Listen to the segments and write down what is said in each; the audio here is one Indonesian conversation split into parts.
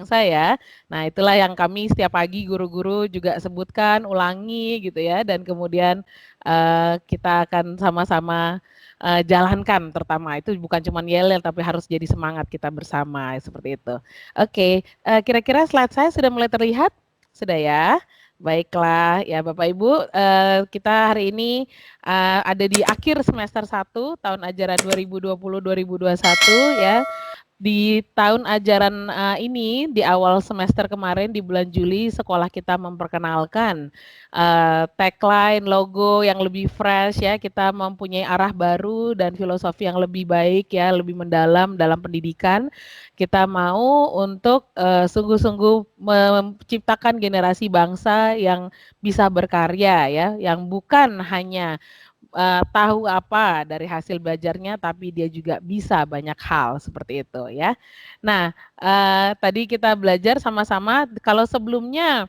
bangsa ya. Nah, itulah yang kami setiap pagi guru-guru juga sebutkan, ulangi gitu ya, dan kemudian kita akan sama-sama jalankan terutama. Itu bukan cuma yel-yel tapi harus jadi semangat kita bersama seperti itu. Oke, kira-kira slide saya sudah mulai terlihat? Sudah ya? Baiklah, ya Bapak Ibu, kita hari ini ada di akhir semester 1 tahun ajaran 2020-2021 ya. Di tahun ajaran ini di awal semester kemarin di bulan Juli sekolah kita memperkenalkan tagline, logo yang lebih fresh ya. Kita mempunyai arah baru dan filosofi yang lebih baik ya, lebih mendalam dalam pendidikan. Kita mau untuk sungguh-sungguh menciptakan generasi bangsa yang bisa berkarya ya, yang bukan hanya tahu apa dari hasil belajarnya, tapi dia juga bisa banyak hal seperti itu ya. Nah, tadi kita belajar sama-sama. Kalau sebelumnya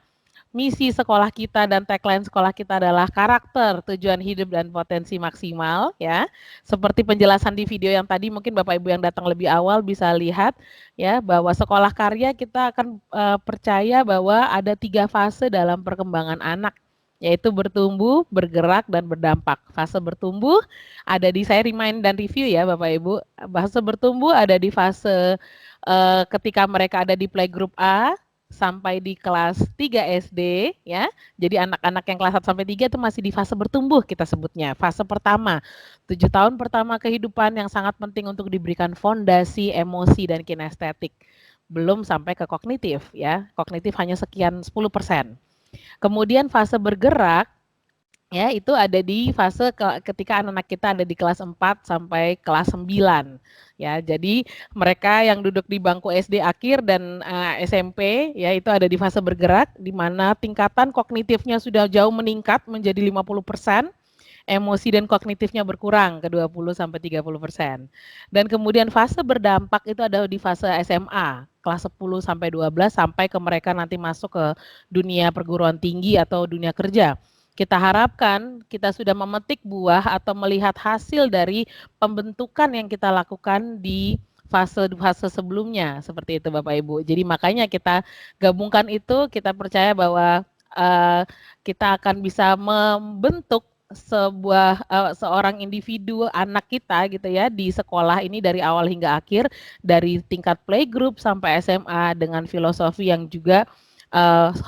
misi sekolah kita dan tagline sekolah kita adalah karakter, tujuan hidup dan potensi maksimal ya. Seperti penjelasan di video yang tadi mungkin Bapak Ibu yang datang lebih awal bisa lihat ya bahwa sekolah karya kita akan percaya bahwa ada 3 fase dalam perkembangan anak, yaitu bertumbuh, bergerak, dan berdampak. Fase bertumbuh ada di, saya remind dan review ya Bapak Ibu, fase bertumbuh ada di fase ketika mereka ada di playgroup A sampai di kelas 3 SD ya. Jadi anak-anak yang kelas 1 sampai 3 itu masih di fase bertumbuh kita sebutnya. Fase pertama, 7 tahun pertama kehidupan yang sangat penting untuk diberikan fondasi emosi dan kinestetik. Belum sampai ke kognitif ya. Kognitif hanya sekian 10%. Kemudian fase bergerak ya itu ada di fase ketika anak-anak kita ada di kelas 4 sampai kelas 9 ya. Jadi mereka yang duduk di bangku SD akhir dan SMP ya itu ada di fase bergerak di mana tingkatan kognitifnya sudah jauh meningkat menjadi 50%, emosi dan kognitifnya berkurang ke 20 sampai 30%. Dan kemudian fase berdampak itu ada di fase SMA, kelas 10 sampai 12 sampai ke mereka nanti masuk ke dunia perguruan tinggi atau dunia kerja. Kita harapkan kita sudah memetik buah atau melihat hasil dari pembentukan yang kita lakukan di fase-fase sebelumnya seperti itu Bapak Ibu. Jadi makanya kita gabungkan itu, kita percaya bahwa kita akan bisa membentuk seorang individu anak kita gitu ya di sekolah ini dari awal hingga akhir, dari tingkat playgroup sampai SMA dengan filosofi yang juga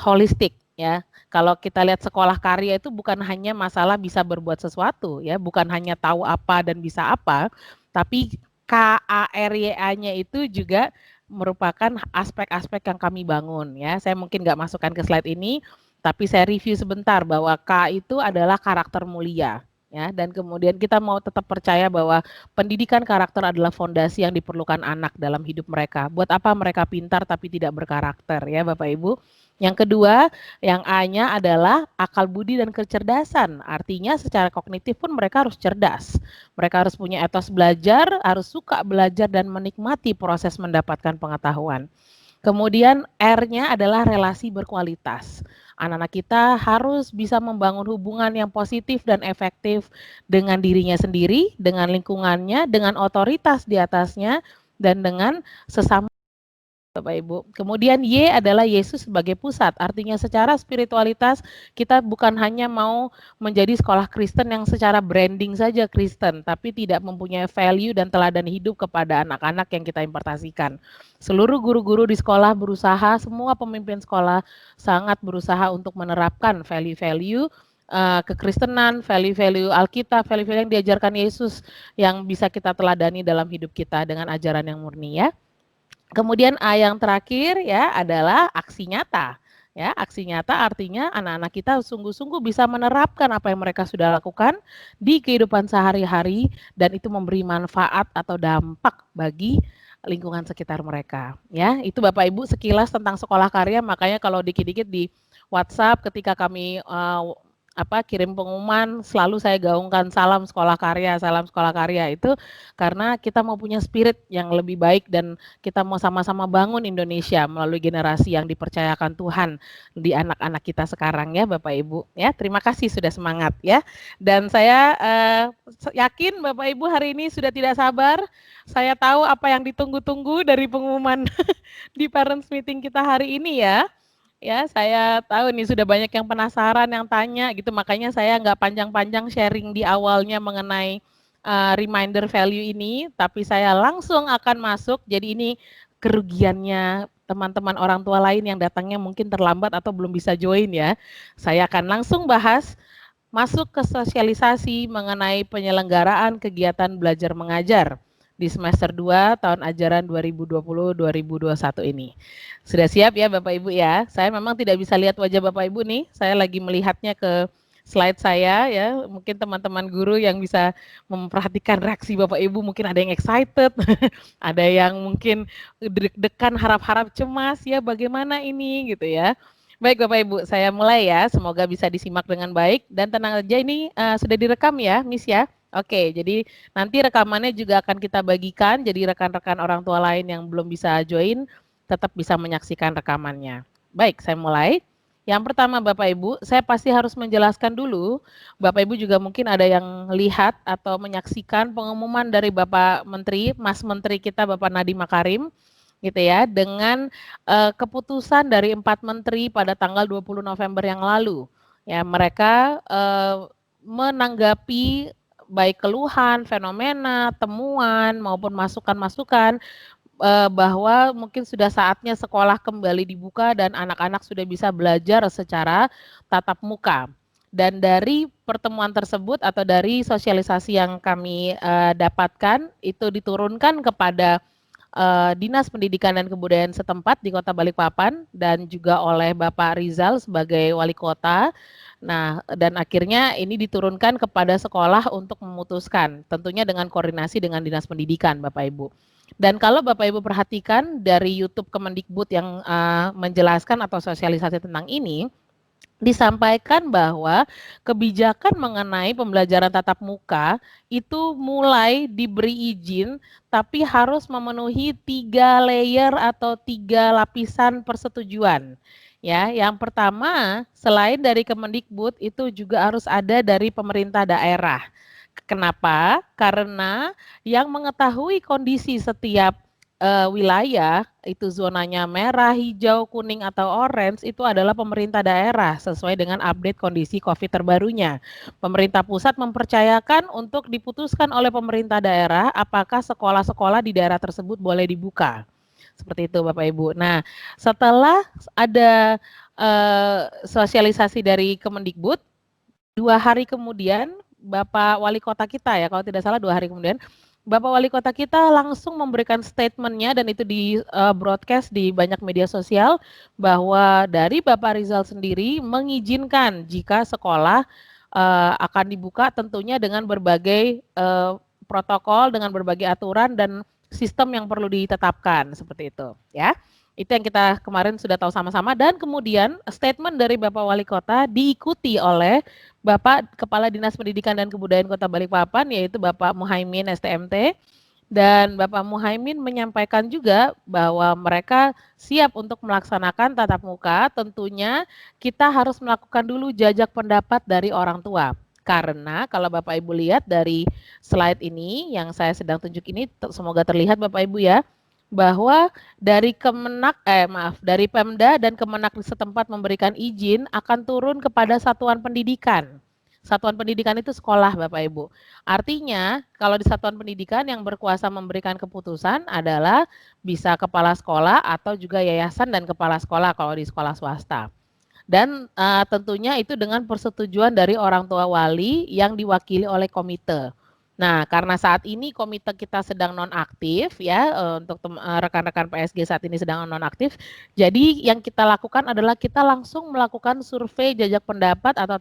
holistik ya. Kalau kita lihat sekolah karya itu bukan hanya masalah bisa berbuat sesuatu ya, bukan hanya tahu apa dan bisa apa, tapi KARYA-nya itu juga merupakan aspek-aspek yang kami bangun ya. Saya mungkin nggak masukkan ke slide ini, tapi saya review sebentar bahwa K itu adalah karakter mulia ya, dan kemudian kita mau tetap percaya bahwa pendidikan karakter adalah fondasi yang diperlukan anak dalam hidup mereka. Buat apa mereka pintar tapi tidak berkarakter ya Bapak Ibu. Yang kedua, yang A-nya adalah akal budi dan kecerdasan. Artinya secara kognitif pun mereka harus cerdas. Mereka harus punya etos belajar, harus suka belajar dan menikmati proses mendapatkan pengetahuan. Kemudian R-nya adalah relasi berkualitas. Anak-anak kita harus bisa membangun hubungan yang positif dan efektif dengan dirinya sendiri, dengan lingkungannya, dengan otoritas di atasnya, dan dengan sesama Bapak Ibu. Kemudian Y adalah Yesus sebagai pusat. Artinya secara spiritualitas kita bukan hanya mau menjadi sekolah Kristen yang secara branding saja Kristen, tapi tidak mempunyai value dan teladan hidup kepada anak-anak yang kita impartasikan. Seluruh guru-guru di sekolah berusaha, semua pemimpin sekolah sangat berusaha untuk menerapkan value-value kekristenan, value-value Alkitab, value-value yang diajarkan Yesus yang bisa kita teladani dalam hidup kita dengan ajaran yang murni ya. Kemudian A yang terakhir ya adalah aksi nyata. Ya, aksi nyata artinya anak-anak kita sungguh-sungguh bisa menerapkan apa yang mereka sudah lakukan di kehidupan sehari-hari dan itu memberi manfaat atau dampak bagi lingkungan sekitar mereka. Ya, itu Bapak Ibu sekilas tentang sekolah karya. Makanya kalau dikit-dikit di WhatsApp ketika kami kirim pengumuman, selalu saya gaungkan salam sekolah karya, itu karena kita mau punya spirit yang lebih baik dan kita mau sama-sama bangun Indonesia melalui generasi yang dipercayakan Tuhan di anak-anak kita sekarang ya Bapak Ibu ya. Terima kasih sudah semangat ya. Dan saya yakin Bapak Ibu hari ini sudah tidak sabar. Saya tahu apa yang ditunggu-tunggu dari pengumuman di parents meeting kita hari ini ya. Ya, saya tahu nih sudah banyak yang penasaran, yang tanya gitu, makanya saya nggak panjang-panjang sharing di awalnya mengenai reminder value ini, tapi saya langsung akan masuk. Jadi ini kerugiannya teman-teman orang tua lain yang datangnya mungkin terlambat atau belum bisa join ya. Saya akan langsung bahas masuk ke sosialisasi mengenai penyelenggaraan kegiatan belajar mengajar di semester 2 tahun ajaran 2020-2021 ini. Sudah siap ya Bapak Ibu ya? Saya memang tidak bisa lihat wajah Bapak Ibu nih, saya lagi melihatnya ke slide saya ya, mungkin teman-teman guru yang bisa memperhatikan reaksi Bapak Ibu, mungkin ada yang excited, ada yang mungkin deg-degan, harap-harap cemas ya bagaimana ini gitu ya. Baik Bapak Ibu, saya mulai ya, semoga bisa disimak dengan baik dan tenang aja ini sudah direkam ya Miss ya. Oke, jadi nanti rekamannya juga akan kita bagikan, jadi rekan-rekan orang tua lain yang belum bisa join tetap bisa menyaksikan rekamannya. Baik, saya mulai. Yang pertama Bapak Ibu, saya pasti harus menjelaskan dulu, Bapak Ibu juga mungkin ada yang lihat atau menyaksikan pengumuman dari Bapak Menteri, Mas Menteri kita Bapak Nadiem Makarim, gitu ya, dengan keputusan dari 4 menteri pada tanggal 20 November yang lalu. Ya, mereka menanggapi baik keluhan, fenomena, temuan maupun masukan-masukan bahwa mungkin sudah saatnya sekolah kembali dibuka dan anak-anak sudah bisa belajar secara tatap muka. Dan dari pertemuan tersebut atau dari sosialisasi yang kami dapatkan itu diturunkan kepada Dinas Pendidikan dan Kebudayaan setempat di Kota Balikpapan dan juga oleh Bapak Rizal sebagai wali kota. Nah, dan akhirnya ini diturunkan kepada sekolah untuk memutuskan, tentunya dengan koordinasi dengan Dinas Pendidikan, Bapak Ibu. Dan kalau Bapak Ibu perhatikan dari YouTube Kemendikbud yang menjelaskan atau sosialisasi tentang ini, disampaikan bahwa kebijakan mengenai pembelajaran tatap muka itu mulai diberi izin tapi harus memenuhi 3 layer atau 3 lapisan persetujuan. Ya, yang pertama selain dari Kemendikbud itu juga harus ada dari pemerintah daerah. Kenapa? Karena yang mengetahui kondisi setiap wilayah itu zonanya merah, hijau, kuning atau orange itu adalah pemerintah daerah sesuai dengan update kondisi COVID terbarunya. Pemerintah pusat mempercayakan untuk diputuskan oleh pemerintah daerah apakah sekolah-sekolah di daerah tersebut boleh dibuka. Seperti itu Bapak Ibu. Nah, setelah ada sosialisasi dari Kemendikbud, 2 hari kemudian Bapak Wali Kota kita ya, kalau tidak salah 2 hari kemudian, Bapak Wali Kota kita langsung memberikan statement-nya dan itu di broadcast di banyak media sosial bahwa dari Bapak Rizal sendiri mengizinkan jika sekolah akan dibuka tentunya dengan berbagai protokol, dengan berbagai aturan dan sistem yang perlu ditetapkan seperti itu ya. Itu yang kita kemarin sudah tahu sama-sama dan kemudian statement dari Bapak Wali Kota diikuti oleh Bapak Kepala Dinas Pendidikan dan Kebudayaan Kota Balikpapan yaitu Bapak Muhaimin STMT dan Bapak Muhaimin menyampaikan juga bahwa mereka siap untuk melaksanakan tatap muka, tentunya kita harus melakukan dulu jajak pendapat dari orang tua. Karena kalau Bapak Ibu lihat dari slide ini yang saya sedang tunjuk ini semoga terlihat Bapak Ibu ya, bahwa dari dari Pemda dan Kemenak setempat memberikan izin akan turun kepada satuan pendidikan. Satuan pendidikan itu sekolah Bapak Ibu. Artinya kalau di satuan pendidikan yang berkuasa memberikan keputusan adalah bisa kepala sekolah atau juga yayasan dan kepala sekolah kalau di sekolah swasta. Dan tentunya itu dengan persetujuan dari orang tua wali yang diwakili oleh komite. Nah, karena saat ini komite kita sedang nonaktif ya, untuk rekan-rekan PSG saat ini sedang nonaktif. Jadi yang kita lakukan adalah kita langsung melakukan survei jajak pendapat atau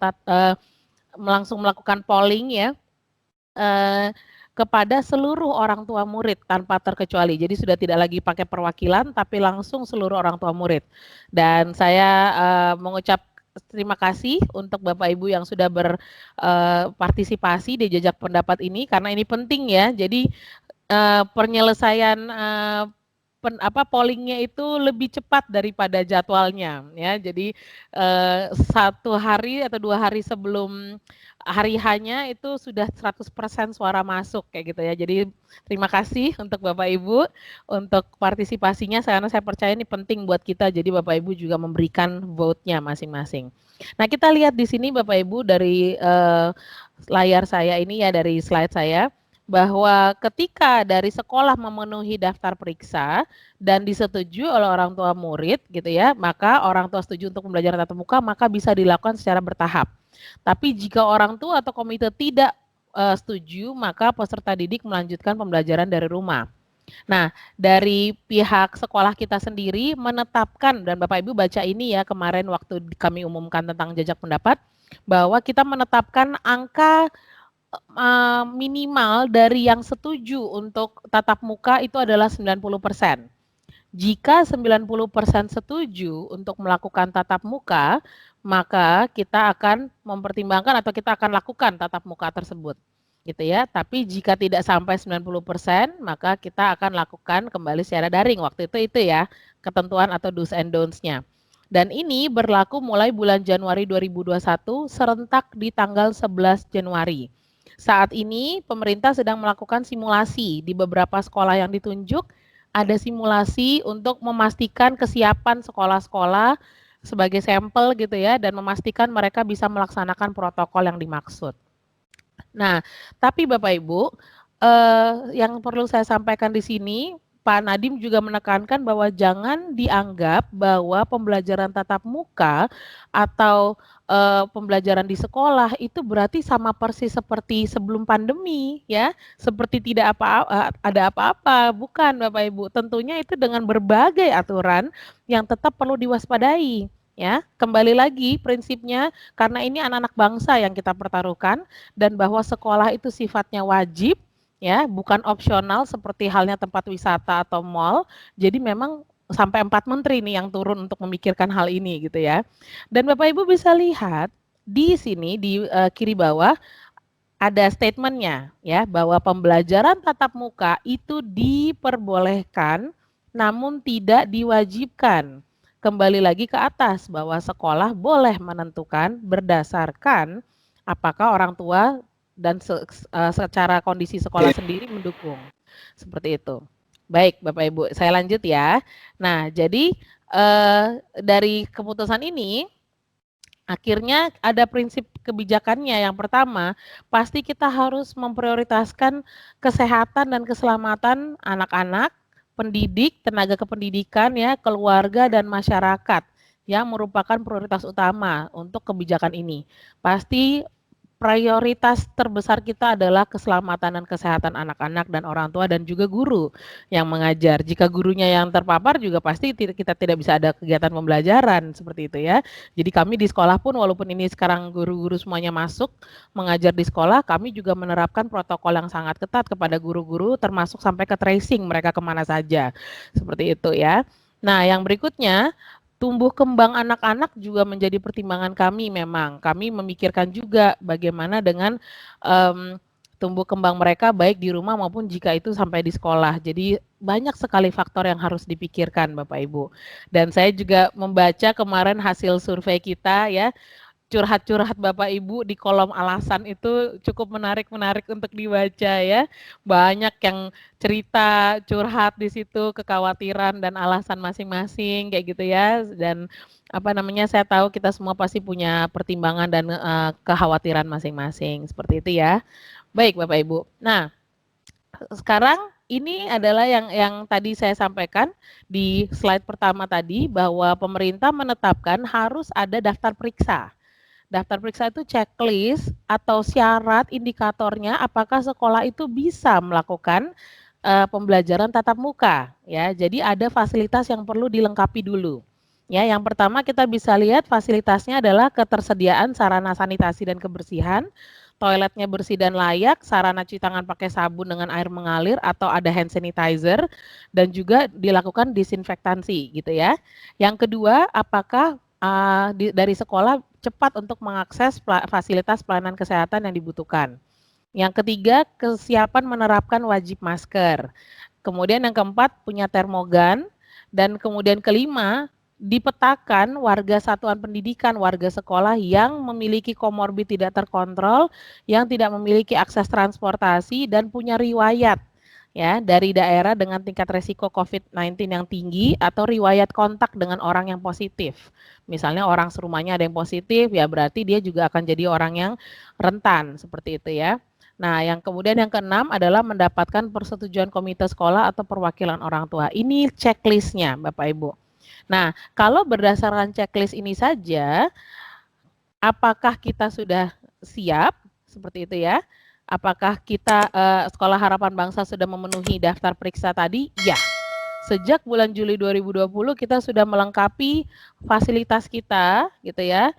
langsung melakukan polling ya kepada seluruh orang tua murid tanpa terkecuali. Jadi sudah tidak lagi pakai perwakilan tapi langsung seluruh orang tua murid. Dan saya mengucap terima kasih untuk Bapak Ibu yang sudah berpartisipasi di jejak pendapat ini karena ini penting ya. Jadi penyelesaian pollingnya itu lebih cepat daripada jadwalnya ya. Jadi 1 hari atau 2 hari sebelum hari hanya itu sudah 100% suara masuk kayak gitu ya. Jadi terima kasih untuk Bapak Ibu untuk partisipasinya karena saya percaya ini penting buat kita. Jadi Bapak Ibu juga memberikan vote-nya masing-masing. Nah, kita lihat di sini Bapak Ibu dari layar saya ini ya, dari slide saya, bahwa ketika dari sekolah memenuhi daftar periksa dan disetujui oleh orang tua murid gitu ya, maka orang tua setuju untuk pembelajaran tatap muka, maka bisa dilakukan secara bertahap. Tapi jika orang tua atau komite tidak setuju, maka peserta didik melanjutkan pembelajaran dari rumah. Nah, dari pihak sekolah kita sendiri menetapkan, dan Bapak Ibu baca ini ya kemarin waktu kami umumkan tentang jejak pendapat, bahwa kita menetapkan angka minimal dari yang setuju untuk tatap muka itu adalah 90%. Jika 90% setuju untuk melakukan tatap muka, maka kita akan mempertimbangkan atau kita akan lakukan tatap muka tersebut. Gitu ya. Tapi jika tidak sampai 90%, maka kita akan lakukan kembali secara daring. Waktu itu ya, ketentuan atau do's and don'ts-nya. Dan ini berlaku mulai bulan Januari 2021 serentak di tanggal 11 Januari. Saat ini pemerintah sedang melakukan simulasi di beberapa sekolah yang ditunjuk, ada simulasi untuk memastikan kesiapan sekolah-sekolah sebagai sampel gitu ya, dan memastikan mereka bisa melaksanakan protokol yang dimaksud. Nah, tapi Bapak Ibu, yang perlu saya sampaikan di sini, Pak Nadiem juga menekankan bahwa jangan dianggap bahwa pembelajaran tatap muka atau pembelajaran di sekolah itu berarti sama persis seperti sebelum pandemi ya, seperti tidak ada apa-apa, bukan Bapak Ibu. Tentunya itu dengan berbagai aturan yang tetap perlu diwaspadai ya. Kembali lagi prinsipnya karena ini anak-anak bangsa yang kita pertaruhkan dan bahwa sekolah itu sifatnya wajib ya, bukan opsional seperti halnya tempat wisata atau mall. Jadi memang sampai 4 menteri nih yang turun untuk memikirkan hal ini gitu ya. Dan Bapak Ibu bisa lihat di sini di kiri bawah ada statementnya ya, bahwa pembelajaran tatap muka itu diperbolehkan namun tidak diwajibkan. Kembali lagi ke atas bahwa sekolah boleh menentukan berdasarkan apakah orang tua dan secara kondisi sekolah sendiri mendukung. Seperti itu. Baik, Bapak Ibu, saya lanjut ya. Nah, jadi dari keputusan ini akhirnya ada prinsip kebijakannya. Yang pertama, pasti kita harus memprioritaskan kesehatan dan keselamatan anak-anak, pendidik, tenaga kependidikan ya, keluarga dan masyarakat yang merupakan prioritas utama untuk kebijakan ini. Pasti prioritas terbesar kita adalah keselamatan dan kesehatan anak-anak dan orang tua dan juga guru yang mengajar. Jika gurunya yang terpapar juga pasti kita tidak bisa ada kegiatan pembelajaran seperti itu ya. Jadi kami di sekolah pun walaupun ini sekarang guru-guru semuanya masuk mengajar di sekolah, kami juga menerapkan protokol yang sangat ketat kepada guru-guru termasuk sampai ke tracing mereka kemana saja. Seperti itu ya. Nah, yang berikutnya tumbuh kembang anak-anak juga menjadi pertimbangan kami memang. Kami memikirkan juga bagaimana dengan tumbuh kembang mereka baik di rumah maupun jika itu sampai di sekolah. Jadi banyak sekali faktor yang harus dipikirkan Bapak Ibu. Dan saya juga membaca kemarin hasil survei kita ya, curhat-curhat Bapak Ibu di kolom alasan itu cukup menarik-menarik untuk dibaca ya. Banyak yang cerita, curhat di situ, kekhawatiran dan alasan masing-masing kayak gitu ya. Dan apa namanya, saya tahu kita semua pasti punya pertimbangan dan kekhawatiran masing-masing seperti itu ya. Baik Bapak Ibu. Nah, sekarang ini adalah yang tadi saya sampaikan di slide pertama tadi bahwa pemerintah menetapkan harus ada daftar periksa. Daftar periksa itu checklist atau syarat indikatornya apakah sekolah itu bisa melakukan pembelajaran tatap muka ya. Jadi ada fasilitas yang perlu dilengkapi dulu. Ya, yang pertama kita bisa lihat fasilitasnya adalah ketersediaan sarana sanitasi dan kebersihan, toiletnya bersih dan layak, sarana cuci tangan pakai sabun dengan air mengalir atau ada hand sanitizer dan juga dilakukan disinfektansi gitu ya. Yang kedua, apakah dari sekolah cepat untuk mengakses fasilitas pelayanan kesehatan yang dibutuhkan. Yang ketiga, kesiapan menerapkan wajib masker. Kemudian yang keempat, punya termogan. Dan kemudian kelima, dipetakan warga satuan pendidikan, warga sekolah yang memiliki komorbid tidak terkontrol, yang tidak memiliki akses transportasi dan punya riwayat ya dari daerah dengan tingkat resiko COVID-19 yang tinggi atau riwayat kontak dengan orang yang positif. Misalnya orang serumahnya ada yang positif, ya berarti dia juga akan jadi orang yang rentan seperti itu ya. Nah, yang kemudian yang keenam adalah mendapatkan persetujuan komite sekolah atau perwakilan orang tua. Ini checklistnya, Bapak Ibu. Nah, kalau berdasarkan checklist ini saja, apakah kita sudah siap seperti itu ya? Apakah kita Sekolah Harapan Bangsa sudah memenuhi daftar periksa tadi? Ya. Sejak bulan Juli 2020 kita sudah melengkapi fasilitas kita gitu ya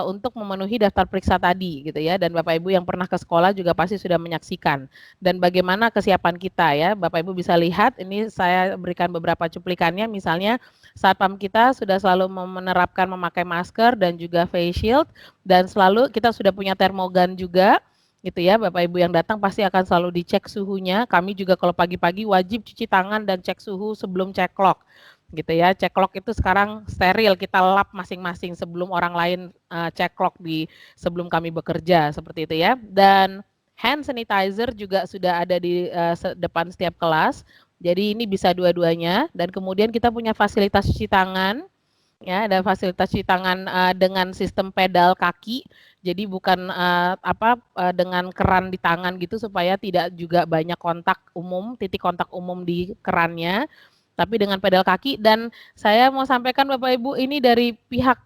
untuk memenuhi daftar periksa tadi gitu ya, dan Bapak Ibu yang pernah ke sekolah juga pasti sudah menyaksikan dan bagaimana kesiapan kita ya. Bapak Ibu bisa lihat ini saya berikan beberapa cuplikannya, misalnya satpam kita sudah selalu menerapkan memakai masker dan juga face shield, dan selalu kita sudah punya termogan juga gitu ya. Bapak Ibu yang datang pasti akan selalu dicek suhunya. Kami juga kalau pagi-pagi wajib cuci tangan dan cek suhu sebelum cek clock gitu ya. Cek clock itu sekarang steril, kita lap masing-masing sebelum orang lain cek clock sebelum kami bekerja seperti itu ya. Dan hand sanitizer juga sudah ada di depan setiap kelas. Jadi ini bisa dua-duanya, dan kemudian kita punya fasilitas cuci tangan. Ya, ada fasilitas cuci tangan dengan sistem pedal kaki. Jadi bukan dengan keran di tangan gitu, supaya tidak juga banyak kontak umum, titik kontak umum di kerannya, tapi dengan pedal kaki. Dan saya mau sampaikan Bapak Ibu, ini dari pihak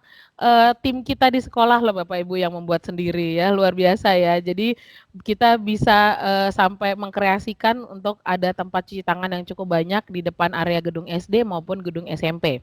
tim kita di sekolah loh Bapak Ibu yang membuat sendiri ya, luar biasa ya. Jadi kita bisa sampai mengkreasikan untuk ada tempat cuci tangan yang cukup banyak di depan area gedung SD maupun gedung SMP.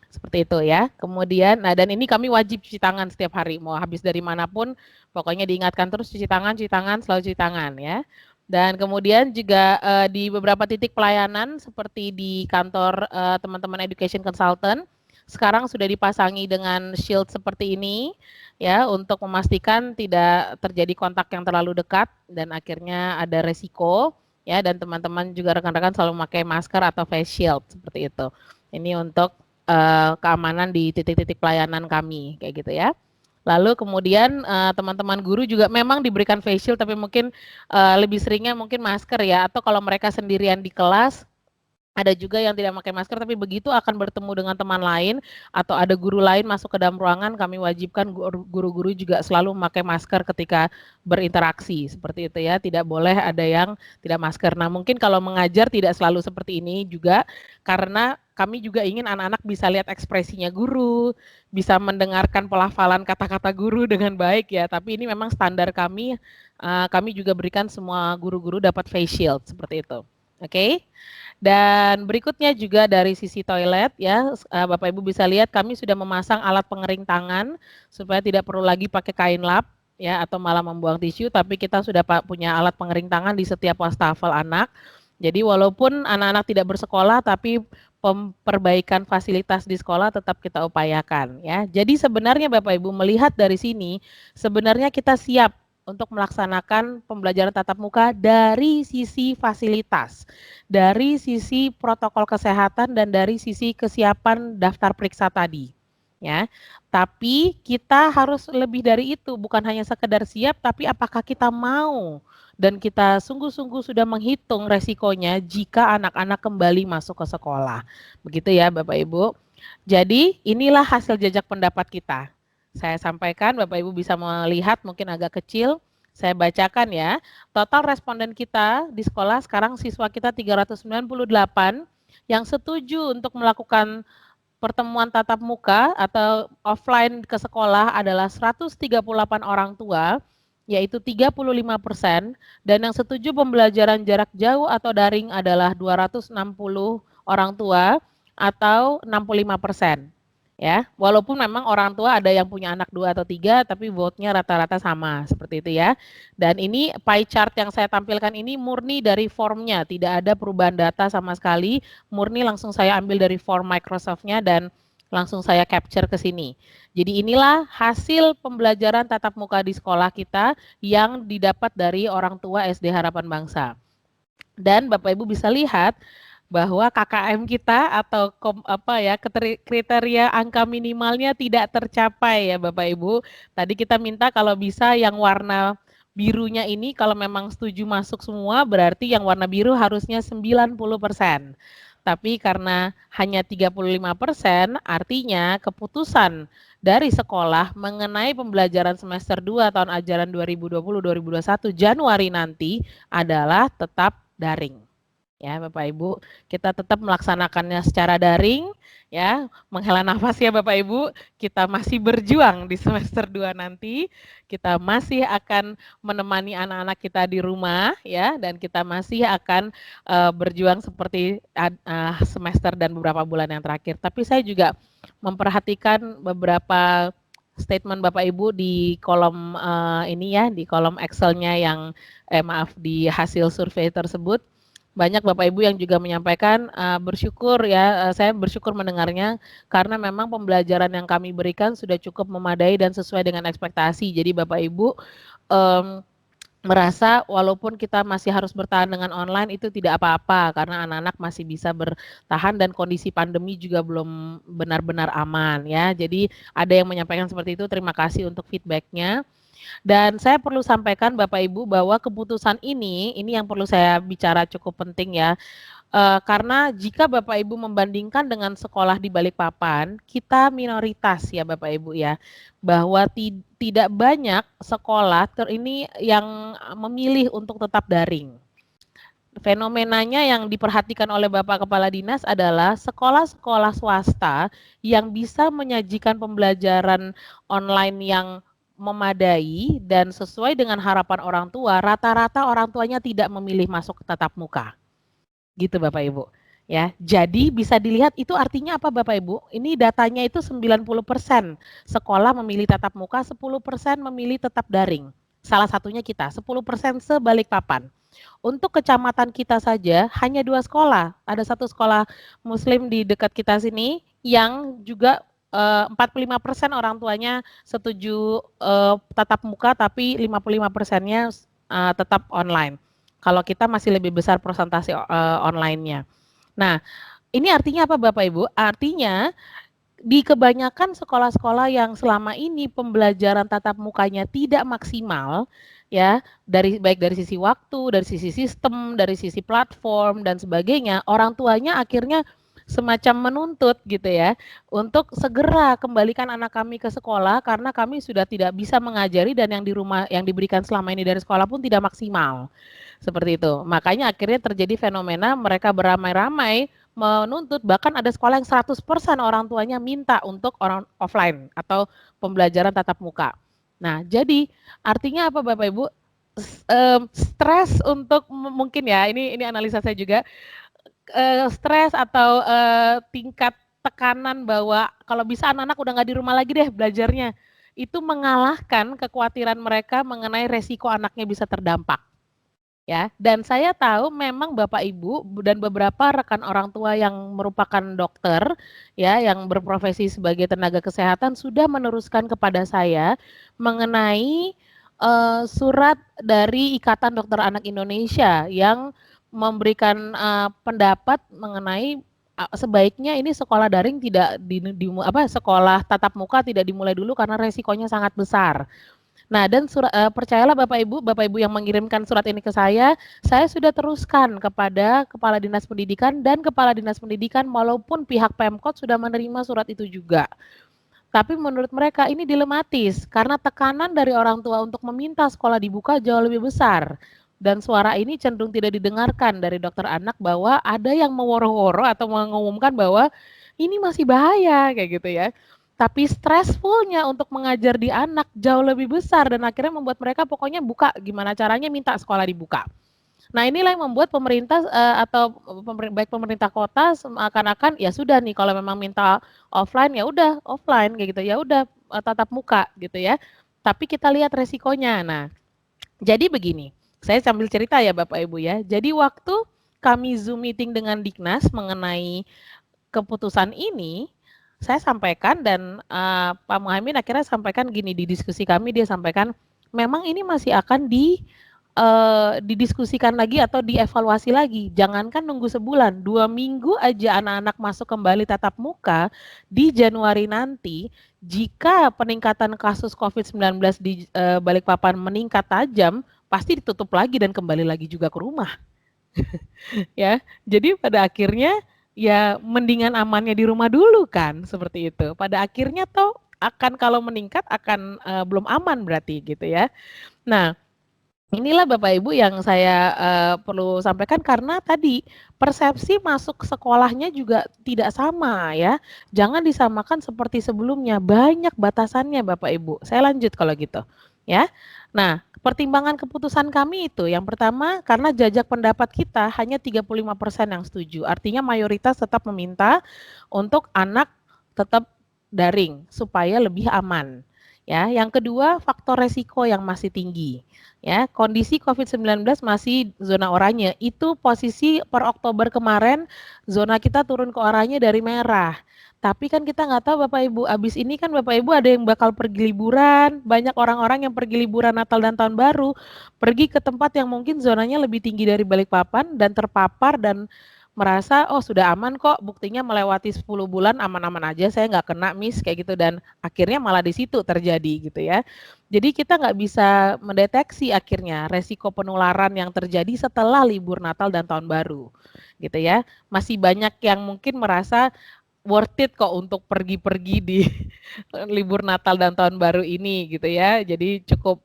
Seperti itu ya. Kemudian, nah dan ini kami wajib cuci tangan setiap hari, mau habis dari manapun, pokoknya diingatkan terus cuci tangan, selalu cuci tangan ya. Dan kemudian juga di beberapa titik pelayanan seperti di kantor teman-teman education consultant, sekarang sudah dipasangi dengan shield seperti ini ya, untuk memastikan tidak terjadi kontak yang terlalu dekat dan akhirnya ada resiko ya, dan teman-teman juga rekan-rekan selalu memakai masker atau face shield seperti itu. Ini untuk keamanan di titik-titik pelayanan kami kayak gitu ya. Lalu kemudian teman-teman guru juga memang diberikan face shield, tapi mungkin lebih seringnya mungkin masker ya, atau kalau mereka sendirian di kelas ada juga yang tidak pakai masker, tapi begitu akan bertemu dengan teman lain atau ada guru lain masuk ke dalam ruangan, kami wajibkan guru-guru juga selalu memakai masker ketika berinteraksi seperti itu ya. Tidak boleh ada yang tidak masker. Nah, mungkin kalau mengajar tidak selalu seperti ini juga, karena kami juga ingin anak-anak bisa lihat ekspresinya guru, bisa mendengarkan pelafalan kata-kata guru dengan baik ya. Tapi ini memang standar kami, kami juga berikan semua guru-guru dapat face shield seperti itu. Oke. Dan berikutnya juga dari sisi toilet ya, Bapak Ibu bisa lihat kami sudah memasang alat pengering tangan supaya tidak perlu lagi pakai kain lap ya, atau malah membuang tisu, tapi kita sudah punya alat pengering tangan di setiap wastafel anak. Jadi walaupun anak-anak tidak bersekolah, tapi perbaikan fasilitas di sekolah tetap kita upayakan ya. Jadi sebenarnya Bapak Ibu melihat dari sini, sebenarnya kita siap untuk melaksanakan pembelajaran tatap muka dari sisi fasilitas, dari sisi protokol kesehatan, dan dari sisi kesiapan daftar periksa tadi. Ya, tapi kita harus lebih dari itu, bukan hanya sekedar siap, tapi apakah kita mau dan kita sungguh-sungguh sudah menghitung resikonya jika anak-anak kembali masuk ke sekolah. Begitu ya Bapak Ibu. Jadi inilah hasil jajak pendapat kita. Saya sampaikan, Bapak Ibu bisa melihat mungkin agak kecil, saya bacakan ya. Total responden kita di sekolah sekarang siswa kita 398 yang setuju untuk melakukan pertemuan tatap muka atau offline ke sekolah adalah 138 orang tua, yaitu 35%, dan yang setuju pembelajaran jarak jauh atau daring adalah 260 orang tua atau 65%. Ya, walaupun memang orang tua ada yang punya anak 2 atau 3, tapi vote-nya rata-rata sama, seperti itu ya. Dan ini pie chart yang saya tampilkan ini murni dari formnya, tidak ada perubahan data sama sekali, murni langsung saya ambil dari form Microsoft-nya, dan Langsung saya capture ke sini. Jadi inilah hasil pembelajaran tatap muka di sekolah kita yang didapat dari orang tua SD Harapan Bangsa. Dan Bapak Ibu bisa lihat bahwa KKM kita atau kriteria angka minimalnya tidak tercapai ya Bapak Ibu. Tadi kita minta kalau bisa yang warna birunya ini kalau memang setuju masuk semua berarti yang warna biru harusnya 90%. Tapi karena hanya 35%, artinya keputusan dari sekolah mengenai pembelajaran semester 2 tahun ajaran 2020-2021 Januari nanti adalah tetap daring. Ya, Bapak Ibu, kita tetap melaksanakannya secara daring, ya. Menghela nafas ya Bapak Ibu, kita masih berjuang di semester 2 nanti. Kita masih akan menemani anak-anak kita di rumah ya dan kita masih akan berjuang seperti semester dan beberapa bulan yang terakhir. Tapi saya juga memperhatikan beberapa statement Bapak Ibu di kolom ini ya, di kolom Excel-nya yang di hasil survei tersebut. Banyak Bapak Ibu yang juga menyampaikan bersyukur ya, saya bersyukur mendengarnya karena memang pembelajaran yang kami berikan sudah cukup memadai dan sesuai dengan ekspektasi. Jadi Bapak Ibu merasa walaupun kita masih harus bertahan dengan online itu tidak apa-apa karena anak-anak masih bisa bertahan dan kondisi pandemi juga belum benar-benar aman ya. Jadi ada yang menyampaikan seperti itu, terima kasih untuk feedback-nya. Dan saya perlu sampaikan Bapak Ibu bahwa keputusan ini yang perlu saya bicara cukup penting ya. Karena jika Bapak Ibu membandingkan dengan sekolah di Balikpapan, kita minoritas ya Bapak Ibu ya, bahwa tidak banyak sekolah ini yang memilih untuk tetap daring. Fenomenanya yang diperhatikan oleh Bapak Kepala Dinas adalah sekolah-sekolah swasta yang bisa menyajikan pembelajaran online yang memadai dan sesuai dengan harapan orang tua, rata-rata orang tuanya tidak memilih masuk ke tatap muka. Gitu Bapak Ibu. Ya, jadi bisa dilihat itu artinya apa Bapak Ibu? Ini datanya itu 90% sekolah memilih tatap muka, 10% memilih tetap daring. Salah satunya kita, 10% sebalikpapan. Untuk kecamatan kita saja hanya 2 sekolah. Ada satu sekolah muslim di dekat kita sini yang juga 45% orang tuanya setuju tatap muka tapi 55%-nya tetap online. Kalau kita masih lebih besar persentase online-nya. Nah, ini artinya apa Bapak Ibu? Artinya di kebanyakan sekolah-sekolah yang selama ini pembelajaran tatap mukanya tidak maksimal, ya, baik dari sisi waktu, dari sisi sistem, dari sisi platform dan sebagainya, orang tuanya akhirnya semacam menuntut gitu ya, untuk segera kembalikan anak kami ke sekolah karena kami sudah tidak bisa mengajari dan yang di rumah yang diberikan selama ini dari sekolah pun tidak maksimal. Seperti itu. Makanya akhirnya terjadi fenomena mereka beramai-ramai menuntut, bahkan ada sekolah yang 100% orang tuanya minta untuk orang offline atau pembelajaran tatap muka. Nah, jadi artinya apa Bapak Ibu? Stres untuk mungkin ya, ini analisa saya juga, stres atau tingkat tekanan bahwa kalau bisa anak-anak udah nggak di rumah lagi deh belajarnya, itu mengalahkan kekhawatiran mereka mengenai resiko anaknya bisa terdampak. Ya, dan saya tahu memang Bapak Ibu dan beberapa rekan orang tua yang merupakan dokter, ya, yang berprofesi sebagai tenaga kesehatan sudah meneruskan kepada saya mengenai, surat dari Ikatan Dokter Anak Indonesia yang memberikan, pendapat mengenai, sebaiknya ini sekolah daring tidak sekolah tatap muka tidak dimulai dulu karena resikonya sangat besar. Nah dan percayalah Bapak Ibu yang mengirimkan surat ini ke saya sudah teruskan kepada Kepala Dinas Pendidikan dan Kepala Dinas Pendidikan walaupun pihak Pemkot sudah menerima surat itu juga. Tapi menurut mereka ini dilematis karena tekanan dari orang tua untuk meminta sekolah dibuka jauh lebih besar. Dan suara ini cenderung tidak didengarkan dari dokter anak bahwa ada yang meworo-woro atau mengumumkan bahwa ini masih bahaya kayak gitu ya. Tapi stressful-nya untuk mengajar di anak jauh lebih besar dan akhirnya membuat mereka pokoknya buka gimana caranya minta sekolah dibuka. Nah, inilah yang membuat pemerintah atau baik pemerintah kota seakan-akan ya sudah nih kalau memang minta offline ya udah offline kayak gitu, ya udah tatap muka gitu ya. Tapi kita lihat resikonya. Nah, jadi begini, saya sambil cerita ya Bapak Ibu ya. Jadi waktu kami Zoom meeting dengan Diknas mengenai keputusan ini, saya sampaikan dan, Pak Muhaimin akhirnya sampaikan gini di diskusi kami, dia sampaikan, "Memang ini masih akan didiskusikan lagi atau dievaluasi lagi. Jangankan nunggu sebulan, 2 minggu aja anak-anak masuk kembali tatap muka di Januari nanti, jika peningkatan kasus COVID-19 di, Balikpapan meningkat tajam, pasti ditutup lagi dan kembali lagi juga ke rumah." Ya. Jadi pada akhirnya, ya mendingan amannya di rumah dulu kan, seperti itu. Pada akhirnya toh akan kalau meningkat akan, belum aman berarti gitu ya. Nah, inilah Bapak Ibu yang saya, perlu sampaikan karena tadi, persepsi masuk sekolahnya juga tidak sama ya. Jangan disamakan seperti sebelumnya, banyak batasannya Bapak Ibu. Saya lanjut kalau gitu, ya. Nah, pertimbangan keputusan kami itu, yang pertama karena jajak pendapat kita hanya 35% yang setuju, artinya mayoritas tetap meminta untuk anak tetap daring, supaya lebih aman, ya. Yang kedua, faktor resiko yang masih tinggi. Ya, kondisi COVID-19 masih zona oranye, itu posisi per Oktober kemarin zona kita turun ke oranye dari merah. Tapi kan kita nggak tahu Bapak Ibu, abis ini kan Bapak Ibu ada yang bakal pergi liburan, banyak orang-orang yang pergi liburan Natal dan Tahun Baru, pergi ke tempat yang mungkin zonanya lebih tinggi dari Balikpapan dan terpapar dan merasa, "Oh sudah aman kok, buktinya melewati 10 bulan aman-aman aja, saya nggak kena Miss," kayak gitu dan akhirnya malah di situ terjadi gitu ya. Jadi kita nggak bisa mendeteksi akhirnya resiko penularan yang terjadi setelah libur Natal dan Tahun Baru, gitu ya. Masih banyak yang mungkin merasa worth it kok untuk pergi-pergi di libur Natal dan Tahun Baru ini gitu ya. Jadi cukup,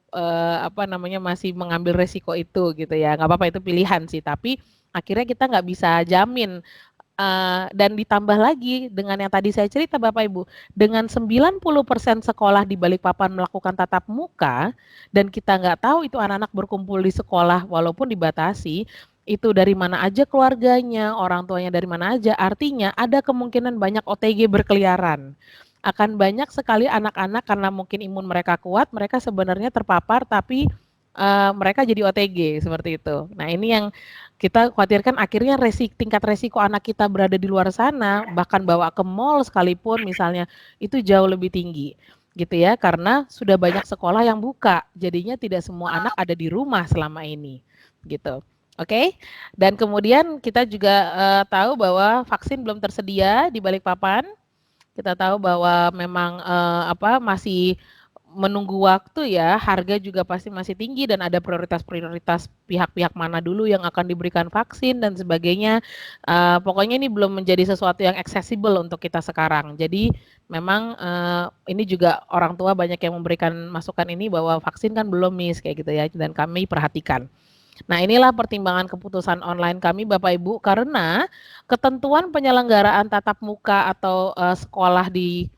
apa namanya, masih mengambil resiko itu gitu ya. Nggak apa-apa itu pilihan sih, tapi akhirnya kita nggak bisa jamin. Dan ditambah lagi dengan yang tadi saya cerita Bapak Ibu, dengan 90% sekolah di Balikpapan melakukan tatap muka, dan kita nggak tahu itu anak-anak berkumpul di sekolah walaupun dibatasi, itu dari mana aja keluarganya, orang tuanya dari mana aja, artinya ada kemungkinan banyak OTG berkeliaran. Akan banyak sekali anak-anak karena mungkin imun mereka kuat, mereka sebenarnya terpapar tapi, mereka jadi OTG, seperti itu. Nah ini yang kita khawatirkan akhirnya tingkat resiko anak kita berada di luar sana, bahkan bawa ke mall sekalipun misalnya, itu jauh lebih tinggi, gitu ya. Karena sudah banyak sekolah yang buka, jadinya tidak semua anak ada di rumah selama ini, gitu. Oke, dan kemudian kita juga, tahu bahwa vaksin belum tersedia di Balikpapan, kita tahu bahwa memang, masih menunggu waktu ya, harga juga pasti masih tinggi dan ada prioritas-prioritas pihak-pihak mana dulu yang akan diberikan vaksin dan sebagainya, pokoknya ini belum menjadi sesuatu yang aksesibel untuk kita sekarang. Jadi memang, ini juga orang tua banyak yang memberikan masukan ini bahwa vaksin kan belum Miss, kayak gitu ya, dan kami perhatikan. Nah, inilah pertimbangan keputusan online kami Bapak Ibu, karena ketentuan penyelenggaraan tatap muka atau, sekolah di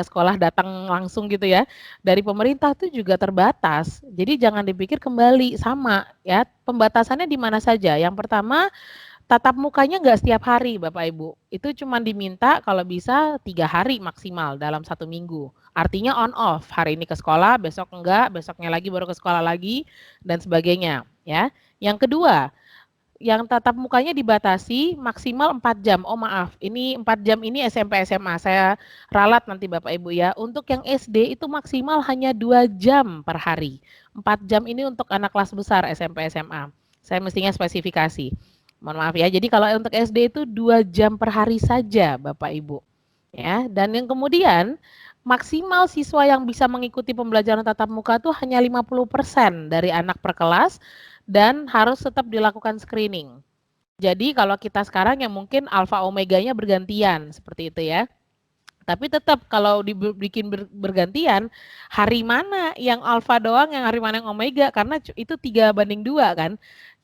sekolah datang langsung gitu ya, dari pemerintah itu juga terbatas. Jadi jangan dipikir kembali sama ya, pembatasannya di mana saja. Yang pertama, tatap mukanya nggak setiap hari Bapak Ibu, itu cuma diminta kalau bisa 3 hari maksimal dalam 1 minggu. Artinya on off, hari ini ke sekolah, besok enggak, besoknya lagi baru ke sekolah lagi, dan sebagainya, ya. Yang kedua, yang tatap mukanya dibatasi maksimal 4 jam. Oh maaf, ini 4 jam ini SMP, SMA, saya ralat nanti Bapak Ibu ya. Untuk yang SD itu maksimal hanya 2 jam per hari. 4 jam ini untuk anak kelas besar SMP, SMA. Saya mestinya spesifikasi. Mohon maaf ya, jadi kalau untuk SD itu 2 jam per hari saja Bapak Ibu. Ya, dan yang kemudian maksimal siswa yang bisa mengikuti pembelajaran tatap muka itu hanya 50% dari anak per kelas dan harus tetap dilakukan screening. Jadi kalau kita sekarang yang mungkin alfa omeganya bergantian seperti itu ya. Tapi tetap kalau dibikin bergantian, hari mana yang alfa doang, yang hari mana yang omega, karena itu 3:2 kan.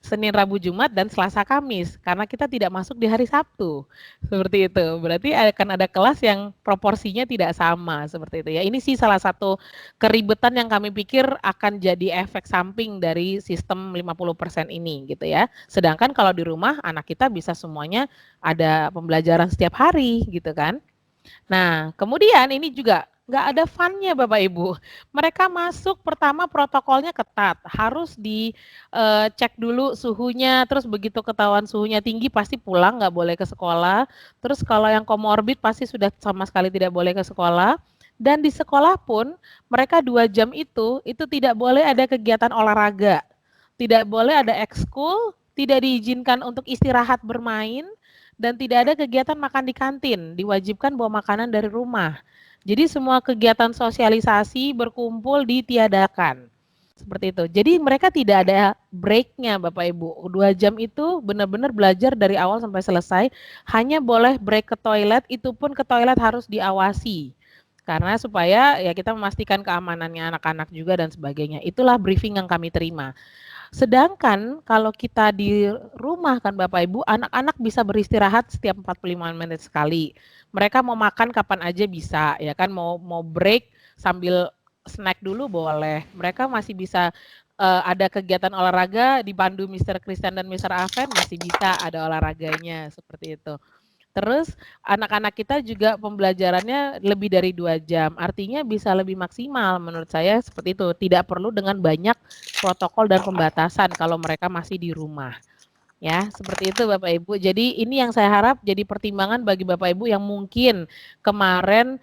Senin, Rabu, Jumat, dan Selasa, Kamis, karena kita tidak masuk di hari Sabtu, seperti itu. Berarti akan ada kelas yang proporsinya tidak sama, seperti itu ya. Ini sih salah satu keribetan yang kami pikir akan jadi efek samping dari sistem 50% ini gitu ya. Sedangkan kalau di rumah anak kita bisa semuanya ada pembelajaran setiap hari gitu kan. Nah, kemudian ini juga nggak ada fun-nya Bapak Ibu. Mereka masuk pertama protokolnya ketat, harus cek dulu suhunya, terus begitu ketahuan suhunya tinggi pasti pulang, nggak boleh ke sekolah. Terus kalau yang komorbid pasti sudah sama sekali tidak boleh ke sekolah. Dan di sekolah pun mereka 2 jam itu tidak boleh ada kegiatan olahraga, tidak boleh ada ekskul, tidak diizinkan untuk istirahat bermain, dan tidak ada kegiatan makan di kantin, diwajibkan bawa makanan dari rumah. Jadi semua kegiatan sosialisasi berkumpul ditiadakan. Seperti itu. Jadi mereka tidak ada break-nya Bapak Ibu. 2 jam itu benar-benar belajar dari awal sampai selesai. Hanya boleh break ke toilet, itu pun ke toilet harus diawasi. Karena supaya ya kita memastikan keamanannya anak-anak juga dan sebagainya. Itulah briefing yang kami terima. Sedangkan kalau kita di rumah kan Bapak Ibu, anak-anak bisa beristirahat setiap 45 menit sekali. Mereka mau makan kapan aja bisa, ya kan, mau break sambil snack dulu boleh. Mereka masih bisa ada kegiatan olahraga dipandu Mister Christian dan Mister Aven masih bisa ada olahraganya seperti itu. Terus anak-anak kita juga pembelajarannya lebih dari 2 jam, artinya bisa lebih maksimal menurut saya seperti itu, tidak perlu dengan banyak protokol dan pembatasan kalau mereka masih di rumah, ya, seperti itu Bapak Ibu. Jadi ini yang saya harap jadi pertimbangan bagi Bapak Ibu yang mungkin kemarin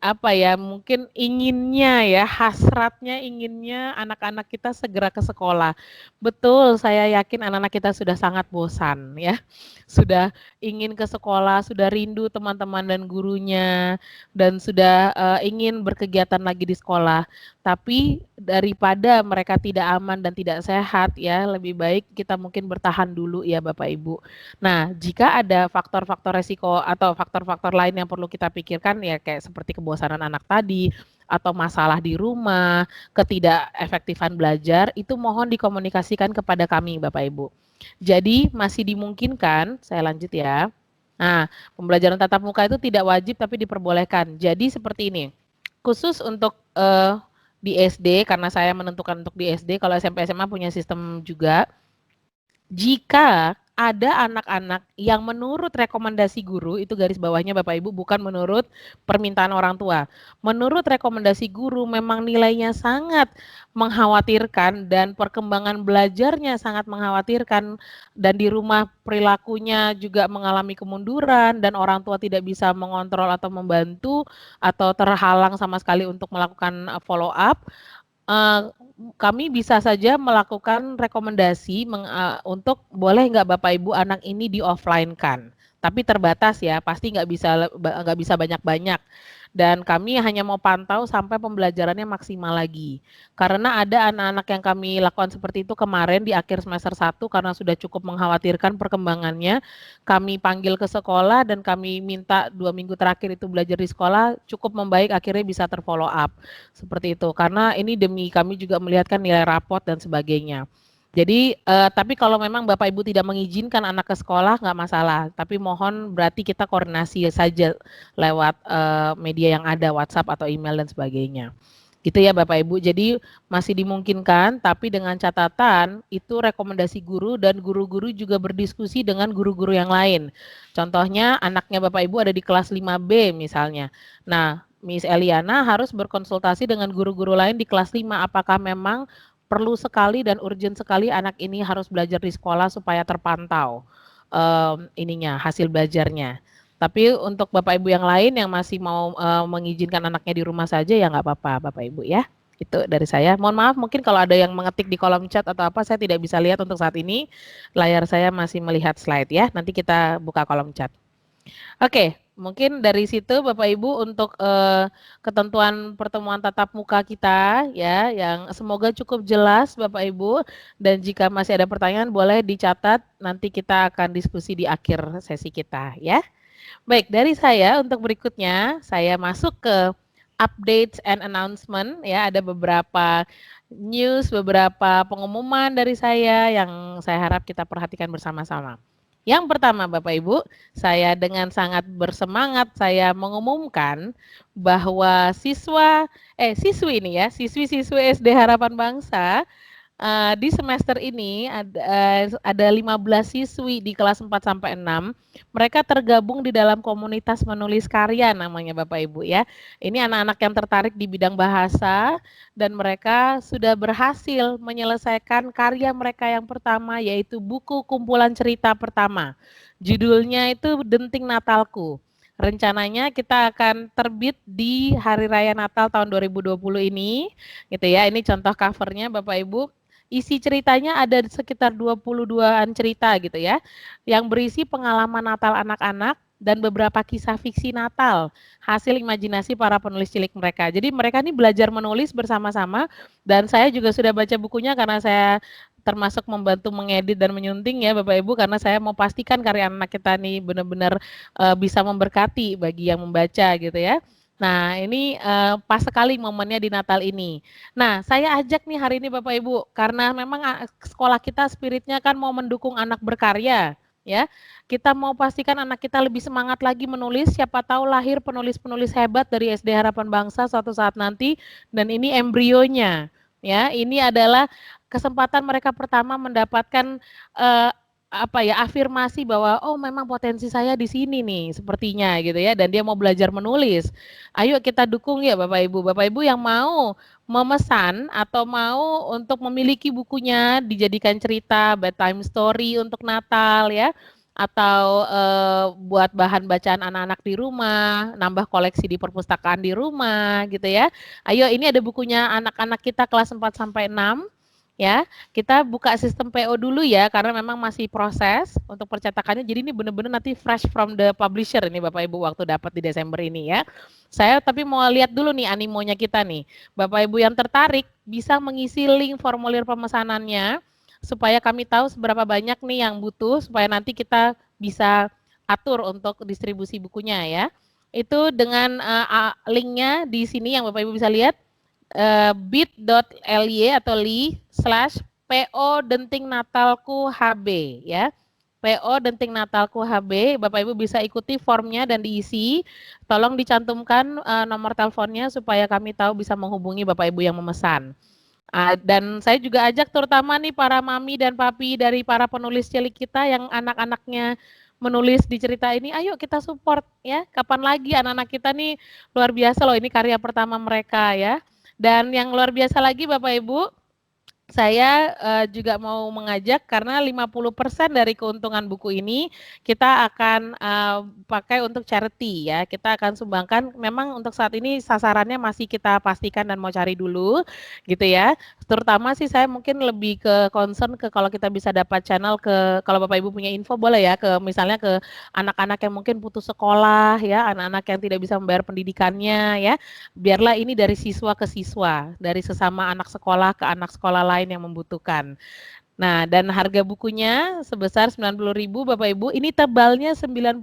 apa ya, mungkin inginnya ya, hasratnya inginnya anak-anak kita segera ke sekolah. Betul, saya yakin anak-anak kita sudah sangat bosan ya, sudah ingin ke sekolah, sudah rindu teman-teman dan gurunya, dan sudah ingin berkegiatan lagi di sekolah. Tapi daripada mereka tidak aman dan tidak sehat ya, lebih baik kita mungkin bertahan dulu ya Bapak Ibu. Nah, jika ada faktor-faktor resiko atau faktor-faktor lain yang perlu kita pikirkan ya kayak seperti kebosanan anak tadi atau masalah di rumah, ketidakefektifan belajar, itu mohon dikomunikasikan kepada kami Bapak Ibu. Jadi masih dimungkinkan, saya lanjut ya. Nah, pembelajaran tatap muka itu tidak wajib tapi diperbolehkan. Jadi seperti ini, khusus untuk di SD, karena saya menentukan untuk di SD, kalau SMP SMA punya sistem juga, jika ada anak-anak yang menurut rekomendasi guru, itu garis bawahnya Bapak Ibu, bukan menurut permintaan orang tua. Menurut rekomendasi guru memang nilainya sangat mengkhawatirkan dan perkembangan belajarnya sangat mengkhawatirkan dan di rumah perilakunya juga mengalami kemunduran dan orang tua tidak bisa mengontrol atau membantu atau terhalang sama sekali untuk melakukan follow up. Kami bisa saja melakukan rekomendasi untuk boleh nggak Bapak Ibu anak ini di-offline-kan, tapi terbatas ya, pasti nggak bisa banyak-banyak. Dan kami hanya mau pantau sampai pembelajarannya maksimal lagi. Karena ada anak-anak yang kami lakukan seperti itu kemarin di akhir semester 1 karena sudah cukup mengkhawatirkan perkembangannya, kami panggil ke sekolah dan kami minta 2 minggu terakhir itu belajar di sekolah, cukup membaik akhirnya bisa terfollow up. Seperti itu, karena ini demi kami juga melihatkan nilai rapot dan sebagainya. Jadi, tapi kalau memang Bapak Ibu tidak mengizinkan anak ke sekolah nggak masalah, tapi mohon berarti kita koordinasi saja lewat, media yang ada, WhatsApp atau email dan sebagainya. Gitu ya Bapak Ibu, jadi masih dimungkinkan, tapi dengan catatan itu rekomendasi guru dan guru-guru juga berdiskusi dengan guru-guru yang lain. Contohnya anaknya Bapak Ibu ada di kelas 5B misalnya. Nah, Miss Eliana harus berkonsultasi dengan guru-guru lain di kelas 5, apakah memang perlu sekali dan urgent sekali anak ini harus belajar di sekolah supaya terpantau, hasil belajarnya. Tapi untuk Bapak Ibu yang lain yang masih mau, mengizinkan anaknya di rumah saja ya nggak apa-apa Bapak Ibu ya. Itu dari saya. Mohon maaf mungkin kalau ada yang mengetik di kolom chat atau apa saya tidak bisa lihat untuk saat ini. Layar saya masih melihat slide ya. Nanti kita buka kolom chat. Oke, mungkin dari situ Bapak Ibu untuk ketentuan pertemuan tatap muka kita ya, yang semoga cukup jelas Bapak Ibu, dan jika masih ada pertanyaan boleh dicatat, nanti kita akan diskusi di akhir sesi kita ya. Baik, dari saya untuk berikutnya, saya masuk ke updates and announcement ya, ada beberapa news, beberapa pengumuman dari saya yang saya harap kita perhatikan bersama-sama. Yang pertama Bapak Ibu, saya dengan sangat bersemangat saya mengumumkan bahwa siswi ini ya, siswi-siswi SD Harapan Bangsa di semester ini ada 15 siswi di kelas 4 sampai 6. Mereka tergabung di dalam komunitas menulis karya namanya Bapak Ibu ya. Ini anak-anak yang tertarik di bidang bahasa dan mereka sudah berhasil menyelesaikan karya mereka yang pertama yaitu buku kumpulan cerita pertama. Judulnya itu Denting Natalku. Rencananya kita akan terbit di Hari Raya Natal tahun 2020 ini, gitu ya. Ini contoh covernya Bapak Ibu. Isi ceritanya ada sekitar 22-an cerita gitu ya, yang berisi pengalaman Natal anak-anak dan beberapa kisah fiksi Natal, hasil imajinasi para penulis cilik mereka. Jadi mereka ini belajar menulis bersama-sama dan saya juga sudah baca bukunya karena saya termasuk membantu mengedit dan menyunting ya Bapak Ibu karena saya mau pastikan karya anak kita nih benar-benar bisa memberkati bagi yang membaca gitu ya. Nah, ini pas sekali momennya di Natal ini. Nah, saya ajak nih hari ini Bapak Ibu, karena memang sekolah kita spiritnya kan mau mendukung anak berkarya, ya. Kita mau pastikan anak kita lebih semangat lagi menulis, siapa tahu lahir penulis-penulis hebat dari SD Harapan Bangsa suatu saat nanti, dan ini embrionya, ya. Ini adalah kesempatan mereka pertama mendapatkan eh, apa ya afirmasi bahwa oh memang potensi saya di sini nih sepertinya gitu ya dan dia mau belajar menulis. Ayo kita dukung ya Bapak Ibu. Bapak Ibu yang mau memesan atau mau untuk memiliki bukunya dijadikan cerita bedtime story untuk Natal ya atau buat bahan bacaan anak-anak di rumah, nambah koleksi di perpustakaan di rumah gitu ya. Ayo ini ada bukunya anak-anak kita kelas 4 sampai 6 ya. Kita buka sistem PO dulu ya karena memang masih proses untuk percetakannya. Jadi ini benar-benar nanti fresh from the publisher ini Bapak Ibu waktu dapat di Desember ini ya. Saya tapi mau lihat dulu nih animonya kita nih. Bapak Ibu yang tertarik bisa mengisi link formulir pemesanannya supaya kami tahu seberapa banyak nih yang butuh supaya nanti kita bisa atur untuk distribusi bukunya ya. Itu dengan linknya di sini yang Bapak Ibu bisa lihat bit.ly atau li/PO Denting Natalku HB ya. PO Denting Natalku HB, Bapak Ibu bisa ikuti formnya dan diisi. Tolong dicantumkan nomor teleponnya supaya kami tahu bisa menghubungi Bapak Ibu yang memesan. Dan saya juga ajak terutama nih para mami dan papi dari para penulis cilik kita yang anak-anaknya menulis di cerita ini, ayo kita support ya. Kapan lagi anak-anak kita nih luar biasa loh ini karya pertama mereka ya. Dan yang luar biasa lagi Bapak Ibu, saya juga mau mengajak karena 50% dari keuntungan buku ini kita akan pakai untuk charity ya. Kita akan sumbangkan memang untuk saat ini sasarannya masih kita pastikan dan mau cari dulu gitu ya. Terutama sih saya mungkin lebih ke concern ke kalau kita bisa dapat channel ke kalau Bapak Ibu punya info boleh ya ke misalnya ke anak-anak yang mungkin putus sekolah ya, anak-anak yang tidak bisa membayar pendidikannya ya. Biarlah ini dari siswa ke siswa, dari sesama anak sekolah ke anak sekolah lain yang membutuhkan. Nah, dan harga bukunya sebesar 90.000 Bapak Ibu. Ini tebalnya 95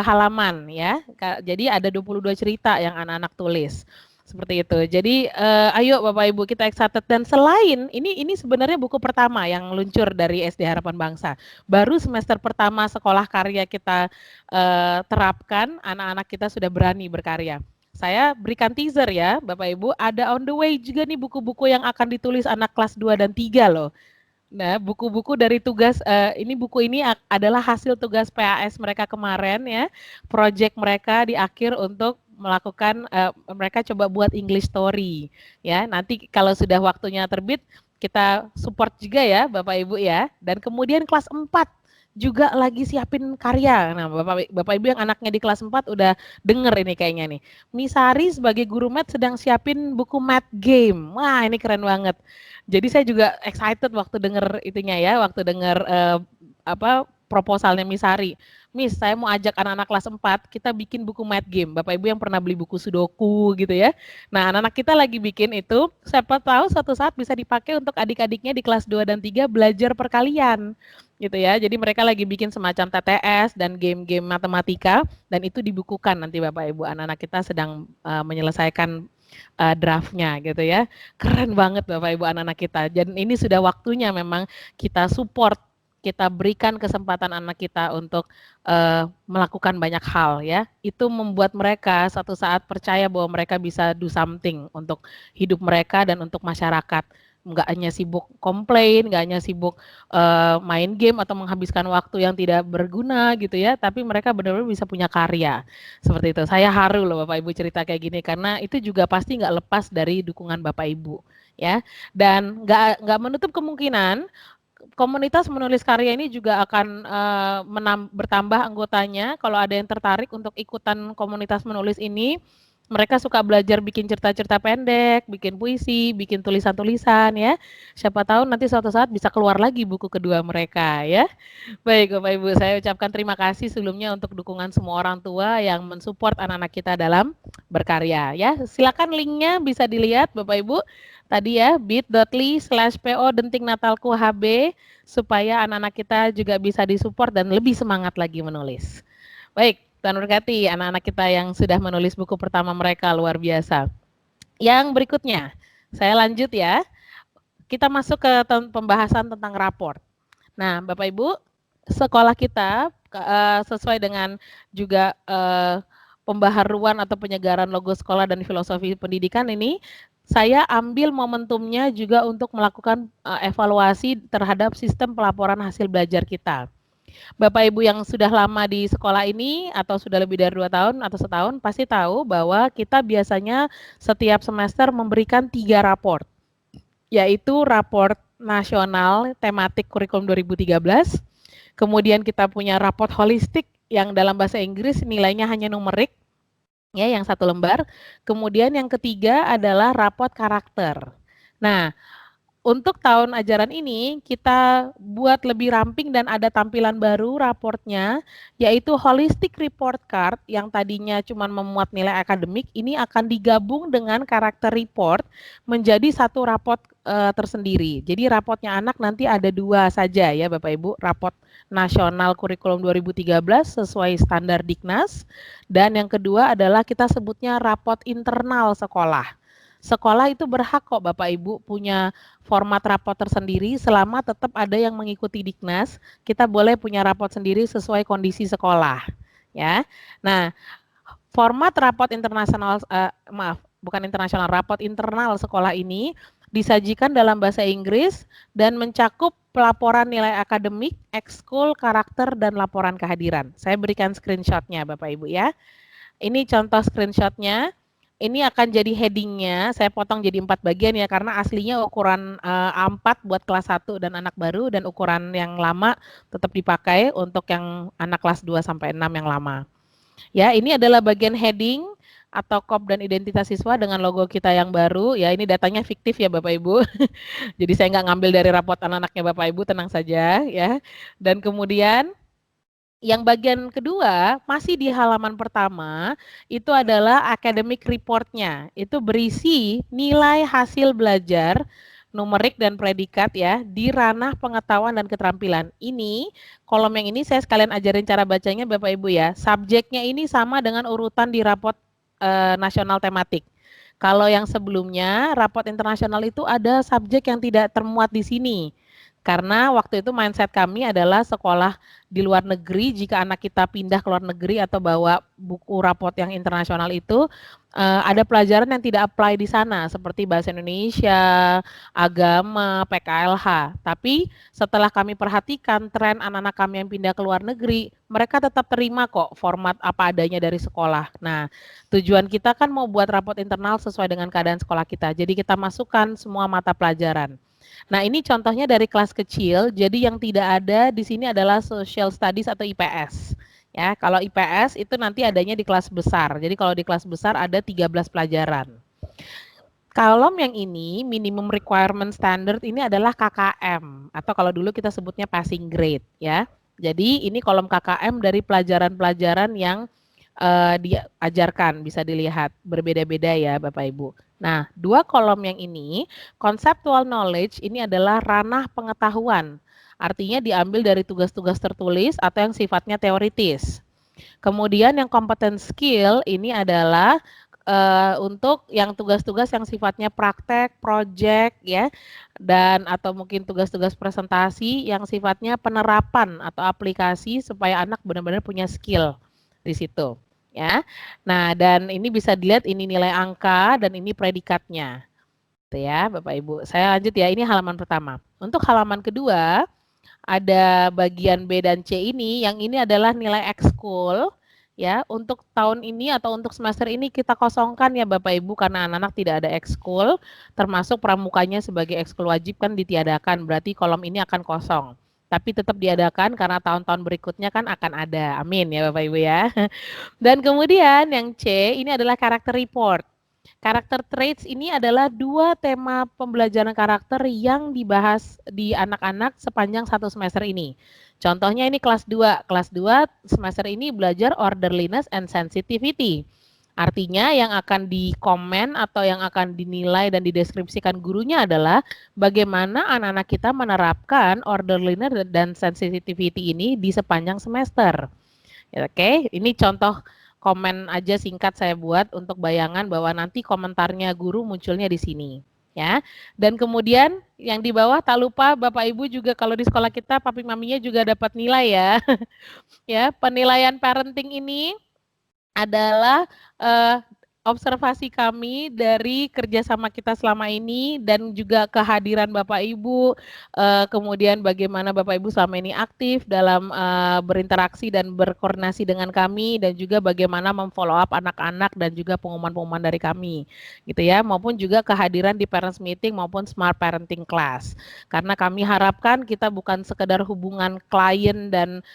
halaman ya. Jadi ada 22 cerita yang anak-anak tulis. Seperti itu. Jadi ayo Bapak Ibu kita excited dan selain ini sebenarnya buku pertama yang luncur dari SD Harapan Bangsa. Baru semester pertama sekolah karya kita terapkan, anak-anak kita sudah berani berkarya. Saya berikan teaser ya, Bapak Ibu, ada on the way juga nih buku-buku yang akan ditulis anak kelas 2 dan 3 loh. Nah, buku-buku dari tugas ini buku ini adalah hasil tugas PAS mereka kemarin ya. Project mereka di akhir untuk melakukan mereka coba buat English story ya. Nanti kalau sudah waktunya terbit kita support juga ya Bapak Ibu ya. Dan kemudian kelas 4 juga lagi siapin karya. Nah, Bapak Ibu yang anaknya di kelas 4 udah denger ini kayaknya nih. Misari sebagai guru math sedang siapin buku math game. Wah, ini keren banget. Jadi saya juga excited waktu denger itunya ya, waktu denger apa proposalnya Misari. Miss, saya mau ajak anak-anak kelas 4, kita bikin buku math game. Bapak Ibu yang pernah beli buku Sudoku gitu ya. Nah, anak-anak kita lagi bikin itu, siapa tahu suatu saat bisa dipakai untuk adik-adiknya di kelas 2 dan 3 belajar perkalian gitu ya. Jadi mereka lagi bikin semacam TTS dan game-game matematika dan itu dibukukan nanti Bapak Ibu anak-anak kita sedang menyelesaikan draftnya gitu ya. Keren banget Bapak Ibu anak-anak kita. Dan ini sudah waktunya memang kita support, kita berikan kesempatan anak kita untuk melakukan banyak hal ya. Itu membuat mereka suatu saat percaya bahwa mereka bisa do something untuk hidup mereka dan untuk masyarakat. nggak hanya sibuk komplain, nggak hanya sibuk, main game atau menghabiskan waktu yang tidak berguna gitu ya, tapi mereka benar-benar bisa punya karya, seperti itu. Saya haru loh Bapak Ibu cerita kayak gini, karena itu juga pasti nggak lepas dari dukungan Bapak Ibu, ya. Dan nggak menutup kemungkinan komunitas menulis karya ini juga akan, bertambah anggotanya, kalau ada yang tertarik untuk ikutan komunitas menulis ini, mereka suka belajar bikin cerita-cerita pendek, bikin puisi, bikin tulisan-tulisan ya. Siapa tahu nanti suatu saat bisa keluar lagi buku kedua mereka ya. Baik Bapak Ibu, saya ucapkan terima kasih sebelumnya untuk dukungan semua orang tua yang mensupport anak-anak kita dalam berkarya ya. Silakan linknya bisa dilihat Bapak Ibu tadi ya bit.ly/PO Denting Natalku HB supaya anak-anak kita juga bisa disupport dan lebih semangat lagi menulis. Baik, Tuhan berkati anak-anak kita yang sudah menulis buku pertama mereka luar biasa. Yang berikutnya, saya lanjut ya. Kita masuk ke pembahasan tentang raport. Nah, Bapak Ibu, sekolah kita sesuai dengan juga pembaharuan atau penyegaran logo sekolah dan filosofi pendidikan ini, saya ambil momentumnya juga untuk melakukan evaluasi terhadap sistem pelaporan hasil belajar kita. Bapak Ibu yang sudah lama di sekolah ini atau sudah lebih dari 2 tahun atau setahun pasti tahu bahwa kita biasanya setiap semester memberikan 3 raport, yaitu raport nasional tematik kurikulum 2013, kemudian kita punya raport holistik yang dalam bahasa Inggris nilainya hanya numerik, ya yang 1 lembar, kemudian yang ketiga adalah raport karakter. Nah, untuk tahun ajaran ini kita buat lebih ramping dan ada tampilan baru raportnya, yaitu holistic report card yang tadinya cuma memuat nilai akademik, ini akan digabung dengan karakter report menjadi satu raport tersendiri. Jadi rapotnya anak nanti ada 2 saja ya Bapak Ibu, raport nasional kurikulum 2013 sesuai standar Diknas, dan yang kedua adalah kita sebutnya raport internal sekolah. Sekolah itu berhak kok Bapak Ibu punya format raport tersendiri selama tetap ada yang mengikuti Diknas, kita boleh punya raport sendiri sesuai kondisi sekolah, ya. Nah, format raport internasional raport internal sekolah ini disajikan dalam bahasa Inggris dan mencakup pelaporan nilai akademik, ekskul, karakter, dan laporan kehadiran. Saya berikan screenshotnya Bapak Ibu ya. Ini contoh screenshotnya. Ini akan jadi headingnya, saya potong jadi 4 bagian ya, karena aslinya ukuran A4 buat kelas 1 dan anak baru, dan ukuran yang lama tetap dipakai untuk yang anak kelas 2 sampai 6 yang lama. Ya, ini adalah bagian heading atau kop dan identitas siswa dengan logo kita yang baru. Ya, ini datanya fiktif ya Bapak Ibu. Jadi saya nggak ngambil dari raport anak-anaknya Bapak Ibu, tenang saja ya. Dan kemudian yang bagian kedua, masih di halaman pertama, itu adalah academic report-nya. Itu berisi nilai hasil belajar, numerik dan predikat ya, di ranah pengetahuan dan keterampilan. Ini, kolom yang ini saya sekalian ajarin cara bacanya Bapak Ibu ya. Subjeknya ini sama dengan urutan di raport nasional tematik. Kalau yang sebelumnya, raport internasional itu ada subjek yang tidak termuat di sini. Karena waktu itu mindset kami adalah sekolah di luar negeri, jika anak kita pindah ke luar negeri atau bawa buku raport yang internasional itu, ada pelajaran yang tidak apply di sana, seperti bahasa Indonesia, agama, PKLH. Tapi setelah kami perhatikan tren anak-anak kami yang pindah ke luar negeri, mereka tetap terima kok format apa adanya dari sekolah. Nah, tujuan kita kan mau buat raport internal sesuai dengan keadaan sekolah kita. Jadi kita masukkan semua mata pelajaran. Nah, ini contohnya dari kelas kecil, jadi yang tidak ada di sini adalah social studies atau IPS. Ya, kalau IPS itu nanti adanya di kelas besar. Jadi kalau di kelas besar ada 13 pelajaran. Kolom yang ini, minimum requirement standard, ini adalah KKM atau kalau dulu kita sebutnya passing grade ya. Jadi ini kolom KKM dari pelajaran-pelajaran yang diajarkan, bisa dilihat berbeda-beda ya Bapak Ibu. Nah, 2 kolom yang ini, conceptual knowledge ini adalah ranah pengetahuan. Artinya diambil dari tugas-tugas tertulis atau yang sifatnya teoritis. Kemudian yang competence skill ini adalah untuk yang tugas-tugas yang sifatnya praktek, project ya, dan atau mungkin tugas-tugas presentasi yang sifatnya penerapan atau aplikasi supaya anak benar-benar punya skill di situ. Ya, nah dan ini bisa dilihat ini nilai angka dan ini predikatnya. gitu ya Bapak Ibu. Saya lanjut ya, ini halaman pertama. Untuk halaman kedua, ada bagian B dan C ini, yang ini adalah nilai ekskul ya. Untuk tahun ini atau untuk semester ini kita kosongkan ya Bapak Ibu karena anak-anak tidak ada ekskul, termasuk pramukanya sebagai ekskul wajib kan ditiadakan, berarti kolom ini akan kosong. Tapi tetap diadakan karena tahun-tahun berikutnya kan akan ada. Amin ya Bapak Ibu ya. Dan kemudian yang C ini adalah karakter report. Karakter traits ini adalah dua tema pembelajaran karakter yang dibahas di anak-anak sepanjang satu semester ini. Contohnya ini kelas 2. Kelas 2 semester ini belajar orderliness and sensitivity. Artinya yang akan dikomen atau yang akan dinilai dan dideskripsikan gurunya adalah bagaimana anak-anak kita menerapkan orderliness dan sensitivity ini di sepanjang semester. Oke, ini contoh komen aja singkat saya buat untuk bayangan bahwa nanti komentarnya guru munculnya di sini ya. Dan kemudian yang di bawah tak lupa Bapak Ibu juga kalau di sekolah kita papi maminya juga dapat nilai ya. Ya, penilaian parenting ini adalah observasi kami dari kerjasama kita selama ini dan juga kehadiran Bapak Ibu, kemudian bagaimana Bapak Ibu selama ini aktif dalam berinteraksi dan berkoordinasi dengan kami dan juga bagaimana memfollow up anak-anak dan juga pengumuman-pengumuman dari kami, gitu ya, maupun juga kehadiran di parents meeting maupun smart parenting class. Karena kami harapkan kita bukan sekedar hubungan klien dan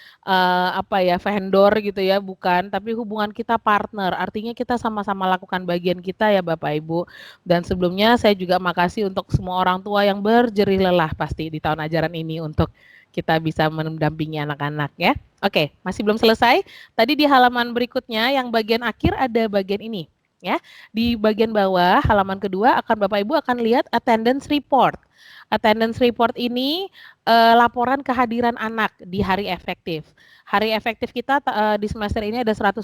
vendor gitu ya, bukan, tapi hubungan kita partner. Artinya kita sama-sama lakukan bagian kita ya Bapak Ibu. Dan sebelumnya saya juga makasih untuk semua orang tua yang berjerih lelah pasti di tahun ajaran ini untuk kita bisa mendampingi anak-anak ya. Oke, masih belum selesai. Tadi di halaman berikutnya yang bagian akhir ada bagian ini ya. Di bagian bawah halaman kedua akan Bapak Ibu akan lihat attendance report. Attendance report ini laporan kehadiran anak di hari efektif. Hari efektif kita di semester ini ada 132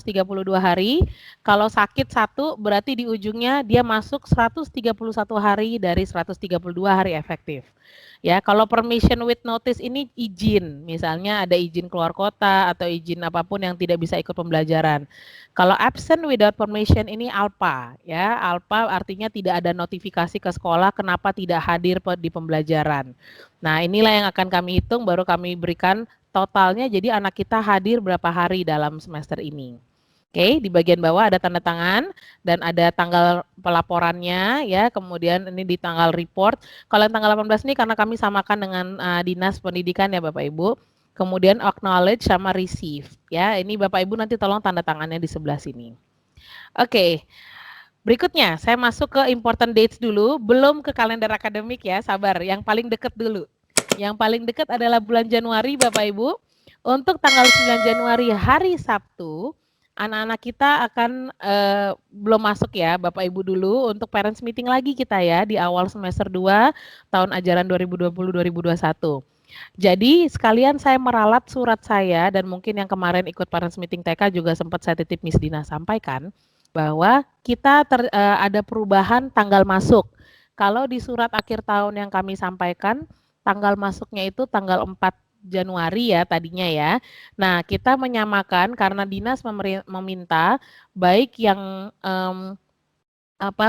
hari. Kalau sakit satu berarti di ujungnya dia masuk 131 hari dari 132 hari efektif. Ya, kalau permission with notice ini izin, misalnya ada izin keluar kota atau izin apapun yang tidak bisa ikut pembelajaran. Kalau absent without permission ini ALPA, ya. ALPA artinya tidak ada notifikasi ke sekolah kenapa tidak hadir di pembelajaran. Nah, inilah yang akan kami hitung baru kami berikan totalnya jadi anak kita hadir berapa hari dalam semester ini. Oke, di bagian bawah ada tanda tangan dan ada tanggal pelaporannya ya, kemudian ini di tanggal report. Kalau yang tanggal 18 ini karena kami samakan dengan Dinas Pendidikan ya Bapak Ibu. Kemudian acknowledge sama receive ya. Ini Bapak Ibu nanti tolong tanda tangannya di sebelah sini. Oke. Berikutnya saya masuk ke important dates dulu, belum ke kalender akademik ya, sabar. Yang paling dekat dulu. Yang paling dekat adalah bulan Januari Bapak Ibu. Untuk tanggal 9 Januari hari Sabtu, anak-anak kita akan belum masuk ya Bapak Ibu dulu untuk parents meeting lagi kita ya di awal semester 2 tahun ajaran 2020-2021. Jadi sekalian saya meralat surat saya dan mungkin yang kemarin ikut parents meeting TK juga sempat saya titip Miss Dina sampaikan bahwa kita ada perubahan tanggal masuk. Kalau di surat akhir tahun yang kami sampaikan tanggal masuknya itu tanggal 4 Januari ya tadinya ya. Nah, kita menyamakan karena dinas meminta baik yang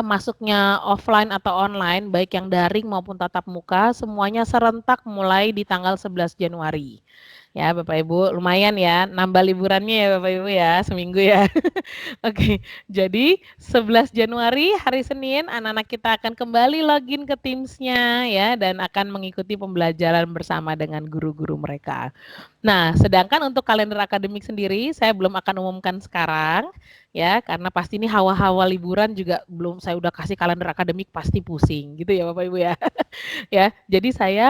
masuknya offline atau online, baik yang daring maupun tatap muka, semuanya serentak mulai di tanggal 11 Januari. Ya, Bapak Ibu, lumayan ya, nambah liburannya ya Bapak Ibu ya, seminggu ya. Oke, jadi 11 Januari hari Senin anak-anak kita akan kembali login ke Teams-nya ya dan akan mengikuti pembelajaran bersama dengan guru-guru mereka. Nah, sedangkan untuk kalender akademik sendiri saya belum akan umumkan sekarang ya karena pasti ini hawa-hawa liburan juga belum saya udah kasih kalender akademik pasti pusing gitu ya Bapak Ibu ya. Ya, jadi saya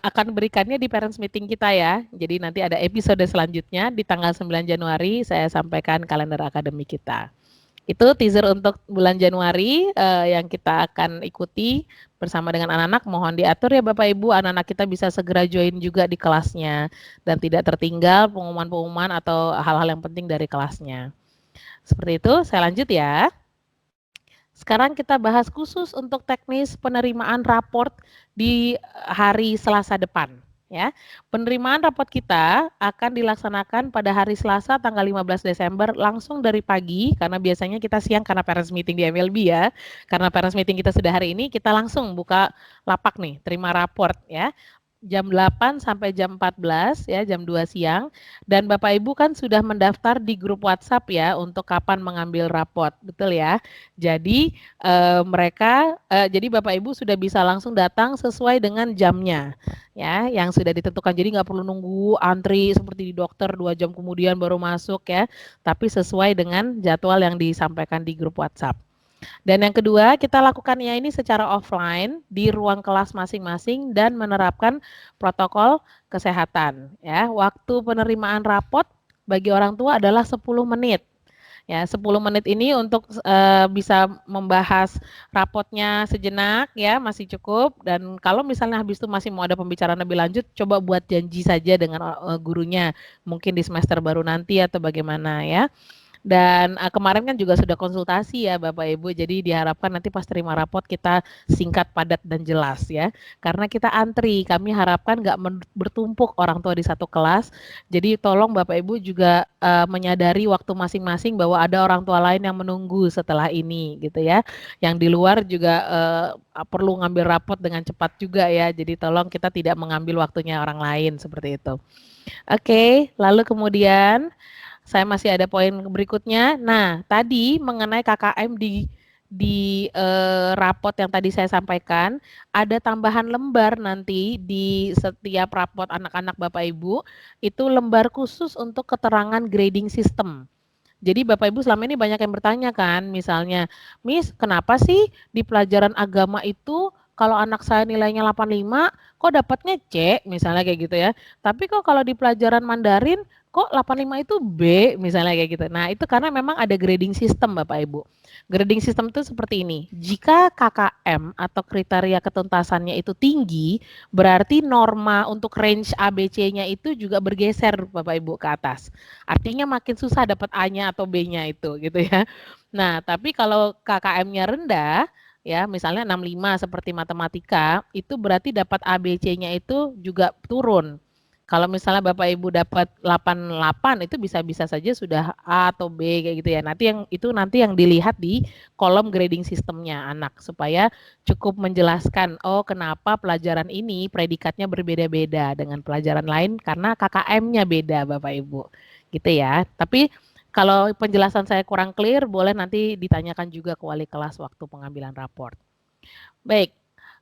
akan berikannya di parents meeting kita ya. Jadi nanti ada episode selanjutnya di tanggal 9 Januari saya sampaikan kalender akademik kita. Itu teaser untuk bulan Januari yang kita akan ikuti bersama dengan anak-anak. Mohon diatur ya Bapak Ibu, anak-anak kita bisa segera join juga di kelasnya dan tidak tertinggal pengumuman-pengumuman atau hal-hal yang penting dari kelasnya. Seperti itu, saya lanjut ya. Sekarang kita bahas khusus untuk teknis penerimaan raport di hari Selasa depan ya. Penerimaan rapot kita akan dilaksanakan pada hari Selasa tanggal 15 Desember langsung dari pagi, karena biasanya kita siang karena parents meeting di MLB ya. Karena parents meeting kita sudah hari ini, kita langsung buka lapak nih, terima raport ya. Jam 8 sampai jam 14 ya, jam 2 siang. Dan Bapak Ibu kan sudah mendaftar di grup WhatsApp ya untuk kapan mengambil raport, betul ya. Jadi jadi Bapak Ibu sudah bisa langsung datang sesuai dengan jamnya ya, yang sudah ditentukan. Jadi nggak perlu nunggu antri seperti di dokter 2 jam kemudian baru masuk ya, tapi sesuai dengan jadwal yang disampaikan di grup WhatsApp. Dan yang kedua, kita lakukannya ini secara offline di ruang kelas masing-masing dan menerapkan protokol kesehatan ya. Waktu penerimaan rapot bagi orang tua adalah 10 menit. Ya, 10 menit ini untuk bisa membahas rapotnya sejenak ya, masih cukup. Dan kalau misalnya habis itu masih mau ada pembicaraan lebih lanjut, coba buat janji saja dengan gurunya, mungkin di semester baru nanti atau bagaimana ya. Dan kemarin kan juga sudah konsultasi ya Bapak Ibu, jadi diharapkan nanti pas terima rapot kita singkat, padat, dan jelas ya. Karena kita antri, kami harapkan nggak bertumpuk orang tua di satu kelas. Jadi tolong Bapak Ibu juga menyadari waktu masing-masing bahwa ada orang tua lain yang menunggu setelah ini gitu ya. Yang di luar juga perlu ngambil rapot dengan cepat juga ya. Jadi tolong kita tidak mengambil waktunya orang lain seperti itu. Oke, lalu kemudian saya masih ada poin berikutnya. Nah, tadi mengenai KKM di rapot yang tadi saya sampaikan, ada tambahan lembar nanti di setiap rapot anak-anak Bapak Ibu, itu lembar khusus untuk keterangan grading system. Jadi Bapak Ibu selama ini banyak yang bertanya kan, misalnya, "Miss, kenapa sih di pelajaran agama itu kalau anak saya nilainya 85, kok dapatnya C?" Misalnya kayak gitu ya. Tapi kok kalau di pelajaran Mandarin, kok 85 itu B? Misalnya kayak gitu. Nah, itu karena memang ada grading system Bapak Ibu. Grading system itu seperti ini, jika KKM atau kriteria ketuntasannya itu tinggi, berarti norma untuk range ABC-nya itu juga bergeser Bapak Ibu ke atas. Artinya makin susah dapat A-nya atau B-nya itu gitu ya. Nah, tapi kalau KKM-nya rendah ya, misalnya 65 seperti matematika, itu berarti dapat ABC-nya itu juga turun. Kalau misalnya Bapak Ibu dapat 88 itu bisa-bisa saja sudah A atau B kayak gitu ya. Nanti yang dilihat di kolom grading sistemnya anak supaya cukup menjelaskan, oh kenapa pelajaran ini predikatnya berbeda-beda dengan pelajaran lain karena KKM-nya beda Bapak Ibu. Gitu ya. Tapi kalau penjelasan saya kurang clear boleh nanti ditanyakan juga ke wali kelas waktu pengambilan raport. Baik.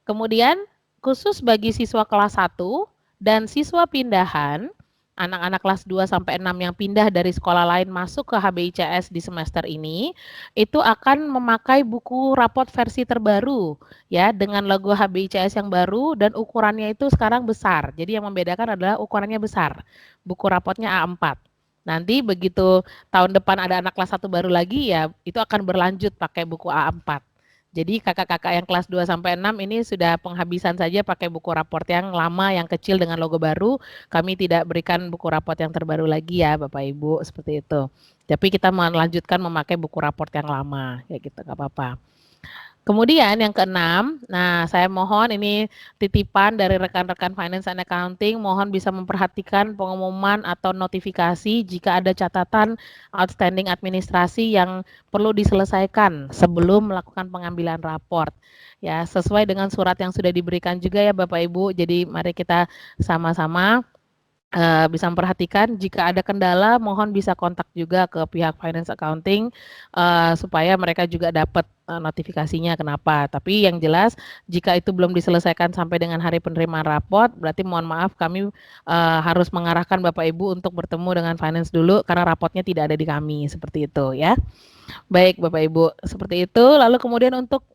Kemudian khusus bagi siswa kelas 1 dan siswa pindahan, anak-anak kelas 2 sampai 6 yang pindah dari sekolah lain masuk ke HBICS di semester ini, itu akan memakai buku raport versi terbaru ya dengan logo HBICS yang baru dan ukurannya itu sekarang besar. Jadi yang membedakan adalah ukurannya besar. Buku rapotnya A4. Nanti begitu tahun depan ada anak kelas 1 baru lagi ya itu akan berlanjut pakai buku A4. Jadi kakak-kakak yang kelas 2 sampai 6 ini sudah penghabisan saja pakai buku raport yang lama, yang kecil dengan logo baru. Kami tidak berikan buku raport yang terbaru lagi ya Bapak Ibu, seperti itu. Tapi kita melanjutkan memakai buku raport yang lama, ya gitu, nggak apa-apa. Kemudian yang keenam, nah saya mohon ini titipan dari rekan-rekan Finance and Accounting, mohon bisa memperhatikan pengumuman atau notifikasi jika ada catatan outstanding administrasi yang perlu diselesaikan sebelum melakukan pengambilan raport. Ya, sesuai dengan surat yang sudah diberikan juga ya Bapak Ibu. Jadi mari kita sama-sama bisa memperhatikan jika ada kendala mohon bisa kontak juga ke pihak finance accounting supaya mereka juga dapat notifikasinya kenapa. Tapi yang jelas jika itu belum diselesaikan sampai dengan hari penerimaan raport berarti mohon maaf kami harus mengarahkan Bapak Ibu untuk bertemu dengan finance dulu karena raportnya tidak ada di kami seperti itu ya. Baik Bapak Ibu, seperti itu. Lalu kemudian untuk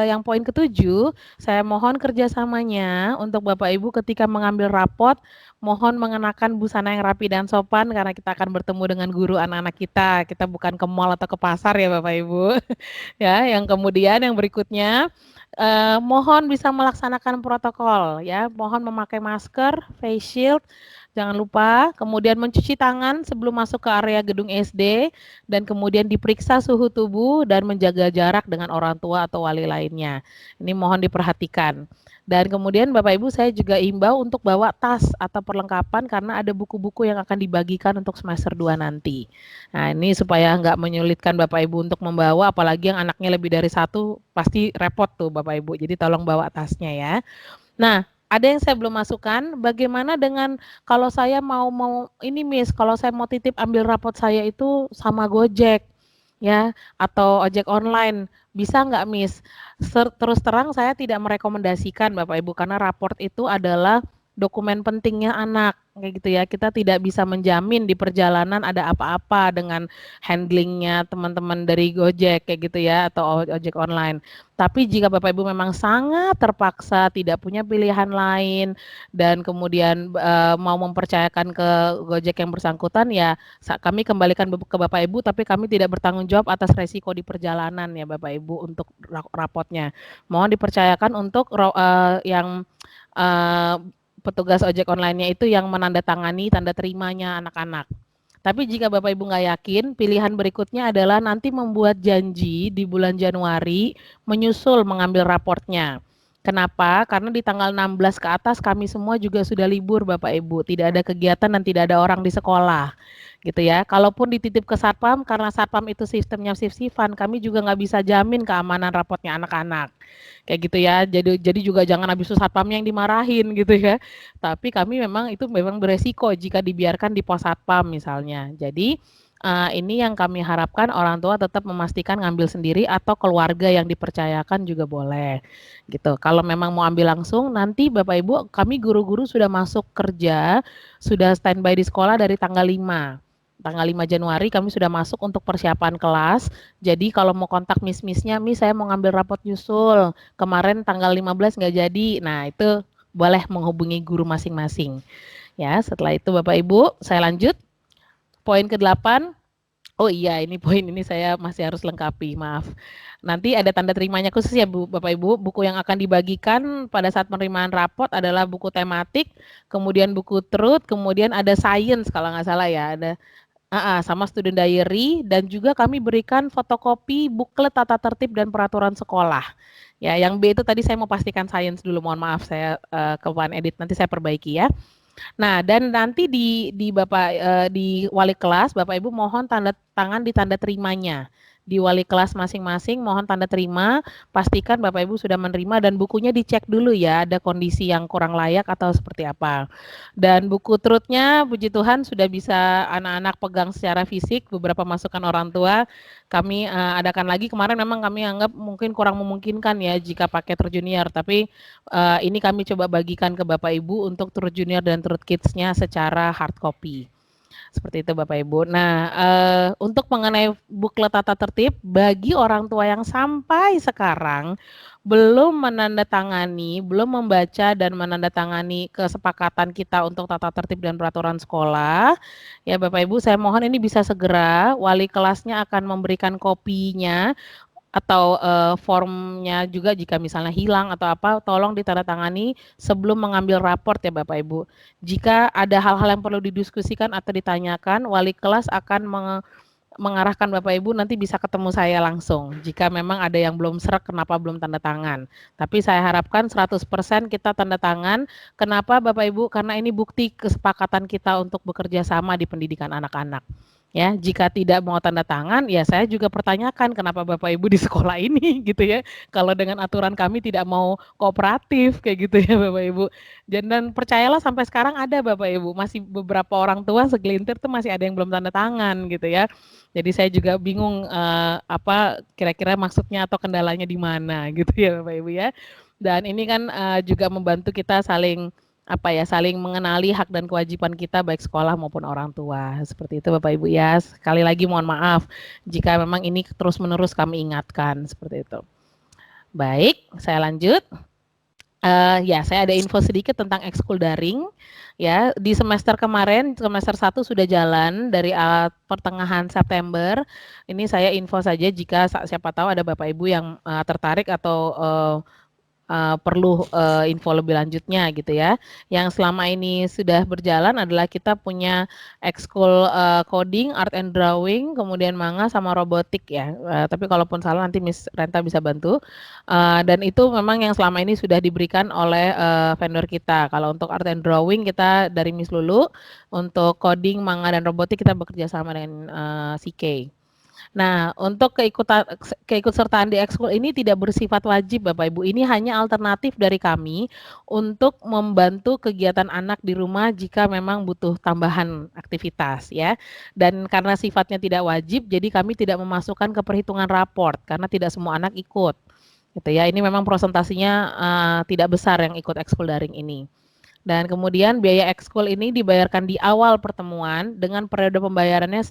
yang poin ke-7, saya mohon kerjasamanya untuk Bapak Ibu ketika mengambil raport, mohon mengenakan busana yang rapi dan sopan karena kita akan bertemu dengan guru anak-anak kita. Kita bukan ke mall atau ke pasar ya Bapak Ibu. Ya, yang kemudian yang berikutnya Mohon bisa melaksanakan protokol ya, mohon memakai masker, face shield, jangan lupa, kemudian mencuci tangan sebelum masuk ke area gedung SD, dan kemudian diperiksa suhu tubuh dan menjaga jarak dengan orang tua atau wali lainnya. Ini mohon diperhatikan. Dan kemudian Bapak Ibu saya juga imbau untuk bawa tas atau perlengkapan karena ada buku-buku yang akan dibagikan untuk semester 2 nanti. Nah, ini supaya nggak menyulitkan Bapak Ibu untuk membawa, apalagi yang anaknya lebih dari satu, pasti repot tuh Bapak Ibu. Jadi tolong bawa tasnya ya. Nah, ada yang saya belum masukkan, bagaimana dengan kalau saya mau ini Miss, kalau saya mau titip ambil rapot saya itu sama Gojek, ya, atau ojek online, bisa nggak Miss? Terus terang saya tidak merekomendasikan Bapak Ibu, karena raport itu adalah dokumen pentingnya anak, kayak gitu ya. Kita tidak bisa menjamin di perjalanan ada apa-apa dengan handlingnya teman-teman dari Gojek, kayak gitu ya, atau ojek online. Tapi jika Bapak Ibu memang sangat terpaksa, tidak punya pilihan lain, dan kemudian mau mempercayakan ke Gojek yang bersangkutan, ya kami kembalikan ke Bapak Ibu, tapi kami tidak bertanggung jawab atas resiko di perjalanan ya Bapak Ibu untuk rapotnya. Mohon dipercayakan untuk yang uh, petugas ojek online-nya itu yang menandatangani tanda terimanya anak-anak. Tapi jika Bapak Ibu nggak yakin, pilihan berikutnya adalah nanti membuat janji di bulan Januari menyusul mengambil raportnya. Kenapa? Karena di tanggal 16 ke atas kami semua juga sudah libur Bapak Ibu, tidak ada kegiatan dan tidak ada orang di sekolah. Gitu ya. Kalaupun dititip ke Satpam, karena Satpam itu sistemnya shift-shiftan, kami juga nggak bisa jamin keamanan rapotnya anak-anak. Kayak gitu ya. Jadi juga jangan habis itu Satpamnya yang dimarahin gitu ya. Tapi kami memang itu memang beresiko jika dibiarkan di pos Satpam misalnya. Jadi ini yang kami harapkan orang tua tetap memastikan ngambil sendiri atau keluarga yang dipercayakan juga boleh gitu. Kalau memang mau ambil langsung, nanti Bapak Ibu kami guru-guru sudah masuk kerja, sudah standby di sekolah dari tanggal 5. Tanggal 5 Januari kami sudah masuk untuk persiapan kelas. Jadi kalau mau kontak miss-missnya, Miss saya mau ngambil rapot nyusul. Kemarin tanggal 15 nggak jadi. Nah itu boleh menghubungi guru masing-masing. Ya, setelah itu Bapak Ibu, saya lanjut. Poin ke-8. Oh iya, ini poin ini saya masih harus lengkapi, maaf. Nanti ada tanda terimanya khusus ya Bu, Bapak Ibu. Buku yang akan dibagikan pada saat penerimaan rapot adalah buku tematik, kemudian buku truth, kemudian ada science kalau nggak salah ya, ada sama student diary, dan juga kami berikan fotokopi buklet tata tertib dan peraturan sekolah. Ya, yang B itu tadi saya mau pastikan science dulu, mohon maaf saya kelupaan edit, nanti saya perbaiki ya. Nah, dan nanti di Bapak di wali kelas, Bapak Ibu mohon tanda tangan di tanda terimanya. Di wali kelas masing-masing mohon tanda terima, pastikan Bapak Ibu sudah menerima dan bukunya dicek dulu ya, ada kondisi yang kurang layak atau seperti apa. Dan buku truthnya, puji Tuhan sudah bisa anak-anak pegang secara fisik, beberapa masukan orang tua kami adakan lagi. Kemarin memang kami anggap mungkin kurang memungkinkan ya jika pakai Terjunior, tapi ini kami coba bagikan ke Bapak Ibu untuk Truth Junior dan Truth Kids-nya secara hard copy. Seperti itu Bapak Ibu. Nah, untuk mengenai buklet tata tertib, bagi orang tua yang sampai sekarang belum menandatangani, belum membaca dan menandatangani kesepakatan kita untuk tata tertib dan peraturan sekolah, ya Bapak Ibu saya mohon ini bisa segera, wali kelasnya akan memberikan kopinya atau formnya juga jika misalnya hilang atau apa, tolong ditandatangani sebelum mengambil raport ya Bapak Ibu. Jika ada hal-hal yang perlu didiskusikan atau ditanyakan, wali kelas akan mengarahkan Bapak Ibu nanti bisa ketemu saya langsung. Jika memang ada yang belum serak kenapa belum tanda tangan. Tapi saya harapkan 100% kita tanda tangan. Kenapa Bapak Ibu? Karena ini bukti kesepakatan kita untuk bekerja sama di pendidikan anak-anak. Ya, jika tidak mau tanda tangan, ya saya juga pertanyakan kenapa Bapak Ibu di sekolah ini gitu ya. Kalau dengan aturan kami tidak mau kooperatif kayak gitu ya Bapak Ibu. Dan percayalah sampai sekarang ada Bapak Ibu, masih beberapa orang tua segelintir tuh masih ada yang belum tanda tangan gitu ya. Jadi saya juga bingung apa kira-kira maksudnya atau kendalanya di mana gitu ya Bapak Ibu ya. Dan ini kan juga membantu kita saling saling mengenali hak dan kewajiban kita baik sekolah maupun orang tua. Seperti itu Bapak Ibu ya. Sekali lagi mohon maaf jika memang ini terus-menerus kami ingatkan seperti itu. Baik, saya lanjut. Ya, saya ada info sedikit tentang ekskul daring. Ya, di semester kemarin, semester 1 sudah jalan dari pertengahan September. Ini saya info saja jika siapa tahu ada Bapak Ibu yang tertarik atau perlu info lebih lanjutnya gitu ya. Yang selama ini sudah berjalan adalah kita punya ekskul coding, art and drawing, kemudian manga sama robotik ya. Tapi kalaupun salah nanti Miss Renta bisa bantu. Dan itu memang yang selama ini sudah diberikan oleh vendor kita. Kalau untuk art and drawing kita dari Miss Lulu, untuk coding, manga dan robotik kita bekerja sama dengan CK. Nah, untuk keikutsertaan di ekskul ini tidak bersifat wajib Bapak Ibu, ini hanya alternatif dari kami untuk membantu kegiatan anak di rumah jika memang butuh tambahan aktivitas ya. Dan karena sifatnya tidak wajib, jadi kami tidak memasukkan ke perhitungan raport karena tidak semua anak ikut. Gitu ya. Ini memang prosentasinya tidak besar yang ikut ekskul daring ini. Dan kemudian biaya ekskul ini dibayarkan di awal pertemuan dengan periode pembayarannya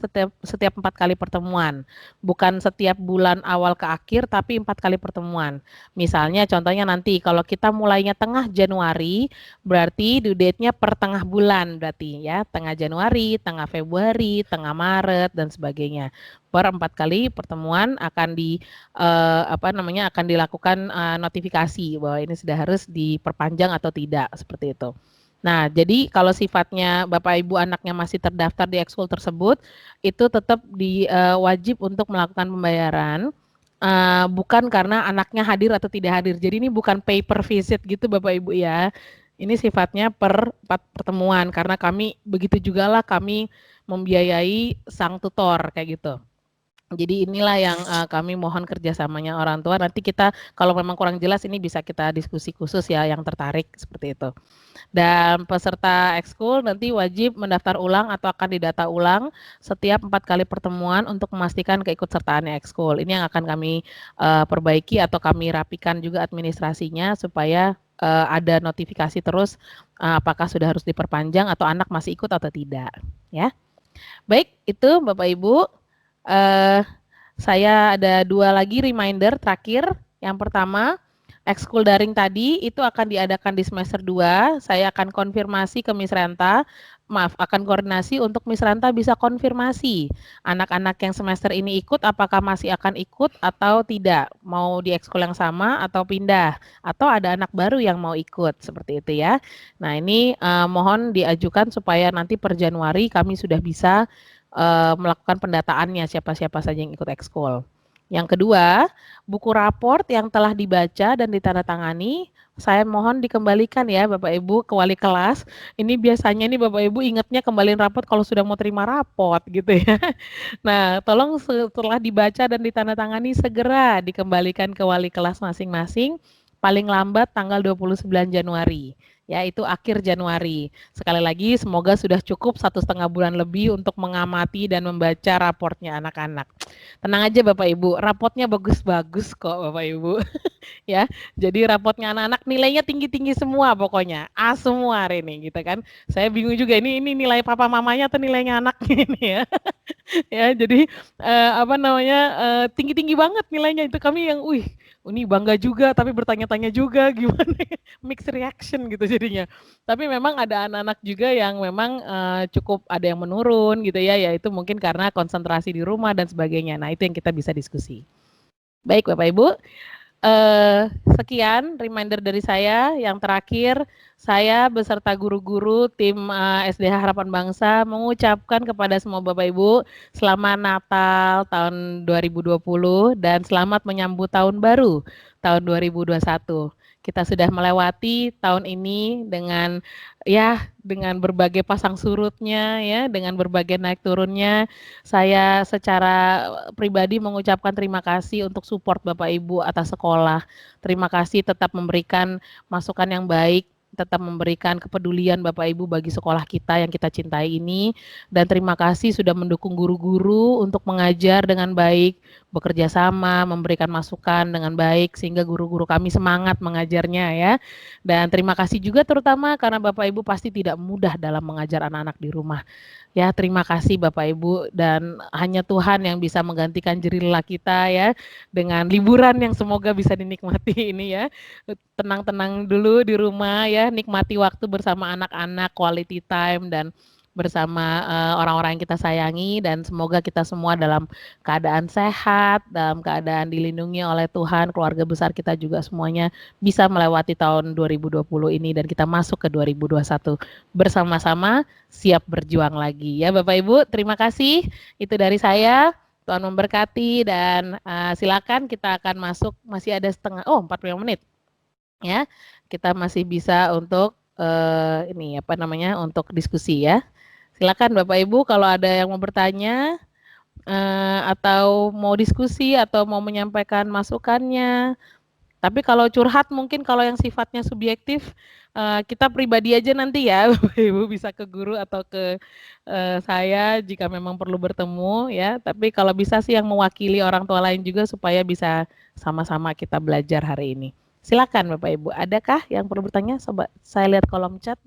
setiap 4 kali pertemuan. Bukan setiap bulan awal ke akhir, tapi 4 kali pertemuan. Misalnya contohnya nanti kalau kita mulainya tengah Januari, berarti due date-nya per tengah bulan berarti ya, tengah Januari, tengah Februari, tengah Maret dan sebagainya. Per 4 kali pertemuan akan akan dilakukan notifikasi bahwa ini sudah harus diperpanjang atau tidak seperti itu. Nah, jadi kalau sifatnya Bapak Ibu anaknya masih terdaftar di ekskul tersebut, itu tetap wajib untuk melakukan pembayaran, bukan karena anaknya hadir atau tidak hadir. Jadi ini bukan pay per visit gitu Bapak Ibu ya. Ini sifatnya per 4 pertemuan karena kami begitu jugalah kami membiayai sang tutor kayak gitu. Jadi inilah yang kami mohon kerjasamanya orang tua. Nanti kita kalau memang kurang jelas ini bisa kita diskusi khusus ya yang tertarik seperti itu. Dan peserta ekskul nanti wajib mendaftar ulang atau akan didata ulang setiap 4 kali pertemuan untuk memastikan keikutsertaannya ekskul. Ini yang akan kami perbaiki atau kami rapikan juga administrasinya supaya ada notifikasi terus apakah sudah harus diperpanjang atau anak masih ikut atau tidak. Ya, baik itu Bapak Ibu. Saya ada 2 lagi reminder terakhir. Yang pertama, ekskul daring tadi itu akan diadakan di semester 2. Saya akan konfirmasi ke Miss Renta, akan koordinasi untuk Miss Renta bisa konfirmasi anak-anak yang semester ini ikut apakah masih akan ikut atau tidak, mau di ekskul yang sama atau pindah, atau ada anak baru yang mau ikut, seperti itu ya. Nah ini mohon diajukan supaya nanti per Januari kami sudah bisa melakukan pendataannya siapa-siapa saja yang ikut ekskul. Yang kedua, buku raport yang telah dibaca dan ditandatangani, saya mohon dikembalikan ya Bapak Ibu ke wali kelas. Ini biasanya nih Bapak Ibu ingatnya kembaliin raport kalau sudah mau terima raport gitu ya. Nah, tolong setelah dibaca dan ditandatangani segera dikembalikan ke wali kelas masing-masing paling lambat tanggal 29 Januari. Ya, itu akhir Januari. Sekali lagi, semoga sudah cukup 1,5 bulan lebih untuk mengamati dan membaca raportnya anak-anak. Tenang aja Bapak Ibu, raportnya bagus-bagus kok Bapak Ibu. Ya, jadi rapotnya anak-anak nilainya tinggi-tinggi semua pokoknya, A semua hari ini gitu kan. Saya bingung juga ini nilai papa mamanya atau nilainya anaknya ini ya. Ya, jadi tinggi-tinggi banget nilainya itu kami yang, wih, ini bangga juga tapi bertanya-tanya juga gimana ya, mixed reaction gitu jadinya. Tapi memang ada anak-anak juga yang memang cukup ada yang menurun gitu ya, yaitu mungkin karena konsentrasi di rumah dan sebagainya. Nah, itu yang kita bisa diskusi. Baik Bapak Ibu, sekian reminder dari saya. Yang terakhir, saya beserta guru-guru tim SDH Harapan Bangsa mengucapkan kepada semua Bapak Ibu selamat Natal tahun 2020 dan selamat menyambut tahun baru tahun 2021. Kita sudah melewati tahun ini dengan dengan berbagai pasang surutnya ya, dengan berbagai naik turunnya. Saya secara pribadi mengucapkan terima kasih untuk support Bapak Ibu atas sekolah. Terima kasih tetap memberikan masukan yang baik, tetap memberikan kepedulian Bapak Ibu bagi sekolah kita yang kita cintai ini. Dan terima kasih sudah mendukung guru-guru untuk mengajar dengan baik, bekerja sama, memberikan masukan dengan baik sehingga guru-guru kami semangat mengajarnya ya. Dan terima kasih juga terutama karena Bapak Ibu pasti tidak mudah dalam mengajar anak-anak di rumah. Ya, terima kasih Bapak Ibu dan hanya Tuhan yang bisa menggantikan jerih kita ya dengan liburan yang semoga bisa dinikmati ini ya. Tenang-tenang dulu di rumah ya, nikmati waktu bersama anak-anak, quality time dan bersama orang-orang yang kita sayangi, dan semoga kita semua dalam keadaan sehat, dalam keadaan dilindungi oleh Tuhan, keluarga besar kita juga semuanya bisa melewati tahun 2020 ini dan kita masuk ke 2021 bersama-sama siap berjuang lagi ya Bapak Ibu. Terima kasih. Itu dari saya. Tuhan memberkati dan silakan kita akan masuk, masih ada 45 menit ya. Kita masih bisa untuk ini apa namanya, untuk diskusi ya. Silakan Bapak Ibu kalau ada yang mau bertanya atau mau diskusi atau mau menyampaikan masukannya. Tapi kalau curhat mungkin kalau yang sifatnya subjektif kita pribadi aja nanti ya Bapak Ibu, bisa ke guru atau ke saya jika memang perlu bertemu ya. Tapi kalau bisa sih yang mewakili orang tua lain juga supaya bisa sama-sama kita belajar hari ini. Silakan Bapak Ibu, adakah yang perlu bertanya? Coba saya lihat kolom chat.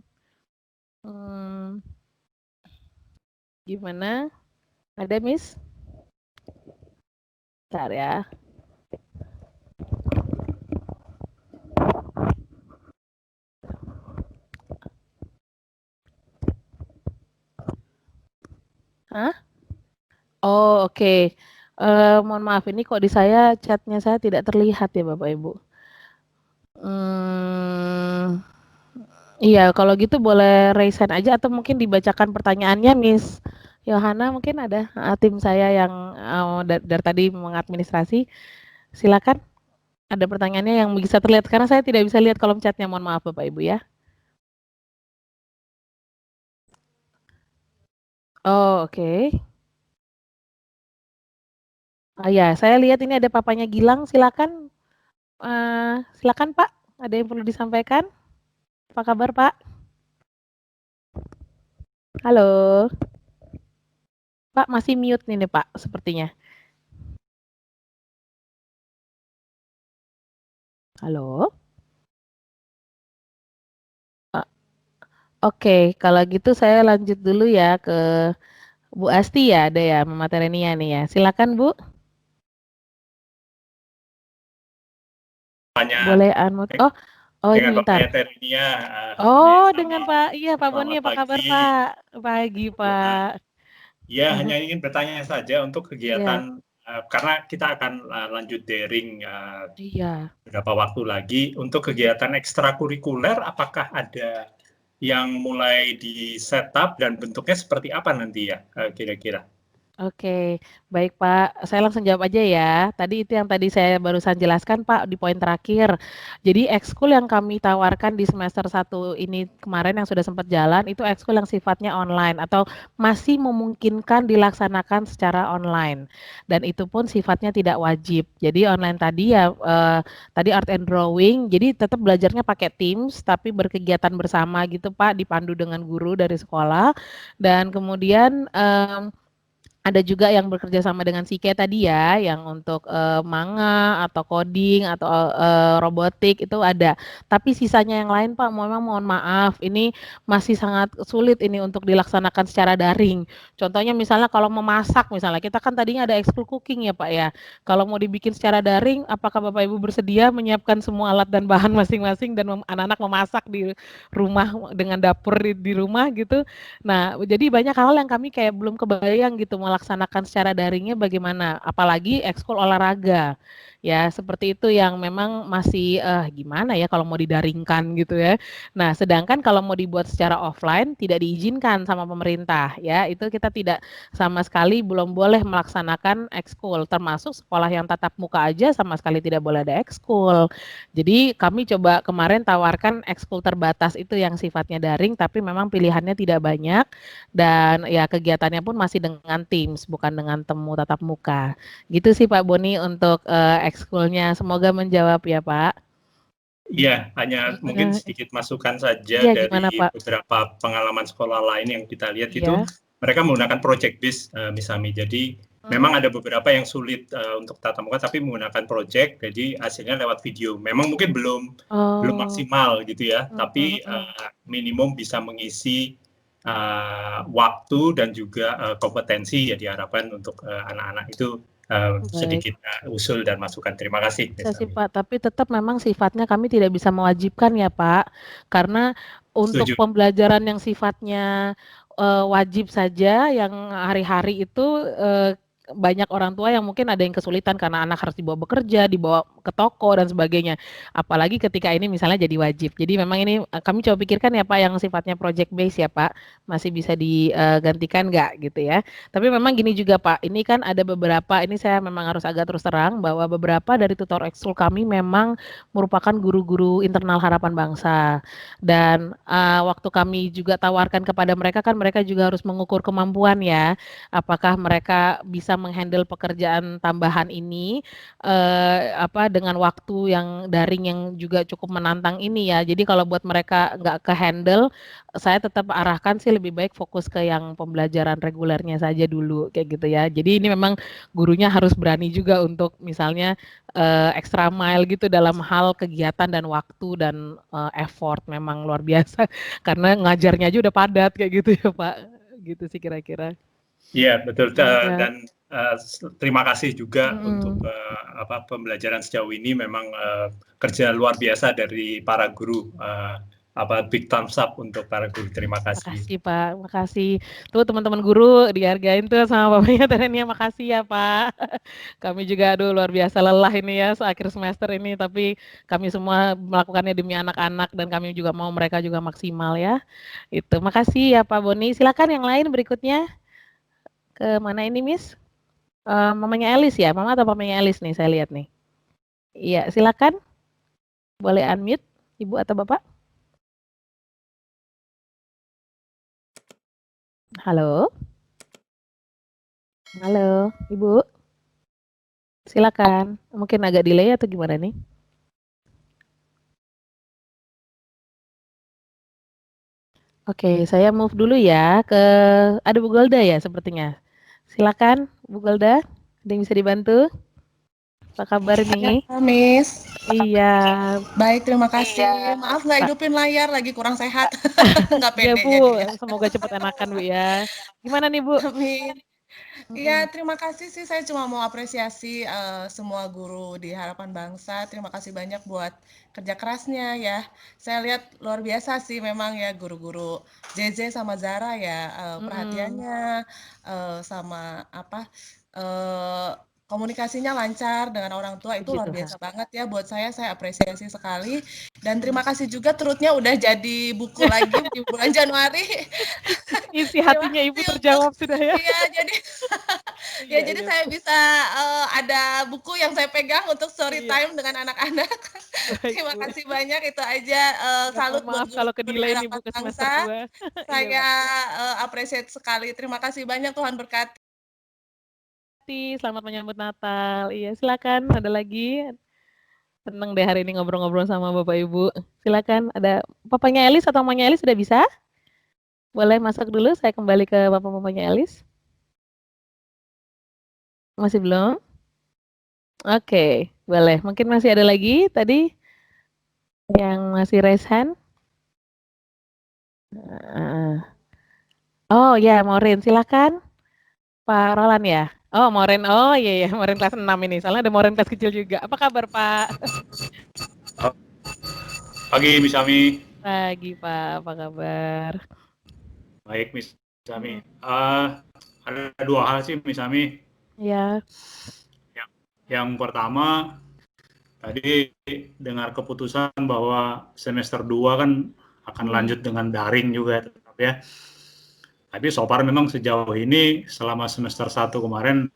Gimana? Ada Miss? Bentar ya. Hah? Oh oke. Mohon maaf ini kok di saya chatnya saya tidak terlihat ya Bapak Ibu. Iya kalau gitu boleh raise hand aja atau mungkin dibacakan pertanyaannya Miss Yohana, mungkin ada tim saya yang dari tadi mengadministrasi. Silakan. Ada pertanyaannya yang bisa terlihat karena saya tidak bisa lihat kolom chatnya. Mohon maaf Bapak Ibu ya. Oh oke. Ya saya lihat ini ada papanya Gilang. Silakan. Silakan Pak. Ada yang perlu disampaikan? Apa kabar Pak? Halo. Pak masih mute nih Pak sepertinya. Halo. Oke, kalau gitu saya lanjut dulu ya ke Bu Asti ya, ada ya materinya nih ya. Silakan Bu. Boleh unmute. Oh ini dengan bentar. Bapak Terenia. Oh dengan Pak, iya Pak Boni, apa kabar pagi. Pak? Pagi Pak. Ya hanya ingin bertanya saja untuk kegiatan karena kita akan lanjut daring beberapa waktu lagi. Untuk kegiatan ekstrakurikuler, apakah ada yang mulai di setup dan bentuknya seperti apa nanti ya kira-kira? Oke, baik Pak. Saya langsung jawab aja ya. Tadi itu yang tadi saya barusan jelaskan Pak di poin terakhir. Jadi ekskul yang kami tawarkan di semester 1 ini kemarin yang sudah sempat jalan itu ekskul yang sifatnya online atau masih memungkinkan dilaksanakan secara online. Dan itu pun sifatnya tidak wajib. Jadi online tadi ya tadi art and drawing. Jadi tetap belajarnya pakai Teams tapi berkegiatan bersama gitu Pak, dipandu dengan guru dari sekolah. Dan kemudian ada juga yang bekerja sama dengan Sike tadi ya, yang untuk manga atau coding atau robotik itu ada. Tapi sisanya yang lain Pak, memang mohon maaf, ini masih sangat sulit ini untuk dilaksanakan secara daring. Contohnya misalnya kalau memasak misalnya, kita kan tadinya ada ekskul cooking ya Pak ya. Kalau mau dibikin secara daring, apakah Bapak Ibu bersedia menyiapkan semua alat dan bahan masing-masing dan anak-anak memasak di rumah dengan dapur di rumah gitu? Nah, jadi banyak hal yang kami kayak belum kebayang gitu melaksanakan secara daringnya bagaimana, apalagi ekskul olahraga. Ya, seperti itu yang memang masih gimana ya kalau mau didaringkan gitu ya. Nah, sedangkan kalau mau dibuat secara offline tidak diizinkan sama pemerintah ya. Itu kita tidak sama sekali belum boleh melaksanakan ekskul, termasuk sekolah yang tatap muka aja sama sekali tidak boleh ada ekskul. Jadi kami coba kemarin tawarkan ekskul terbatas itu yang sifatnya daring tapi memang pilihannya tidak banyak dan ya kegiatannya pun masih dengan Teams bukan dengan temu tatap muka. Gitu sih Pak Boni untuk ekskulnya. Semoga menjawab ya Pak. Iya, hanya mungkin sedikit masukan saja Iya, dari gimana, Pak? beberapa pengalaman sekolah lain yang kita lihat itu Iya. mereka menggunakan project based misalnya. Jadi memang ada beberapa yang sulit untuk tatap muka tapi menggunakan project, jadi hasilnya lewat video. Memang mungkin belum maksimal gitu ya, tapi minimum bisa mengisi waktu dan juga kompetensi ya diharapkan untuk anak-anak itu. Sedikit usul dan masukan. Terima kasih. Bisa sih Pak, tapi tetap memang sifatnya kami tidak bisa mewajibkan ya Pak, karena untuk pembelajaran yang sifatnya wajib saja yang hari-hari itu, banyak orang tua yang mungkin ada yang kesulitan karena anak harus dibawa bekerja, dibawa ke toko dan sebagainya. Apalagi ketika ini misalnya jadi wajib. Jadi memang ini, kami coba pikirkan ya Pak yang sifatnya project base ya Pak, masih bisa digantikan nggak gitu ya. Tapi memang gini juga Pak, ini kan ada beberapa ini saya memang harus agak terus terang bahwa beberapa dari tutor ekskul kami memang merupakan guru-guru internal harapan bangsa. Dan, waktu kami juga tawarkan kepada mereka kan mereka juga harus mengukur kemampuan ya, apakah mereka bisa meng-handle pekerjaan tambahan ini, dengan waktu yang daring yang juga cukup menantang ini ya. Jadi kalau buat mereka nggak ke-handle, saya tetap arahkan sih lebih baik fokus ke yang pembelajaran regulernya saja dulu, kayak gitu ya. Jadi ini memang gurunya harus berani juga untuk misalnya, extra mile gitu dalam hal kegiatan dan waktu dan, effort memang luar biasa karena ngajarnya aja udah padat kayak gitu ya, Pak, gitu sih kira-kira. Iya betul, Iya. dan, terima kasih juga untuk, pembelajaran sejauh ini memang, kerja luar biasa dari para guru, big thumbs up untuk para guru, terima kasih. Makasih, Pak, makasih. Tuh teman-teman guru dihargain tuh sama bapaknya Terenia, makasih ya, Pak. Kami juga aduh luar biasa lelah ini ya akhir semester ini, tapi kami semua melakukannya demi anak-anak dan kami juga mau mereka juga maksimal ya. Itu. Makasih ya Pak Boni. Silakan yang lain berikutnya. Ke mana ini, Miss? Mamanya Elis ya? Mama atau papanya Elis nih saya lihat nih. Iya, silakan. Boleh unmute Ibu atau Bapak? Halo? Halo, Ibu? Silakan. Mungkin agak delay atau gimana nih? Oke, saya move dulu ya ke ada Bu Golda ya sepertinya. Silakan Bu Golda, ada yang bisa dibantu? Apa kabar Ya, nih? Miss. Iya, Baik, terima kasih. Maaf nggak Pak. hidupin layar, lagi kurang sehat. Nggak Iya pede Bu, jadinya. semoga cepat enakan Bu ya. Gimana nih Bu? Amin. Iya, Mhm, terima kasih sih. Saya cuma mau apresiasi semua guru di Harapan Bangsa. Terima kasih banyak buat kerja kerasnya ya. Saya lihat luar biasa sih memang ya guru-guru JJ sama Zara ya mhm, perhatiannya sama apa eh, komunikasinya lancar dengan orang tua itu puji luar Tuhan. biasa banget ya buat saya apresiasi sekali dan terima kasih juga turutnya udah jadi buku lagi di bulan Januari. Isi Terima hatinya Ibu kasih untuk terjawab sudah ya. iya jadi ya Iya jadi iya saya bisa ada buku yang saya pegang untuk story iya, time dengan anak-anak. baik Terima Bu. kasih banyak itu aja Ya salut mohon buat maaf kalau guru-guru di ke-delay nih Bu Harapan ke semester Bangsa. 2. Iya Saya Pak. appreciate sekali. Terima kasih banyak Tuhan berkati. Selamat menyambut Natal. Iya silakan, ada lagi? Seneng deh hari ini ngobrol-ngobrol sama Bapak Ibu. Silakan, ada papanya Elis atau mamanya Elis sudah bisa? Boleh masuk dulu, saya kembali ke bapak mamanya Elis. Masih belum? Oke, boleh. Mungkin masih ada lagi tadi yang masih raise hand? Heeh. Oh ya, Maureen, silakan. Pak Roland ya? Oh, Maureen. Oh iya ya, Maureen kelas 6 ini. Soalnya ada Maureen kelas kecil juga. Apa kabar, Pak? Pagi Miss Ami, Pagi, Pak. Apa kabar? baik Miss Ami. Mhm. Ada dua hal sih Miss Ami. Iya. Yang pertama, tadi dengar keputusan bahwa semester 2 kan akan Mhm. lanjut dengan daring juga tetap ya. Tapi so far memang sejauh ini selama semester 1 kemarin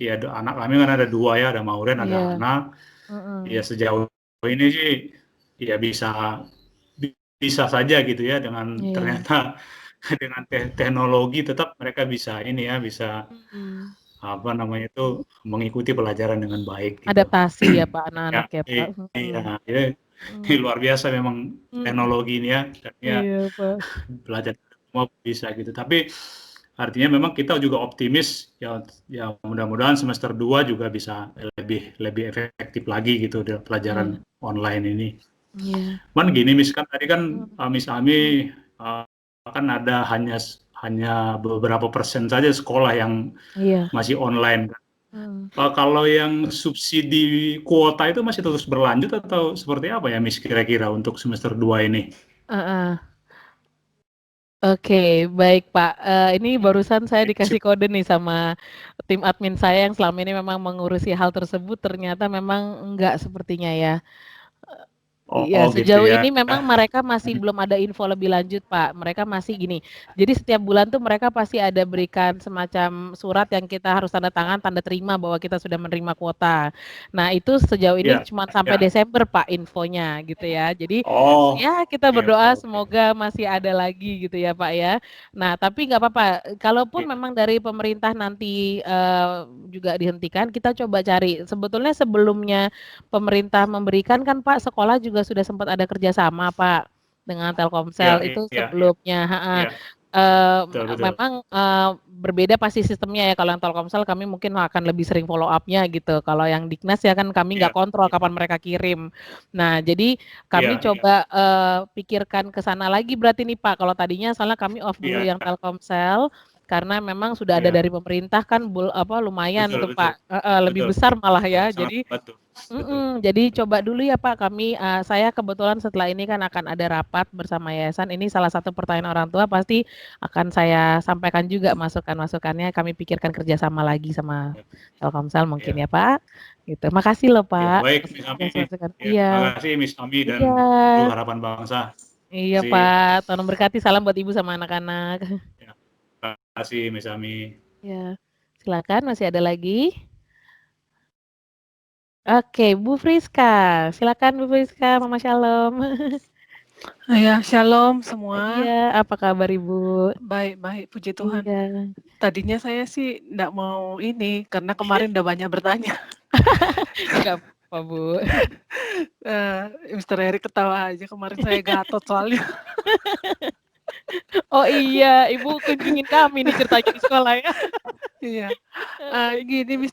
ya anak kami kan ada dua ya, ada Maureen, ada Iya. anak. Ya Mhm. sejauh ini sih ya bisa saja gitu ya dengan Iya. ternyata dengan teknologi tetap mereka bisa ini ya bisa Mhm. apa namanya itu mengikuti pelajaran dengan baik gitu. Adaptasi ya Pak, Ya, anak-anak ya Pak? Mhm. iya, ini Mhm. luar biasa memang Mhm. teknologi ini ya, dan ya Iya Pak. belajar semua bisa gitu. Tapi artinya memang kita juga optimis ya, ya mudah-mudahan semester 2 juga bisa lebih lebih efektif lagi gitu di pelajaran Iya. online ini. Iya. Cuman gini Miss, kan tadi kan Mhm. Miss Ami kan ada hanya beberapa persen saja sekolah yang Iya. masih online. Mhm. Kalau yang subsidi kuota itu masih terus berlanjut atau seperti apa ya Miss kira-kira untuk semester 2 ini? Heeh. Oke, baik Pak. Ini barusan saya dikasih kode nih sama tim admin saya yang selama ini memang mengurusi hal tersebut, ternyata memang enggak sepertinya ya. Iya, gitu sejauh ya. ini memang mereka masih belum ada info lebih lanjut, Pak. Mereka masih gini, jadi setiap bulan tuh mereka pasti ada berikan semacam surat yang kita harus tanda tangan, tanda terima bahwa kita sudah menerima kuota. Nah, itu sejauh ini Ya, cuma sampai ya. Desember, Pak, infonya gitu ya. Jadi Oh, ya kita oke, oke, berdoa oke. semoga masih ada lagi gitu ya, Pak ya. Nah, tapi nggak apa-apa, kalaupun Iya, memang dari pemerintah nanti juga dihentikan, kita coba cari. Sebetulnya sebelumnya pemerintah memberikan kan Pak, sekolah juga sudah sempat ada kerjasama Pak dengan iya, Telkomsel itu iya, iya, sebelumnya, heeh. iya, betul, betul. Memang berbeda pasti sistemnya ya. Kalau yang Telkomsel kami mungkin akan lebih sering follow up-nya gitu. Kalau yang Dignas ya kan kami nggak Iya, kontrol iya, kapan mereka kirim. Nah, jadi iya, kami iya, coba pikirkan ke sana lagi berarti nih Pak. Kalau tadinya soalnya kami off dulu iya, yang Telkomsel karena memang sudah ada iya, dari pemerintah kan lumayan betul, tuh betul, Pak. Lebih betul. besar malah ya. Sangat Jadi membantu, betul. Jadi coba dulu ya Pak kami, saya kebetulan setelah ini kan akan ada rapat bersama yayasan, ini salah satu pertanyaan orang tua pasti akan saya sampaikan juga masukan-masukannya, kami pikirkan kerjasama lagi sama Ya, Telkomsel ya, mungkin ya Pak, gitu. Makasih loh ya, Pak baik, Miss Ami. masukan-masukan Ya, terima iya, kasih Miss Ami dan iya, Guru Harapan Bangsa. iya Terima kasih. Pak, tolong berkati, salam buat Ibu sama anak-anak. Ya, terima kasih Miss Ami. Ya, silakan masih ada lagi? Oke, Bu Friska, silakan Bu Friska, Mama Shalom. Ya, shalom semua. Iya, apa kabar Ibu? Baik-baik, puji Tuhan. Iya. Tadinya saya sih enggak mau ini, karena kemarin udah banyak bertanya. Nggak apa-apa, Bu. Mr. Erick ketawa aja, kemarin saya gatot soalnya. Oh iya, Ibu kunjungin kami nih ceritanya di sekolah ya. Iya. Gini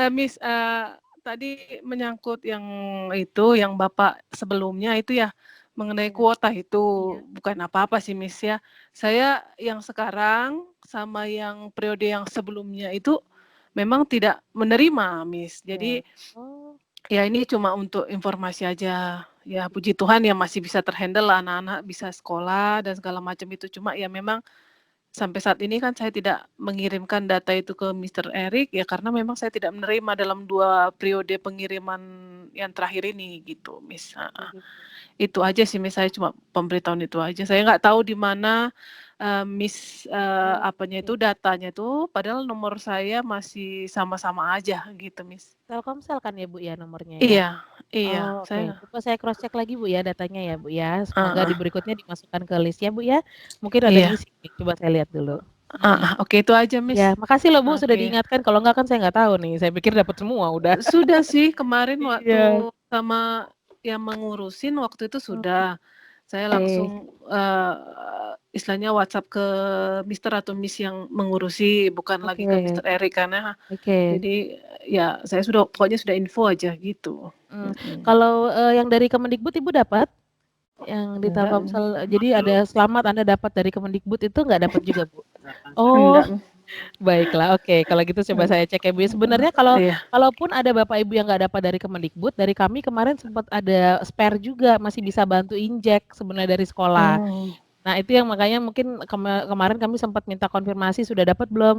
Miss, tadi menyangkut yang itu, yang Bapak sebelumnya itu ya, mengenai kuota itu, bukan apa-apa sih Miss ya. Saya yang sekarang sama yang periode yang sebelumnya itu memang tidak menerima Miss. Jadi ya ini cuma untuk informasi aja. Ya puji Tuhan ya masih bisa terhandle lah, anak-anak bisa sekolah dan segala macam itu. Cuma ya memang sampai saat ini kan saya tidak mengirimkan data itu ke Mr. Erick ya karena memang saya tidak menerima dalam 2 periode pengiriman yang terakhir ini gitu, Miss. Itu aja sih Miss, saya cuma pemberitahuan itu aja. Saya nggak tahu di mana Miss apanya itu datanya tuh, padahal nomor saya masih sama-sama aja gitu, Miss. Telkomsel kan ya, Bu, ya nomornya ya? Iya, iya. Oh, oke. Saya Coba saya cross check lagi, Bu, ya datanya ya, Bu, ya. Semoga di berikutnya dimasukkan ke list ya, Bu, ya. Mungkin ada yang iya. missing nih, coba saya lihat dulu. Oke itu aja, Miss. Ya, makasih loh, Bu, sudah Oke. diingatkan. Kalau enggak kan saya nggak tahu nih. Saya pikir dapat semua udah. Sudah sih kemarin waktu Iya. sama yang mengurusin waktu itu sudah. Saya Oke. langsung istilahnya WhatsApp ke Mister atau Miss yang mengurusi, bukan lagi ke Mr. Erick karena jadi ya saya pokoknya sudah info aja gitu. Kalau yang dari Kemendikbud Ibu dapat? Yang di Enggak. Telkomsel, jadi ada selamat Anda dapat dari Kemendikbud itu nggak dapat juga, Bu? Enggak. Oh, baiklah, oke. Kalau gitu coba saya cek ya, Bu. Sebenarnya Iya. kalaupun ada Bapak Ibu yang nggak dapat dari Kemendikbud, dari kami kemarin sempat ada spare juga, masih bisa bantu injek sebenarnya dari sekolah. Nah, itu yang makanya mungkin kemarin kami sempat minta konfirmasi sudah dapat belum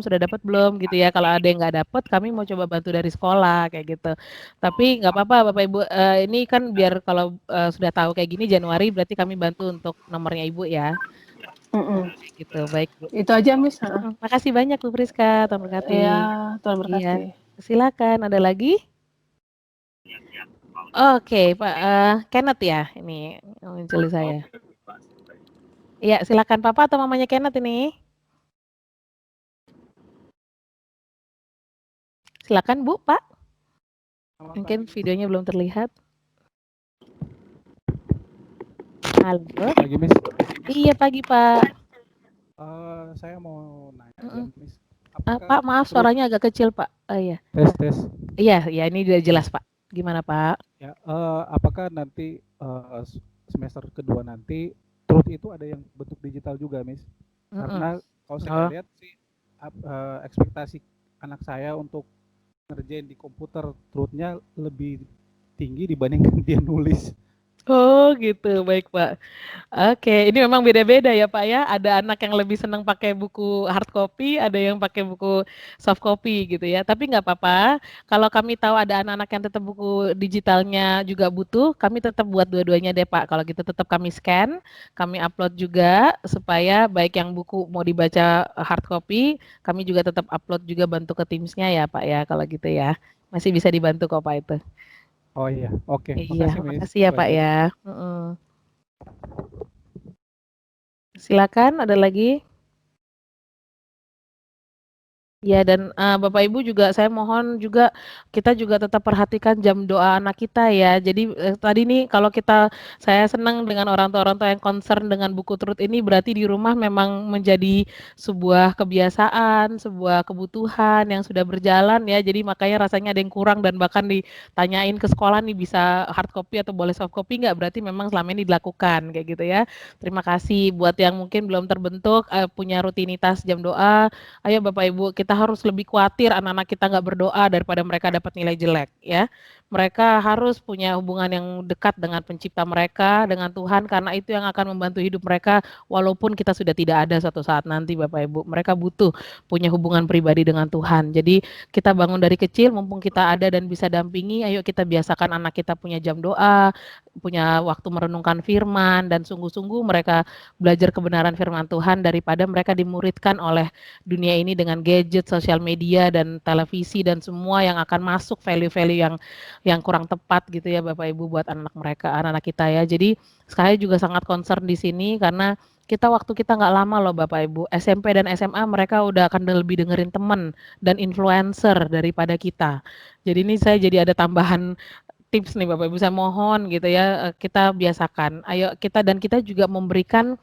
gitu ya. Kalau ada yang nggak dapat, kami mau coba bantu dari sekolah kayak gitu. Tapi nggak apa-apa Bapak Ibu, ini kan biar kalau sudah tahu kayak gini Januari berarti kami bantu untuk nomornya Ibu ya. Gitu, baik Bu. Itu aja, Miss. Makasih banyak Bu Priska, Tuhan berkati. Iya, Tuhan berkati. Iya, silakan. Ada lagi? Oke, Pak Kenneth ya, ini yang muncul di saya. Iya, silakan Papa atau mamanya Kenneth ini. Silakan Bu, Pak. Mungkin videonya belum terlihat. Halo. Pagi, Miss. Iya, pagi, Pak. Saya mau nanya, Miss. Pak, maaf suaranya agak kecil, Pak. Iya. Tes. Iya, ini udah jelas, Pak. Gimana, Pak? Ya, apakah nanti semester kedua nanti Truth itu ada yang bentuk digital juga, Miss? Karena kalau saya lihat sih ekspektasi anak saya untuk ngerjain di komputer Truth-nya lebih tinggi dibandingkan dia nulis. Oh gitu, baik Pak. Oke, ini memang beda-beda ya Pak ya. Ada anak yang lebih senang pakai buku hard copy, ada yang pakai buku soft copy gitu ya. Tapi nggak apa-apa. Kalau kami tahu ada anak-anak yang tetap buku digitalnya juga butuh, kami tetap buat dua-duanya deh Pak. Kalau gitu tetap kami scan, kami upload juga supaya baik yang buku mau dibaca hard copy, kami juga tetap upload juga bantu ke Teams-nya ya Pak ya. Kalau gitu ya, masih bisa dibantu kok Pak itu. Oh iya, oke. Iya, Makasih Miss. makasih ya Pak ya. Silakan, ada lagi? Ya dan Bapak Ibu juga saya mohon juga kita juga tetap perhatikan jam doa anak kita ya. Jadi tadi nih kalau saya senang dengan orang tua yang concern dengan buku Truth ini berarti di rumah memang menjadi sebuah kebiasaan, sebuah kebutuhan yang sudah berjalan ya. Jadi makanya rasanya ada yang kurang dan bahkan ditanyain ke sekolah nih bisa hard copy atau boleh soft copy nggak? Berarti memang selama ini dilakukan kayak gitu ya. Terima kasih buat yang mungkin belum terbentuk punya rutinitas jam doa. Ayo Bapak Ibu, kita harus lebih khawatir anak-anak kita nggak berdoa daripada mereka dapat nilai jelek ya. Mereka harus punya hubungan yang dekat dengan pencipta mereka, dengan Tuhan, karena itu yang akan membantu hidup mereka walaupun kita sudah tidak ada suatu saat nanti Bapak Ibu. Mereka butuh punya hubungan pribadi dengan Tuhan. Jadi kita bangun dari kecil, mumpung kita ada dan bisa dampingi, ayo kita biasakan anak kita punya jam doa, punya waktu merenungkan firman, dan sungguh-sungguh mereka belajar kebenaran firman Tuhan daripada mereka dimuridkan oleh dunia ini dengan gadget, sosial media dan televisi dan semua yang akan masuk value-value yang kurang tepat gitu ya Bapak Ibu buat anak mereka, anak-anak kita ya. Jadi saya juga sangat concern di sini karena waktu kita nggak lama loh Bapak Ibu, SMP dan SMA mereka udah akan lebih dengerin temen dan influencer daripada kita. Jadi ini saya jadi ada tambahan tips nih Bapak Ibu, saya mohon gitu ya, kita biasakan. Ayo kita juga memberikan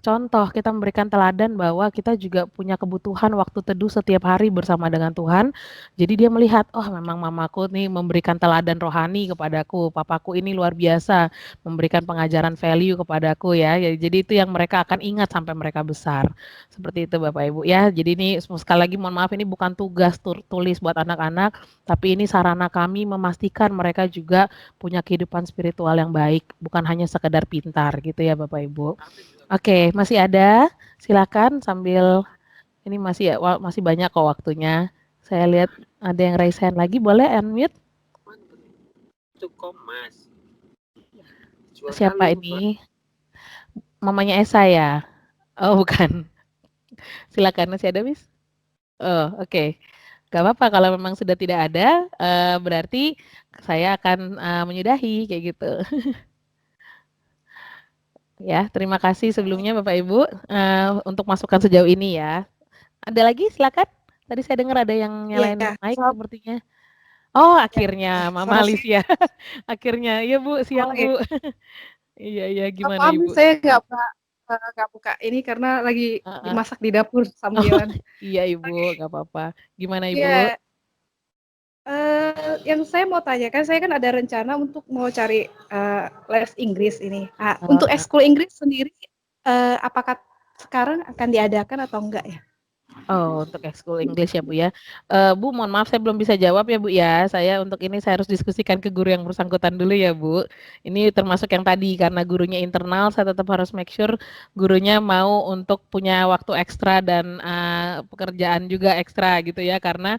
contoh, kita memberikan teladan bahwa kita juga punya kebutuhan waktu teduh setiap hari bersama dengan Tuhan. Jadi dia melihat, oh memang mamaku nih memberikan teladan rohani kepadaku, papaku ini luar biasa, memberikan pengajaran value kepadaku ya. Jadi itu yang mereka akan ingat sampai mereka besar. Seperti itu Bapak Ibu ya. Jadi ini sekali lagi mohon maaf ini bukan tugas tulis buat anak-anak, tapi ini sarana kami memastikan mereka juga punya kehidupan spiritual yang baik, bukan hanya sekedar pintar gitu ya Bapak Ibu. Oke, masih ada. Silakan sambil ini masih banyak kok waktunya. Saya lihat ada yang raise hand lagi, boleh unmute? Siapa ini? Mamanya Esa ya? Oh, bukan. Silakan, masih ada, Miss? Oh, oke. Gak apa-apa kalau memang sudah tidak ada, berarti saya akan menyudahi kayak gitu. Ya, terima kasih sebelumnya Bapak Ibu untuk masukan sejauh ini ya. Ada lagi silakan. Tadi saya dengar ada yang nyalain mic sepertinya. Oh, akhirnya Mama Alicia. Akhirnya. Iya Bu, siang Bu. Iya, gimana Ibu? Saya nggak buka ini karena lagi dimasak di dapur sambilan. Iya Ibu, nggak apa-apa. Gimana Ibu? Iya. Yang saya mau tanyakan, saya kan ada rencana untuk mau cari les Inggris ini. Untuk ekskul Inggris sendiri, apakah sekarang akan diadakan atau enggak ya? Oh, untuk ekskul English ya Bu ya. Bu, mohon maaf saya belum bisa jawab ya Bu ya. Untuk ini saya harus diskusikan ke guru yang bersangkutan dulu ya Bu. Ini termasuk yang tadi karena gurunya internal, saya tetap harus make sure gurunya mau untuk punya waktu ekstra dan pekerjaan juga ekstra gitu ya. Karena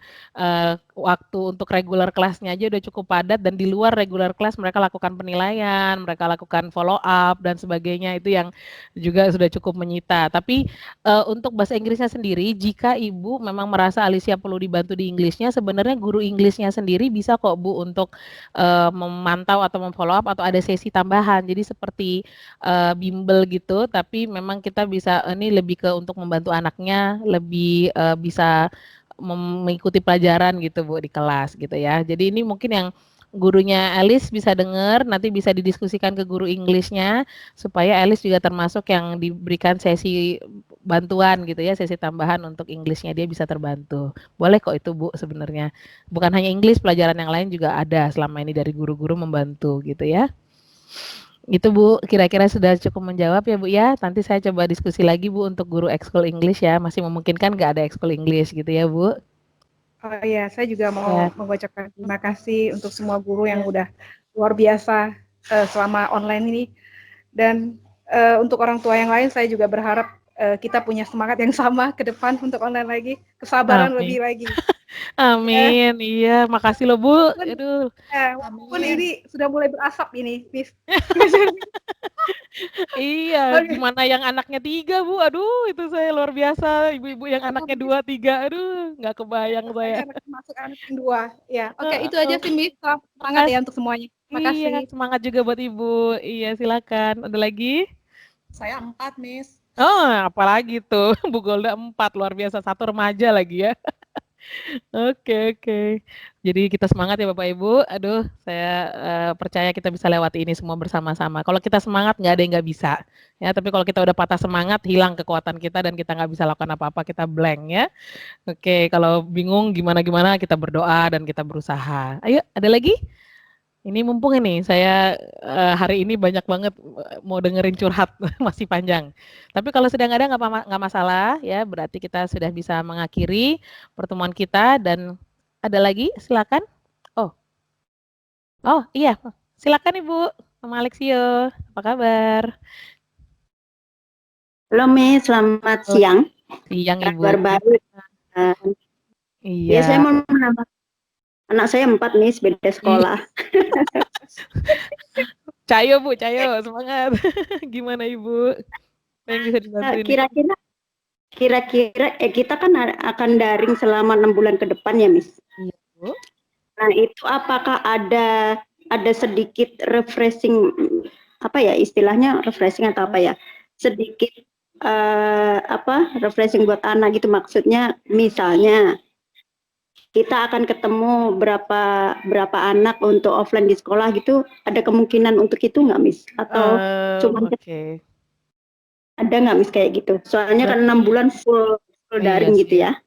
waktu untuk regular kelasnya aja udah cukup padat dan di luar regular kelas mereka lakukan penilaian, mereka lakukan follow up dan sebagainya itu yang juga sudah cukup menyita. Tapi untuk bahasa Inggrisnya sendiri, jika Ibu memang merasa Alicia perlu dibantu di Inggrisnya, sebenarnya guru Inggrisnya sendiri bisa kok Bu untuk memantau atau memfollow up atau ada sesi tambahan. Jadi seperti bimbel gitu, tapi memang kita bisa ini lebih ke untuk membantu anaknya lebih bisa mengikuti pelajaran gitu Bu di kelas gitu ya. Jadi ini mungkin yang gurunya Alice bisa dengar, nanti bisa didiskusikan ke guru Inggrisnya supaya Alice juga termasuk yang diberikan sesi bantuan gitu ya, sesi tambahan untuk Inggrisnya dia bisa terbantu. Boleh kok itu Bu sebenarnya. Bukan hanya Inggris, pelajaran yang lain juga ada selama ini dari guru-guru membantu gitu ya. Itu Bu, kira-kira sudah cukup menjawab ya Bu ya. Nanti saya coba diskusi lagi Bu untuk guru ekskul English ya. Masih memungkinkan nggak ada ekskul English gitu ya Bu? Oh iya, saya juga mau mengucapkan terima kasih untuk semua guru yang udah luar biasa selama online ini. Dan untuk orang tua yang lain, saya juga berharap kita punya semangat yang sama ke depan untuk online lagi, kesabaran Amin. lebih lagi. Amin. Iya, makasih loh Bu. Aduh. Walaupun ini sudah mulai berasap ini, Miss. Iya, Oke. gimana yang anaknya 3 Bu? Aduh, itu saya luar biasa. Ibu-ibu yang anaknya 2, 3, aduh, nggak kebayang saya. Anak masuk anak yang 2. Ya, oke itu Heeh. aja sih Miss. Semangat ya untuk semuanya. Iya, Makasih. semangat juga buat Ibu. Iya, silakan. Ada lagi? Saya 4, Miss. Oh, apalagi tuh. Bu Golda 4, luar biasa. 1 remaja lagi ya. Oke. Jadi kita semangat ya Bapak Ibu. Aduh, saya percaya kita bisa lewati ini semua bersama-sama. Kalau kita semangat nggak ada yang nggak bisa. Ya, tapi kalau kita udah patah semangat, hilang kekuatan kita dan kita nggak bisa lakukan apa-apa, kita blank ya. Oke, kalau bingung gimana-gimana kita berdoa dan kita berusaha. Ayo, ada lagi? Ini mumpung ini saya hari ini banyak banget mau dengerin curhat masih panjang. Tapi kalau sedang ada nggak masalah ya, berarti kita sudah bisa mengakhiri pertemuan kita dan ada lagi silakan. Oh iya, silakan Ibu Mama Alexio, apa kabar? Halo Miss, selamat siang. Siang Ibu. Kabar baik. Iya. Ya saya mau menambah. Anak saya 4 Miss, beda sekolah. Cayo Bu, Cayo, semangat. Gimana Ibu? Yang bisa dibantuin? Kira-kira kita kan akan daring selama 6 bulan ke depan ya Miss. Iya Bu. Nah itu apakah ada sedikit refreshing, apa ya istilahnya refreshing atau apa ya? Sedikit refreshing buat anak gitu, maksudnya misalnya kita akan ketemu berapa anak untuk offline di sekolah gitu, ada kemungkinan untuk itu nggak Miss? Atau cuma ada nggak Miss kayak gitu? Soalnya kan 6 bulan full daring gitu ya.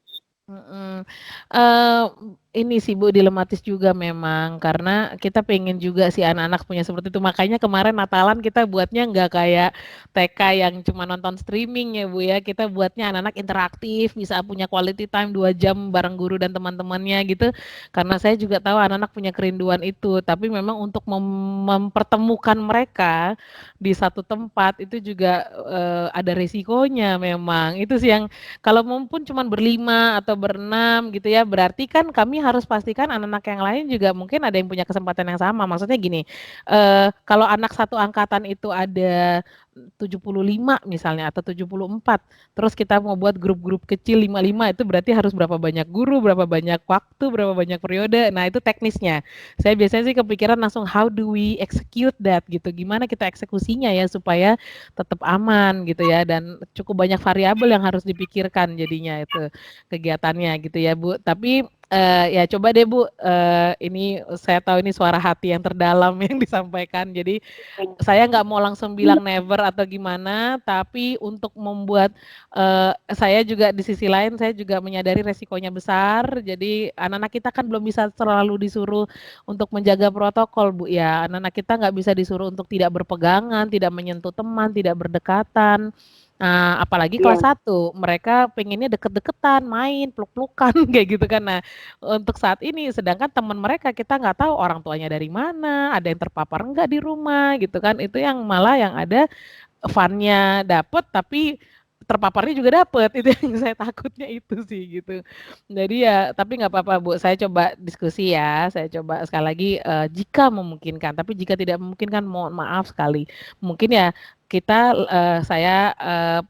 Ini sih Bu, dilematis juga memang karena kita pengen juga si anak-anak punya seperti itu. Makanya kemarin Natalan kita buatnya nggak kayak TK yang cuma nonton streaming ya Bu ya. Kita buatnya anak-anak interaktif, bisa punya quality time 2 jam bareng guru dan teman-temannya gitu. Karena saya juga tahu anak-anak punya kerinduan itu. Tapi memang untuk mempertemukan mereka di satu tempat itu juga ada resikonya memang. Itu sih yang kalau pun cuma berlima atau berenam gitu ya, berarti kan kami harus pastikan anak-anak yang lain juga mungkin ada yang punya kesempatan yang sama. Maksudnya gini, kalau anak satu angkatan itu ada 75 misalnya atau 74, terus kita mau buat grup-grup kecil 55 itu berarti harus berapa banyak guru, berapa banyak waktu, berapa banyak periode. Nah, itu teknisnya. Saya biasanya sih kepikiran langsung how do we execute that gitu. Gimana kita eksekusinya ya supaya tetap aman gitu ya dan cukup banyak variabel yang harus dipikirkan jadinya itu kegiatannya gitu ya Bu. Tapi ya coba deh Bu, ini saya tahu ini suara hati yang terdalam yang disampaikan. Jadi saya nggak mau langsung bilang never atau gimana, tapi untuk membuat saya juga di sisi lain saya juga menyadari resikonya besar. Jadi anak-anak kita kan belum bisa selalu disuruh untuk menjaga protokol Bu ya. Anak-anak kita nggak bisa disuruh untuk tidak berpegangan, tidak menyentuh teman, tidak berdekatan. Nah, apalagi kelas 1, mereka pengennya deket-deketan, main, peluk-pelukan kayak gitu kan. Nah, untuk saat ini sedangkan teman mereka kita nggak tahu orang tuanya dari mana, ada yang terpapar enggak di rumah gitu kan. Itu yang malah yang ada fun-nya dapet tapi terpaparnya juga dapet, itu yang saya takutnya itu sih gitu. Jadi ya tapi nggak apa-apa Bu, saya coba diskusi ya, saya coba sekali lagi jika memungkinkan, tapi jika tidak memungkinkan mohon maaf sekali. Mungkin ya kita saya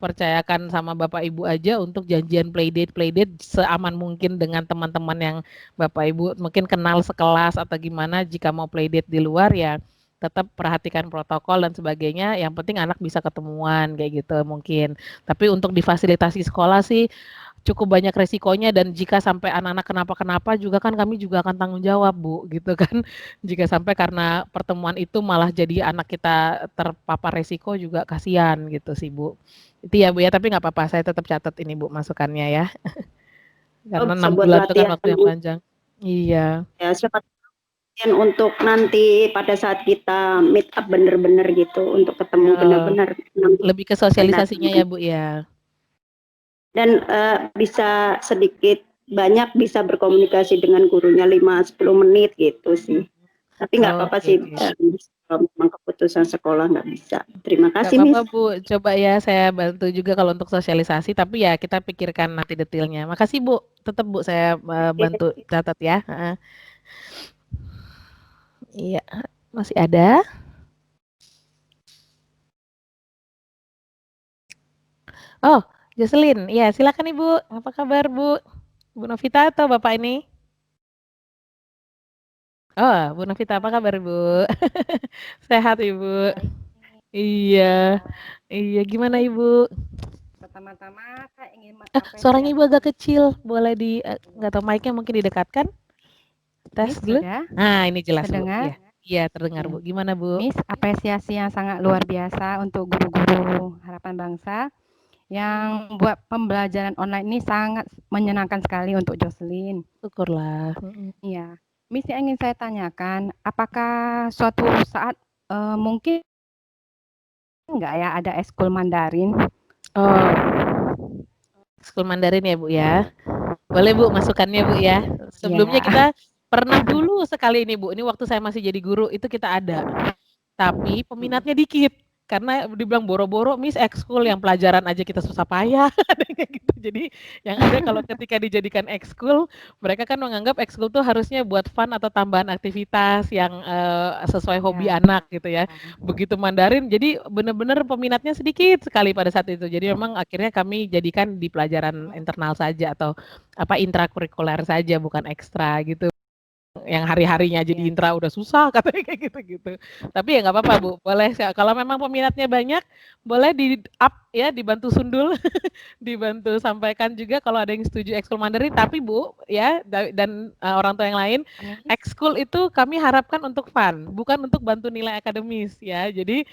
percayakan sama Bapak Ibu aja untuk janjian playdate seaman mungkin dengan teman-teman yang Bapak Ibu mungkin kenal sekelas atau gimana, jika mau playdate di luar ya tetap perhatikan protokol dan sebagainya, yang penting anak bisa ketemuan kayak gitu mungkin. Tapi untuk difasilitasi sekolah sih cukup banyak resikonya dan jika sampai anak-anak kenapa-kenapa juga kan kami juga akan tanggung jawab Bu, gitu kan. Jika sampai karena pertemuan itu malah jadi anak kita terpapar resiko juga kasihan gitu sih Bu. Itu ya Bu ya, tapi nggak apa-apa saya tetap catat ini Bu masukannya ya. Karena 6 bulan itu kan waktu yang panjang. Iya. Ya, siapa untuk nanti pada saat kita meet up bener-bener gitu untuk ketemu benar-benar lebih ke sosialisasinya ya Bu ya. Dan bisa sedikit banyak bisa berkomunikasi dengan gurunya 5-10 menit gitu sih. Tapi nggak apa-apa sih, kalau memang keputusan sekolah nggak bisa. Terima Nggak kasih, Miss. apa-apa Bu, coba ya saya bantu juga kalau untuk sosialisasi, tapi ya kita pikirkan nanti detailnya. Makasih Bu, tetap Bu saya bantu catat ya. Iya, masih ada? Oh, Jocelyn, ya silakan Ibu. Apa kabar Bu? Bu Novita atau Bapak ini? Oh, Bu Novita, apa kabar Bu? Sehat Ibu? Iya, iya gimana Ibu? Pertama-tama saya ingin Suaranya Ibu agak kecil, boleh nggak tahu mic-nya mungkin didekatkan? Tes Miss, dulu. sudah? Nah, ini jelas Bu. Terdengar? Iya, terdengar Bu. Gimana Bu? Miss, apresiasi yang sangat luar biasa untuk guru-guru Harapan Bangsa yang buat pembelajaran online ini sangat menyenangkan sekali untuk Jocelyn. Syukurlah. Iya. Miss, yang ingin saya tanyakan, apakah suatu saat mungkin enggak ya ada ekskul Mandarin? Oh, ekskul Mandarin ya Bu ya. Boleh Bu, masukannya Bu ya. Sebelumnya kita pernah dulu sekali ini Bu, ini waktu saya masih jadi guru itu kita ada. Tapi peminatnya dikit. Karena dibilang boro-boro Miss ekskul yang pelajaran aja kita susah payah kayak gitu. Jadi yang ada kalau ketika dijadikan ekskul, mereka kan menganggap ekskul tuh harusnya buat fun atau tambahan aktivitas yang sesuai hobi anak gitu ya. Begitu Mandarin jadi benar-benar peminatnya sedikit sekali pada saat itu. Jadi memang akhirnya kami jadikan di pelajaran internal saja atau intrakurikuler saja bukan ekstra gitu. Yang hari-harinya jadi intra udah susah katanya kayak gitu-gitu. Tapi ya nggak apa-apa Bu, boleh kalau memang peminatnya banyak, boleh di up ya, dibantu sundul, dibantu sampaikan juga kalau ada yang setuju ekskul Mandarin. Tapi Bu ya dan orang tua yang lain, ekskul itu kami harapkan untuk fun, bukan untuk bantu nilai akademis ya. Jadi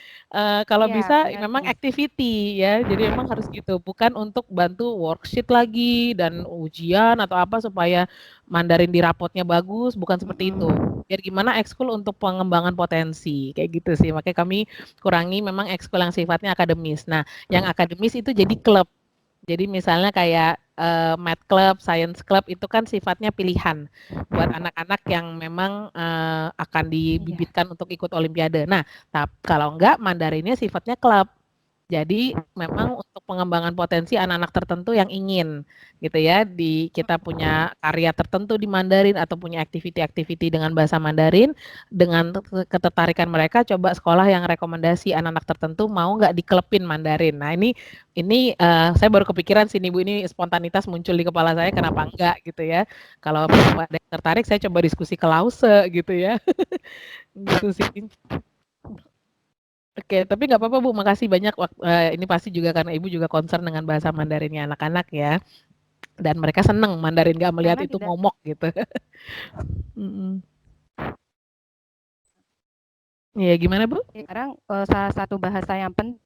kalau bisa memang activity ya. Jadi memang harus gitu, bukan untuk bantu worksheet lagi dan ujian atau apa supaya Mandarin di rapotnya bagus, bukan seperti itu. Biar gimana ekskul untuk pengembangan potensi, kayak gitu sih. Makanya kami kurangi memang ekskul yang sifatnya akademis. Nah, yang akademis itu jadi klub. Jadi misalnya kayak math club, science club itu kan sifatnya pilihan buat anak-anak yang memang akan dibibitkan untuk ikut olimpiade. Nah, kalau enggak Mandarinnya sifatnya klub. Jadi memang untuk pengembangan potensi anak-anak tertentu yang ingin gitu ya, kita punya karya tertentu di Mandarin atau punya aktiviti-aktiviti dengan bahasa Mandarin, dengan ketertarikan mereka coba sekolah yang rekomendasi anak-anak tertentu mau nggak dikelepin Mandarin. Nah ini saya baru kepikiran sini Bu, ini spontanitas muncul di kepala saya kenapa enggak gitu ya. Kalau ada yang tertarik saya coba diskusi ke Lause gitu ya. Gitu sih. Oke, tapi nggak apa-apa Bu, makasih banyak. Ini pasti juga karena Ibu juga concern dengan bahasa Mandarinnya anak-anak ya. Dan mereka seneng Mandarin, nggak melihat itu momok gitu. Iya, gimana Bu? Sekarang salah satu bahasa yang penting.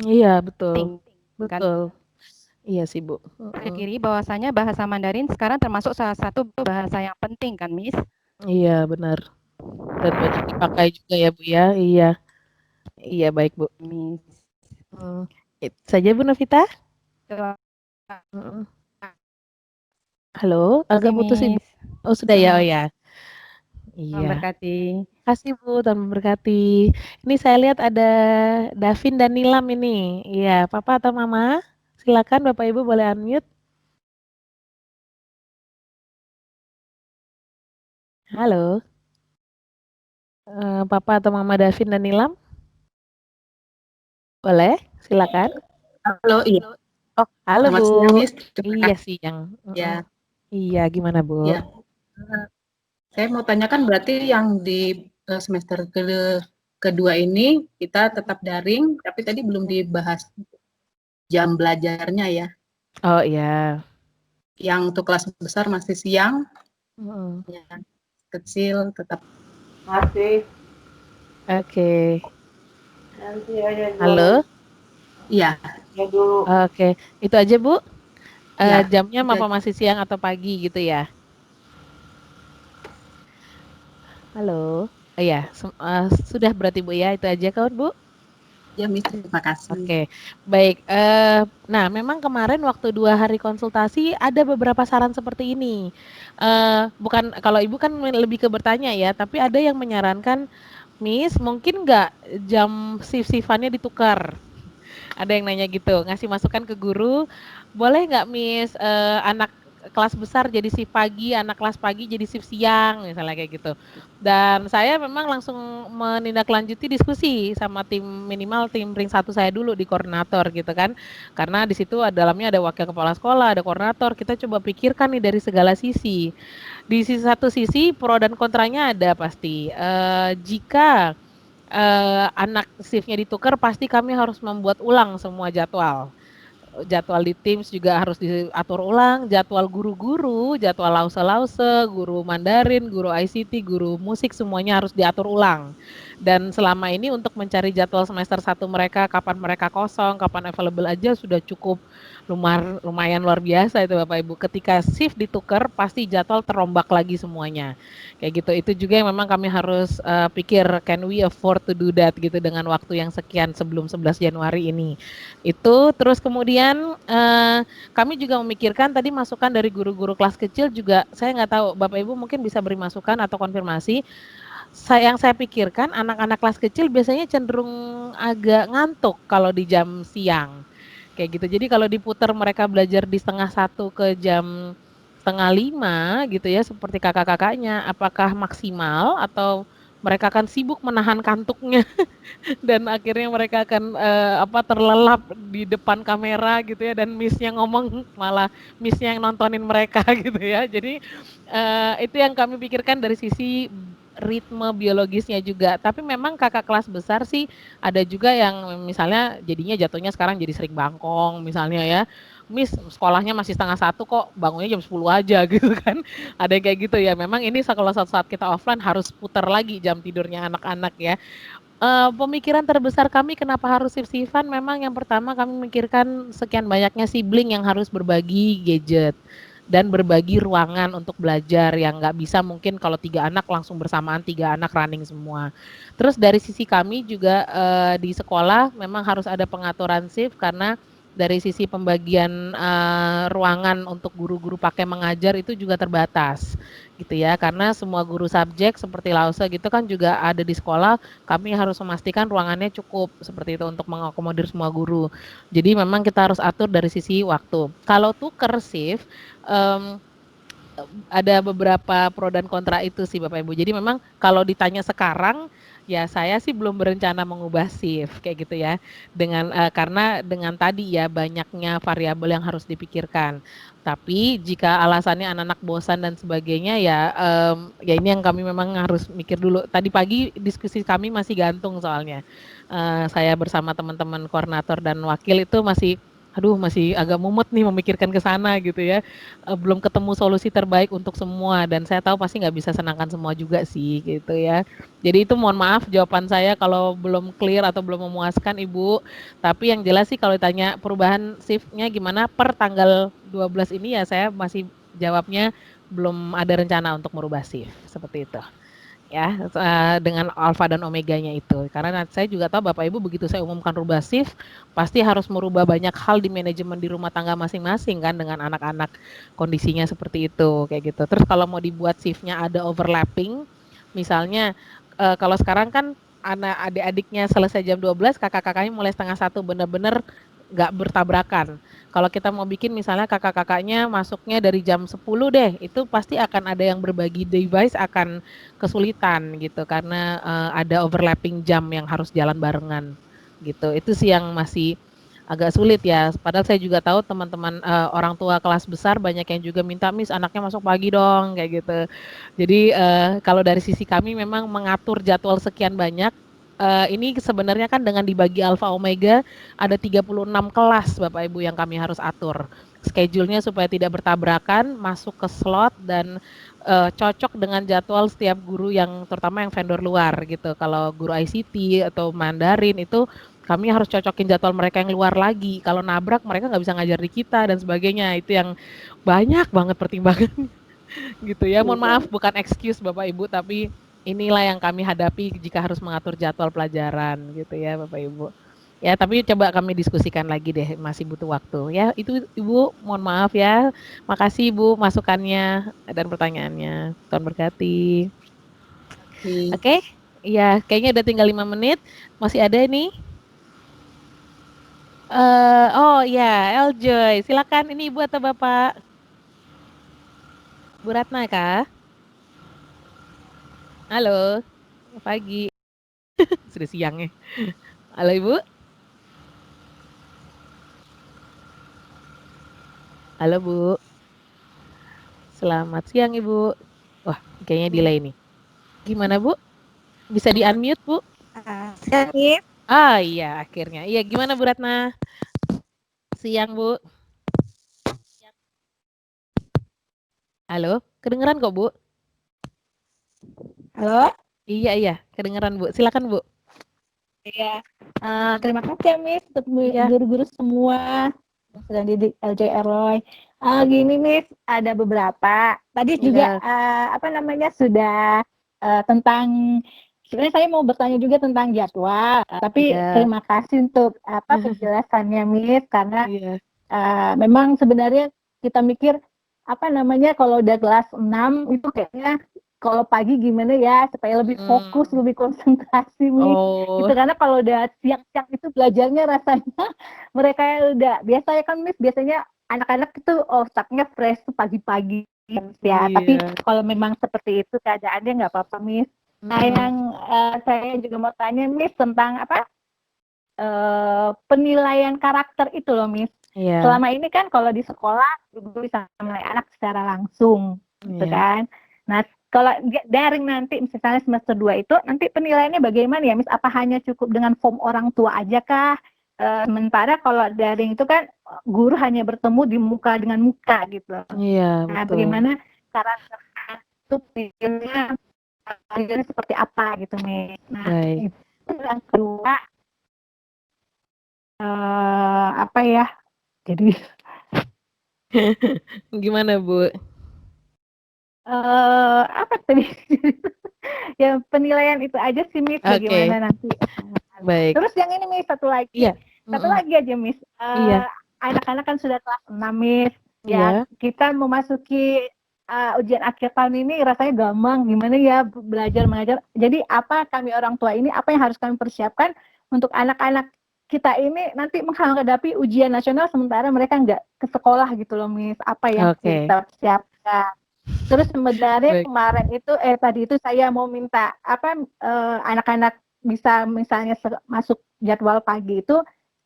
Iya, betul. Betul. Iya sih Bu. Saya kira bahwasanya bahasa Mandarin sekarang termasuk salah satu bahasa yang penting kan Miss? Iya, benar. Dan banyak dipakai juga ya Bu ya. Iya. Iya, baik Bu. Itu saja Bu Novita. Halo, agak putus Ibu. Oh sudah ya, oh ya. Iya. Memberkati. Kasih Bu, Tuhan memberkati. Ini saya lihat ada Davin dan Nilam ini. Iya, Papa atau Mama? Silakan Bapak Ibu boleh unmute. Halo. Papa atau Mama Davin dan Nilam? Boleh, silakan. Halo, iya. Oh, halo Bu. Siang, Miss. Iya siang. Ya. Iya, gimana Bu? Ya. Saya mau tanyakan berarti yang di semester kedua ini kita tetap daring, tapi tadi belum dibahas jam belajarnya ya. Oh iya. Yang untuk kelas besar masih siang, yang kecil tetap masih. Oke. Halo. Iya. Oke, itu aja Bu. Ya, jamnya apa masih siang atau pagi gitu ya? Halo. Iya, sudah berarti Bu ya, itu aja kawan Bu? aja, Miss. Terima kasih. Oke, baik. Nah, memang kemarin waktu 2 hari konsultasi ada beberapa saran seperti ini. Bukan kalau Ibu kan lebih ke bertanya ya, tapi ada yang menyarankan, Miss, mungkin nggak jam shift-shiftannya ditukar? Ada yang nanya gitu, ngasih masukan ke guru, boleh nggak Miss, anak kelas besar jadi shift pagi, anak kelas pagi jadi shift siang, misalnya kayak gitu. Dan saya memang langsung menindaklanjuti diskusi sama tim, minimal tim ring 1 saya dulu di koordinator gitu kan. Karena di situ dalamnya ada wakil kepala sekolah, ada koordinator, kita coba pikirkan nih dari segala sisi. Di satu sisi pro dan kontranya ada pasti. Jika anak shift-nya ditukar, pasti kami harus membuat ulang semua jadwal. Jadwal di Teams juga harus diatur ulang, jadwal guru-guru, jadwal lause-lause, guru Mandarin, guru ICT, guru musik, semuanya harus diatur ulang. Dan selama ini untuk mencari jadwal semester 1 mereka, kapan mereka kosong, kapan available aja sudah cukup lumayan luar biasa itu Bapak Ibu. Ketika shift ditukar, pasti jadwal terombak lagi semuanya. Kayak gitu, itu juga yang memang kami harus pikir, can we afford to do that gitu dengan waktu yang sekian sebelum 11 Januari ini. Itu, terus kemudian kami juga memikirkan tadi masukan dari guru-guru kelas kecil juga, saya nggak tahu Bapak Ibu mungkin bisa beri masukan atau konfirmasi. Yang saya pikirkan anak-anak kelas kecil biasanya cenderung agak ngantuk kalau di jam siang. Kayak gitu. Jadi kalau diputar mereka belajar di 4:30 ke jam 4:30 gitu ya seperti kakak-kakaknya, apakah maksimal atau mereka akan sibuk menahan kantuknya dan akhirnya mereka akan terlelap di depan kamera gitu ya dan miss-nya ngomong malah miss-nya yang nontonin mereka gitu ya. Jadi itu yang kami pikirkan dari sisi ritme biologisnya juga. Tapi memang kakak kelas besar sih ada juga yang misalnya jadinya jatuhnya sekarang jadi sering bangkong misalnya ya. Miss sekolahnya masih 12:30 kok bangunnya jam 10 aja gitu kan. Ada yang kayak gitu ya. Memang ini kalau suatu saat kita offline harus putar lagi jam tidurnya anak-anak ya. Pemikiran terbesar kami kenapa harus shift-shiftan memang yang pertama kami memikirkan sekian banyaknya sibling yang harus berbagi gadget dan berbagi ruangan untuk belajar yang nggak bisa mungkin kalau 3 anak langsung bersamaan 3 anak running semua. Terus dari sisi kami juga di sekolah memang harus ada pengaturan shift karena dari sisi pembagian ruangan untuk guru-guru pakai mengajar itu juga terbatas gitu ya karena semua guru subjek seperti lause gitu kan juga ada di sekolah kami harus memastikan ruangannya cukup seperti itu untuk mengakomodir semua guru. Jadi memang kita harus atur dari sisi waktu. Kalau tuker shift ada beberapa pro dan kontra itu sih Bapak Ibu. Jadi memang kalau ditanya sekarang ya saya sih belum berencana mengubah shift kayak gitu ya. Dengan karena dengan tadi ya banyaknya variabel yang harus dipikirkan. Tapi jika alasannya anak-anak bosan dan sebagainya ya ya ini yang kami memang harus mikir dulu. Tadi pagi diskusi kami masih gantung soalnya. Saya bersama teman-teman koordinator dan wakil itu masih agak mumet nih memikirkan ke sana gitu ya. Belum ketemu solusi terbaik untuk semua dan saya tahu pasti nggak bisa senangkan semua juga sih gitu ya. Jadi itu mohon maaf jawaban saya kalau belum clear atau belum memuaskan Ibu. Tapi yang jelas sih kalau ditanya perubahan shift-nya gimana per tanggal 12 ini ya saya masih jawabnya belum ada rencana untuk merubah shift seperti itu. Ya, dengan alfa dan omeganya itu. Karena saya juga tahu Bapak Ibu begitu saya umumkan rubah shift, pasti harus merubah banyak hal di manajemen di rumah tangga masing-masing kan dengan anak-anak kondisinya seperti itu kayak gitu. Terus kalau mau dibuat shift-nya ada overlapping, misalnya kalau sekarang kan anak adik-adiknya selesai jam 12, kakak-kakaknya mulai 12:30 benar-benar nggak bertabrakan. Kalau kita mau bikin misalnya kakak-kakaknya masuknya dari jam 10 deh, itu pasti akan ada yang berbagi device akan kesulitan gitu karena ada overlapping jam yang harus jalan barengan gitu. Itu sih yang masih agak sulit ya. Padahal saya juga tahu teman-teman orang tua kelas besar banyak yang juga minta Miss anaknya masuk pagi dong kayak gitu. Jadi kalau dari sisi kami memang mengatur jadwal sekian banyak ini sebenarnya kan dengan dibagi alfa omega ada 36 kelas Bapak Ibu yang kami harus atur. Schedule-nya supaya tidak bertabrakan, masuk ke slot dan cocok dengan jadwal setiap guru yang terutama yang vendor luar gitu. Kalau guru ICT atau Mandarin itu kami harus cocokin jadwal mereka yang luar lagi. Kalau nabrak mereka nggak bisa ngajar di kita dan sebagainya. Itu yang banyak banget pertimbangan gitu ya. Mohon maaf bukan excuse Bapak Ibu tapi inilah yang kami hadapi jika harus mengatur jadwal pelajaran gitu ya Bapak Ibu. Ya, tapi coba kami diskusikan lagi deh, masih butuh waktu. Ya, itu Ibu, mohon maaf ya. Makasih Ibu masukannya dan pertanyaannya. Tuhan berkati. Oke. Iya, kayaknya udah tinggal 5 menit. Masih ada nih. Oh ya, Eljoy, silakan. Ini Ibu atau Bapak? Bu Ratna kah? Halo, pagi. Sudah siang ya. Halo Ibu. Halo Bu. Selamat siang Ibu. Wah, kayaknya delay nih. Gimana Bu? Bisa di-unmute Bu? Siang, Miss. Ah iya, akhirnya. Iya, gimana Bu Ratna? Siang Bu. Halo, kedengeran kok Bu? Halo? Iya, kedengeran Bu. Silakan Bu. Iya. Terima kasih ya, Miss, untuk guru-guru semua yang sedang didik LJ Roy. Gini, Miss, ada beberapa. Tadi juga sudah tentang sebenarnya saya mau bertanya juga tentang jadwal. Tapi terima kasih untuk penjelasannya, Miss, karena memang sebenarnya kita mikir kalau udah kelas 6 itu kayaknya kalau pagi gimana ya supaya lebih fokus, lebih konsentrasi nih. Gitu, karena kalau udah siang-siang itu belajarnya rasanya mereka udah biasa ya kan Miss, biasanya anak-anak itu otaknya fresh tuh pagi-pagi ya. Tapi kalau memang seperti itu keadaannya nggak apa-apa Miss. Nah yang saya juga mau tanya Miss tentang penilaian karakter itu loh Miss. Selama ini kan kalau di sekolah guru bisa menilai anak secara langsung gitu kan. Nah kalau daring nanti misalnya semester 2 itu nanti penilaiannya bagaimana ya Miss? Apa hanya cukup dengan form orang tua aja kah? Sementara kalau daring itu kan guru hanya bertemu di muka dengan muka gitu. Iya, nah betul. Bagaimana karakter itu penilaiannya seperti apa gitu Miss. Nah itu yang kedua jadi gimana Bu? Apa tadi? Ya penilaian itu aja sih Miss, bagaimana nanti. Baik. Terus yang ini Miss, satu lagi aja Miss. Anak-anak kan sudah kelas 6 Miss. Ya kita memasuki ujian akhir tahun ini rasanya gampang, gimana ya belajar mengajar. Jadi apa kami orang tua ini, apa yang harus kami persiapkan untuk anak-anak kita ini nanti menghadapi ujian nasional sementara mereka nggak ke sekolah gitu loh Miss. Apa yang kita persiapkan. Terus sebenarnya kemarin itu tadi itu saya mau minta anak-anak bisa misalnya masuk jadwal pagi itu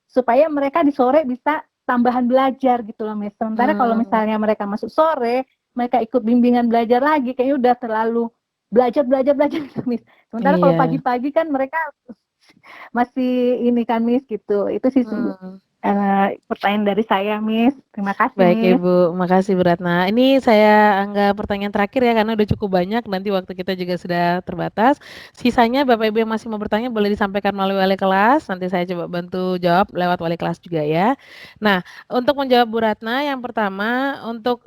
supaya mereka di sore bisa tambahan belajar gitu loh Miss. Sementara kalau misalnya mereka masuk sore, mereka ikut bimbingan belajar lagi kayaknya udah terlalu belajar gitu Miss. Sementara kalau pagi-pagi kan mereka masih ini kan Miss gitu. Itu sih pertanyaan dari saya Miss. Terima kasih Baik Miss. Ibu, makasih Bu Ratna. Ini saya anggap pertanyaan terakhir ya karena udah cukup banyak, nanti waktu kita juga sudah terbatas. Sisanya Bapak Ibu yang masih mau bertanya boleh disampaikan melalui wali kelas, nanti saya coba bantu jawab lewat wali kelas juga ya. Nah, untuk menjawab Bu Ratna, yang pertama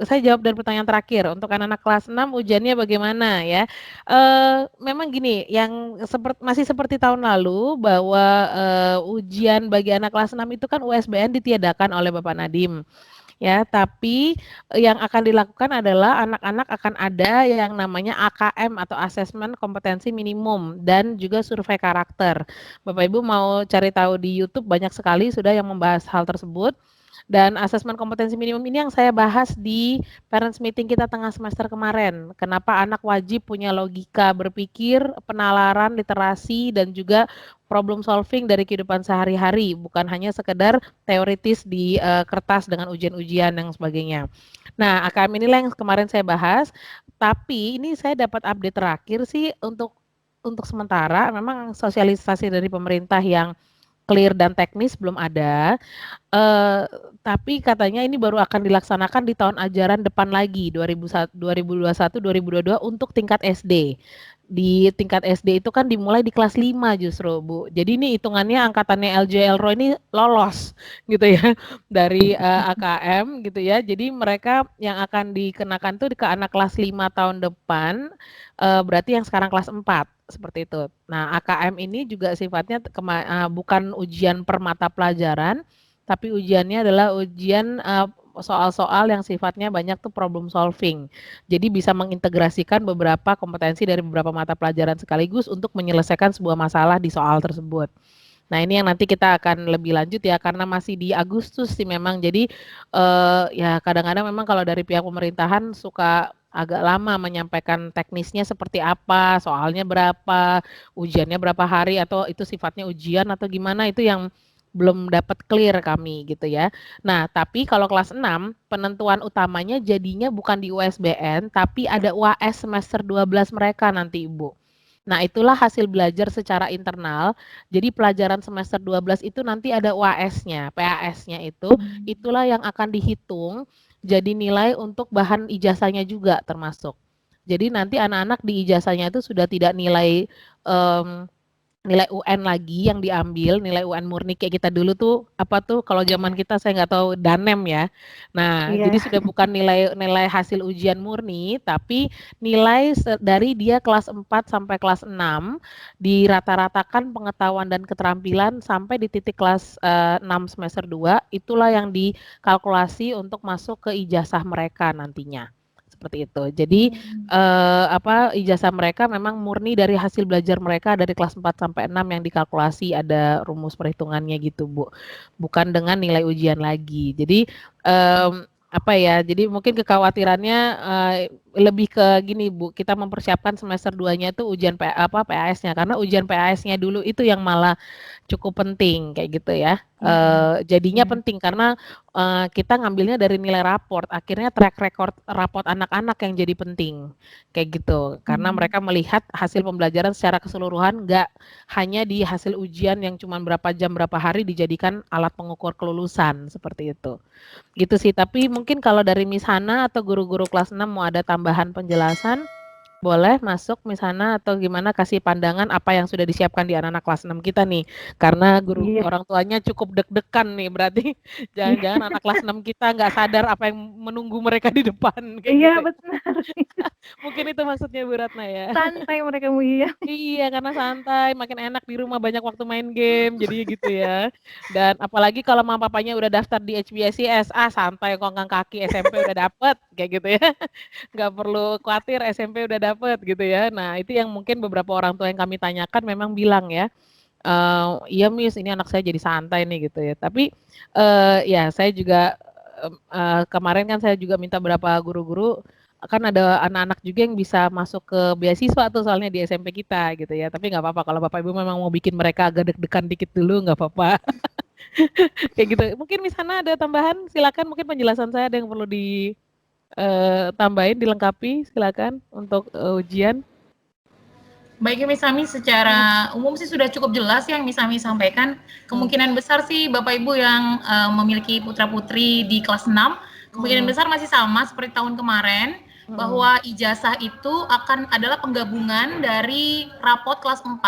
saya jawab dari pertanyaan terakhir, untuk anak-anak kelas 6 ujiannya bagaimana ya. Memang gini, yang masih seperti tahun lalu bahwa ujian bagi anak kelas 6 itu kan USBN ditiadakan oleh Bapak Nadiem. Ya, tapi yang akan dilakukan adalah anak-anak akan ada yang namanya AKM atau Asesmen Kompetensi Minimum dan juga survei karakter. Bapak Ibu mau cari tahu di YouTube banyak sekali sudah yang membahas hal tersebut. Dan asesmen kompetensi minimum ini yang saya bahas di parents meeting kita tengah semester kemarin. Kenapa anak wajib punya logika berpikir, penalaran, literasi, dan juga problem solving dari kehidupan sehari-hari, bukan hanya sekedar teoritis di kertas dengan ujian-ujian dan sebagainya. Nah, AKM inilah yang kemarin saya bahas, tapi ini saya dapat update terakhir sih untuk sementara memang sosialisasi dari pemerintah yang clear dan teknis belum ada, tapi katanya ini baru akan dilaksanakan di tahun ajaran depan lagi 2021-2022 untuk tingkat SD. Di tingkat SD itu kan dimulai di kelas 5 justru Bu. Jadi ini hitungannya angkatannya LJ Roy ini lolos gitu ya dari AKM gitu ya. Jadi mereka yang akan dikenakan tuh ke anak kelas 5 tahun depan, berarti yang sekarang kelas 4. seperti itu. Nah, AKM ini juga sifatnya bukan ujian per mata pelajaran, tapi ujiannya adalah ujian soal-soal yang sifatnya banyak tuh problem solving. Jadi bisa mengintegrasikan beberapa kompetensi dari beberapa mata pelajaran sekaligus untuk menyelesaikan sebuah masalah di soal tersebut. Nah, ini yang nanti kita akan lebih lanjut ya, karena masih di Agustus sih memang. Jadi ya kadang-kadang memang kalau dari pihak pemerintahan suka agak lama menyampaikan teknisnya seperti apa, soalnya berapa, ujiannya berapa hari, atau itu sifatnya ujian atau gimana, itu yang belum dapat clear kami gitu ya. Nah, tapi kalau kelas 6 penentuan utamanya jadinya bukan di USBN, tapi ada UAS semester 12 mereka nanti Ibu. Nah, itulah hasil belajar secara internal. Jadi pelajaran semester 12 itu nanti ada UAS-nya, PAS-nya itulah yang akan dihitung jadi nilai untuk bahan ijazahnya juga termasuk. Jadi nanti anak-anak di ijazahnya itu sudah tidak nilai nilai UN lagi yang diambil, nilai UN murni kayak kita dulu tuh, apa tuh kalau zaman kita saya nggak tahu Danem ya. Nah, jadi sudah bukan nilai hasil ujian murni, tapi nilai dari dia kelas 4 sampai kelas 6 dirata-ratakan pengetahuan dan keterampilan sampai di titik kelas 6 semester 2, itulah yang dikalkulasi untuk masuk ke ijazah mereka nantinya. Seperti itu. Jadi ijazah mereka memang murni dari hasil belajar mereka dari kelas 4 sampai 6 yang dikalkulasi, ada rumus perhitungannya gitu, Bu. Bukan dengan nilai ujian lagi. Jadi jadi mungkin kekhawatirannya lebih ke gini, Bu, kita mempersiapkan semester 2-nya itu ujian PAS-nya, karena ujian PAS-nya dulu itu yang malah cukup penting kayak gitu ya. Jadinya penting karena kita ngambilnya dari nilai raport, akhirnya track record raport anak-anak yang jadi penting kayak gitu, karena mereka melihat hasil pembelajaran secara keseluruhan, nggak hanya di hasil ujian yang cuma berapa jam berapa hari dijadikan alat pengukur kelulusan seperti itu. Gitu sih. Tapi mungkin kalau dari Miss Hana atau guru-guru kelas 6 mau ada tambahan penjelasan, boleh masuk Miss Hana, atau gimana, kasih pandangan apa yang sudah disiapkan di anak-anak kelas 6 kita nih. Karena orang tuanya cukup deg-degan nih, berarti jangan-jangan anak kelas 6 kita nggak sadar apa yang menunggu mereka di depan kayak gitu. Benar. Mungkin itu maksudnya Bu Ratna ya. Santai mereka iya. Iya, karena santai, makin enak di rumah, banyak waktu main game, jadi gitu ya. Dan apalagi kalau mama papanya udah daftar di HBSIS, santai kongkang kaki, SMP udah dapet, kayak gitu ya. Nggak perlu khawatir, SMP udah dapet gitu ya. Nah, itu yang mungkin beberapa orang tua yang kami tanyakan memang bilang ya, iya Miss, ini anak saya jadi santai nih gitu ya. Tapi ya saya juga kemarin kan saya juga minta beberapa guru-guru, kan ada anak-anak juga yang bisa masuk ke beasiswa tuh soalnya di SMP kita gitu ya. Tapi nggak apa-apa kalau Bapak Ibu memang mau bikin mereka agak deg-degan dikit dulu, nggak apa-apa. Kayak gitu. Mungkin Miss Hana ada tambahan, silakan, mungkin penjelasan saya ada yang perlu ditambahin, dilengkapi, silakan untuk ujian. Baik Miss Ami, secara umum sih sudah cukup jelas yang Miss Ami sampaikan. Kemungkinan besar sih Bapak Ibu yang memiliki putra-putri di kelas 6, kemungkinan besar masih sama seperti tahun kemarin, bahwa ijazah itu adalah penggabungan dari rapot kelas 4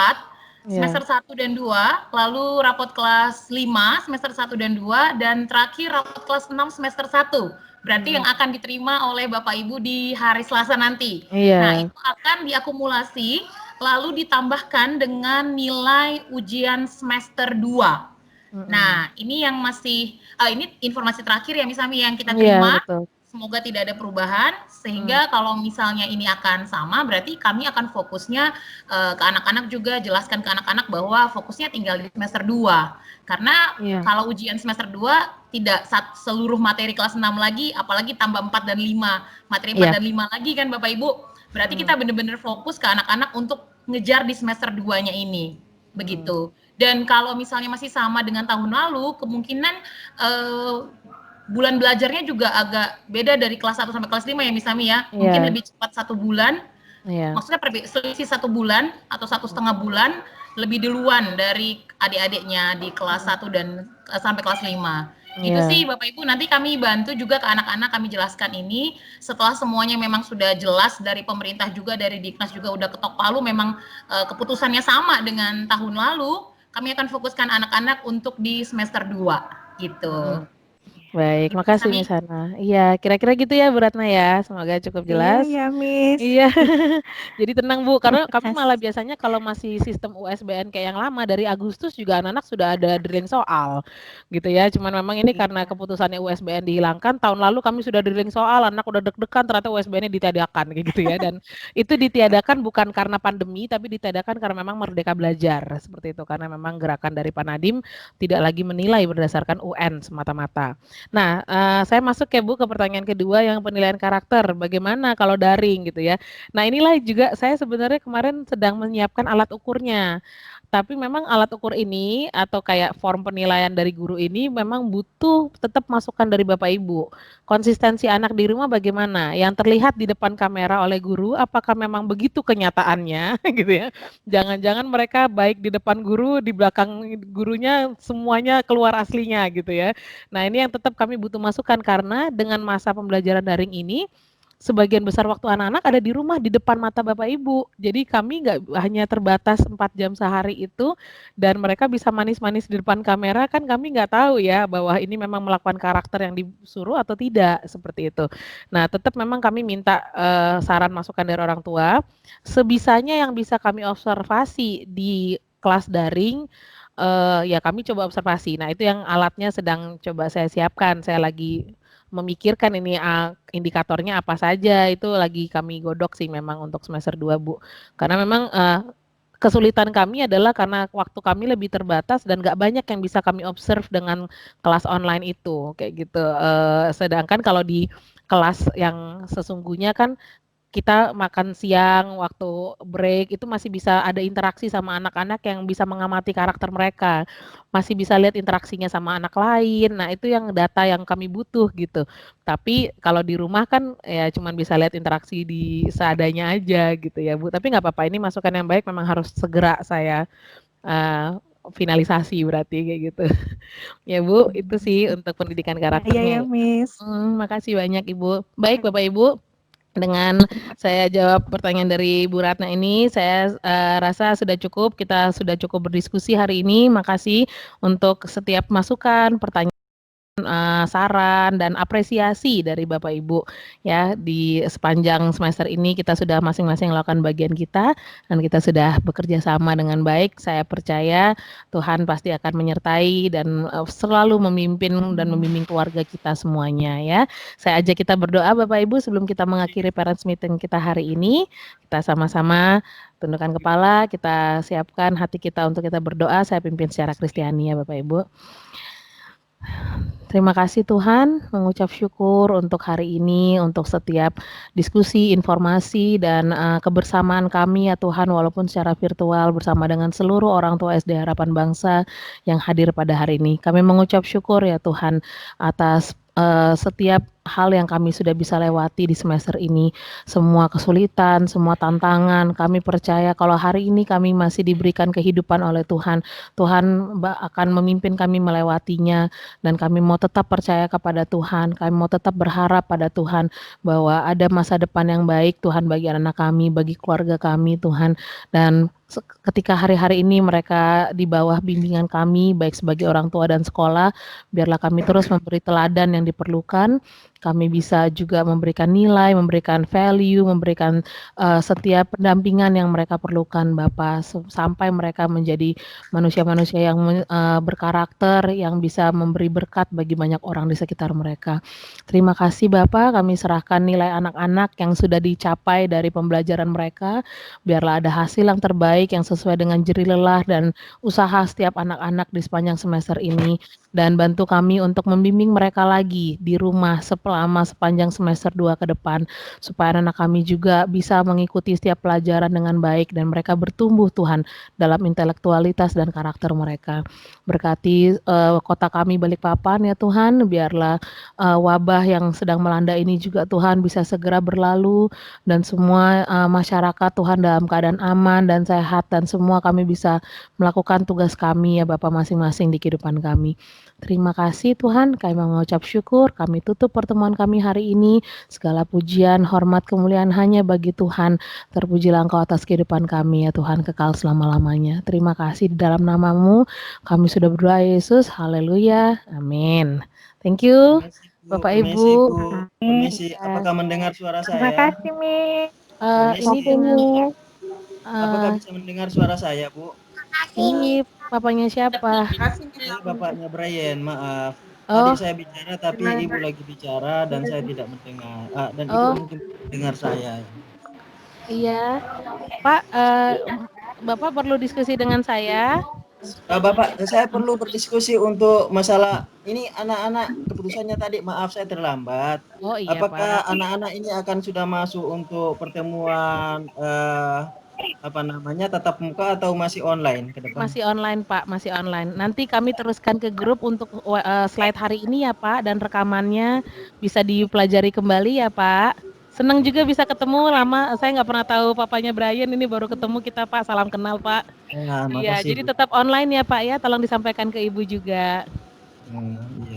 semester 1 dan 2, lalu rapot kelas 5 semester 1 dan 2, dan terakhir rapot kelas 6 semester 1. Berarti yang akan diterima oleh Bapak Ibu di hari Selasa nanti. Nah, itu akan diakumulasi lalu ditambahkan dengan nilai ujian semester 2. Nah, ini yang masih ini informasi terakhir ya Miss Ami yang kita terima. Semoga tidak ada perubahan, sehingga kalau misalnya ini akan sama, berarti kami akan fokusnya ke anak-anak juga, jelaskan ke anak-anak bahwa fokusnya tinggal di semester 2. Karena kalau ujian semester 2 tidak seluruh materi kelas 6 lagi, apalagi tambah 4 dan 5, materi 4 dan 5 lagi kan Bapak Ibu. Berarti kita benar-benar fokus ke anak-anak untuk ngejar di semester 2-nya ini. Begitu. Dan kalau misalnya masih sama dengan tahun lalu, kemungkinan bulan belajarnya juga agak beda dari kelas 1 sampai kelas 5 ya Miss Ami ya. Mungkin lebih cepat 1 bulan. Maksudnya selisih 1 bulan atau 1,5 bulan lebih duluan dari adik-adiknya di kelas 1 dan sampai kelas 5. Gitu sih Bapak Ibu, nanti kami bantu juga ke anak-anak, kami jelaskan ini setelah semuanya memang sudah jelas dari pemerintah juga, dari Diknas juga udah ketok palu, memang keputusannya sama dengan tahun lalu. Kami akan fokuskan anak-anak untuk di semester 2 gitu. Baik, makasih Miss Hana. Iya, kira-kira gitu ya Bu Ratna ya. Semoga cukup jelas. Iya, Miss. Iya. Jadi tenang Bu, karena kami malah biasanya kalau masih sistem USBN kayak yang lama dari Agustus juga anak-anak sudah ada drilling soal gitu ya. Cuman memang ini karena keputusannya USBN dihilangkan, tahun lalu kami sudah drilling soal, anak udah deg-degan ternyata USBN-nya ditiadakan kayak gitu ya. Dan itu ditiadakan bukan karena pandemi tapi ditiadakan karena memang Merdeka Belajar seperti itu, karena memang gerakan dari Pak Nadiem tidak lagi menilai berdasarkan UN semata-mata. Nah, saya masuk ya Bu ke pertanyaan kedua yang penilaian karakter. Bagaimana kalau daring gitu ya. Nah, inilah juga saya sebenarnya kemarin sedang menyiapkan alat ukurnya. Tapi memang alat ukur ini atau kayak form penilaian dari guru ini memang butuh tetap masukan dari Bapak Ibu. Konsistensi anak di rumah bagaimana? Yang terlihat di depan kamera oleh guru apakah memang begitu kenyataannya gitu ya. Jangan-jangan mereka baik di depan guru, di belakang gurunya semuanya keluar aslinya gitu ya. Nah, ini yang tetap kami butuh masukan karena dengan masa pembelajaran daring ini sebagian besar waktu anak-anak ada di rumah di depan mata Bapak Ibu. Jadi kami nggak hanya terbatas 4 jam sehari itu dan mereka bisa manis-manis di depan kamera, kan kami nggak tahu ya bahwa ini memang melakukan karakter yang disuruh atau tidak seperti itu. Nah, tetap memang kami minta saran masukan dari orang tua. Sebisanya yang bisa kami observasi di kelas daring ya kami coba observasi. Nah, itu yang alatnya sedang coba saya siapkan. Saya lagi memikirkan ini indikatornya apa saja, itu lagi kami godok sih memang untuk semester 2 Bu. Karena memang kesulitan kami adalah karena waktu kami lebih terbatas dan nggak banyak yang bisa kami observe dengan kelas online itu, kayak gitu. Sedangkan kalau di kelas yang sesungguhnya kan kita makan siang, waktu break itu masih bisa ada interaksi sama anak-anak yang bisa mengamati karakter mereka. Masih bisa lihat interaksinya sama anak lain. Nah, itu yang data yang kami butuh gitu. Tapi kalau di rumah kan ya cuman bisa lihat interaksi di seadanya aja gitu ya, Bu. Tapi nggak apa-apa, ini masukan yang baik memang harus segera saya finalisasi berarti kayak gitu. Ya, Bu, itu sih untuk pendidikan karakternya. Iya, Miss. Makasih banyak Ibu. Baik Bapak Ibu. Dengan saya jawab pertanyaan dari Bu Ratna ini, saya rasa sudah cukup, kita sudah cukup berdiskusi hari ini. Makasih untuk setiap masukan, pertanyaan, saran dan apresiasi dari Bapak Ibu ya. Di sepanjang semester ini kita sudah masing-masing melakukan bagian kita dan kita sudah bekerja sama dengan baik. Saya percaya Tuhan pasti akan menyertai dan selalu memimpin dan membimbing keluarga kita semuanya ya. Saya ajak kita berdoa Bapak Ibu sebelum kita mengakhiri parents meeting kita hari ini. Kita sama-sama tundukkan kepala, kita siapkan hati kita untuk kita berdoa. Saya pimpin secara Kristiani ya Bapak Ibu. Terima kasih Tuhan, mengucap syukur untuk hari ini, untuk setiap diskusi, informasi, dan kebersamaan kami ya Tuhan, walaupun secara virtual bersama dengan seluruh orang tua SD Harapan Bangsa yang hadir pada hari ini. Kami mengucap syukur ya Tuhan atas setiap hal yang kami sudah bisa lewati di semester ini, semua kesulitan, semua tantangan, kami percaya kalau hari ini kami masih diberikan kehidupan oleh Tuhan, Tuhan akan memimpin kami melewatinya, dan kami mau tetap percaya kepada Tuhan, kami mau tetap berharap pada Tuhan, bahwa ada masa depan yang baik Tuhan bagi anak kami, bagi keluarga kami Tuhan, dan ketika hari-hari ini mereka di bawah bimbingan kami, baik sebagai orang tua dan sekolah, biarlah kami terus memberi teladan yang diperlukan, kami bisa juga memberikan nilai, memberikan value, memberikan setiap pendampingan yang mereka perlukan Bapak, sampai mereka menjadi manusia-manusia yang berkarakter, yang bisa memberi berkat bagi banyak orang di sekitar mereka. Terima kasih Bapak, kami serahkan nilai anak-anak yang sudah dicapai dari pembelajaran mereka, biarlah ada hasil yang terbaik yang sesuai dengan jerih lelah dan usaha setiap anak-anak di sepanjang semester ini, dan bantu kami untuk membimbing mereka lagi di rumah selama sepanjang semester 2 ke depan, supaya anak kami juga bisa mengikuti setiap pelajaran dengan baik dan mereka bertumbuh Tuhan dalam intelektualitas dan karakter mereka. Berkati kota kami Balikpapan ya Tuhan, biarlah wabah yang sedang melanda ini juga Tuhan bisa segera berlalu, dan semua masyarakat Tuhan dalam keadaan aman dan sehat, dan semua kami bisa melakukan tugas kami ya Bapak masing-masing di kehidupan kami. Terima kasih Tuhan, kami mengucap syukur, kami tutup pertemuan kami hari ini. Segala pujian, hormat, kemuliaan hanya bagi Tuhan. Terpujilah Engkau atas kehidupan kami ya Tuhan, kekal selama-lamanya. Terima kasih di dalam nama-Mu, kami sudah berdoa Yesus, haleluya, amin. Thank you, Bapak Ibu. Permisi, apakah mendengar suara saya? Terima kasih, Miss. Ini dengan apakah bisa mendengar suara saya, Bu? ini papanya siapa? Ini bapaknya Brian, maaf. Oh. Tadi saya bicara tapi Ibu lagi bicara dan saya tidak mendengar. Dan Ibu mungkin dengar saya. Iya. Pak, Bapak perlu diskusi dengan saya? Bapak, saya perlu berdiskusi untuk masalah ini anak-anak keputusannya tadi, maaf saya terlambat. Oh iya, apakah Pak. anak-anak ini akan sudah masuk untuk pertemuan tatap muka atau masih online ke depan? Masih online Pak, masih online. Nanti kami teruskan ke grup untuk slide hari ini ya Pak, dan rekamannya bisa dipelajari kembali ya Pak. Senang juga bisa ketemu, lama saya nggak pernah tahu papanya Brian, ini baru ketemu kita Pak, salam kenal Pak. Iya, jadi tetap online ya Pak ya, tolong disampaikan ke Ibu juga.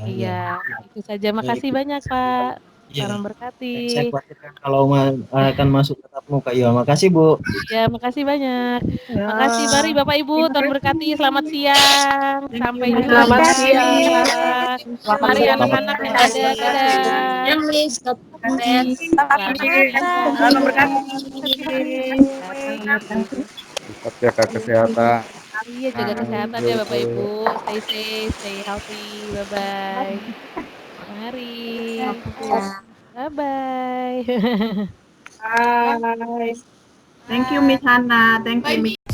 Iya, itu saja. Makasih banyak Pak. Salam berkati. Saya khawatirkan kalau akan masuk tatap muka. Iya, makasih Bu. Iya, makasih banyak. Makasih, mari Bapak Ibu, Tuhan berkati. Selamat siang. Sampai jumpa. Selamat siang. Mari anak-anak yang ada. Yang Miss. Salam berkati. Tetap jaga kesehatan. Iya, jaga kesehatan ya Bapak Ibu. Stay safe, stay healthy. Bye-bye. Mari. Bye-bye. Bye. Thank you, Miss Hana. Thank you, Miss.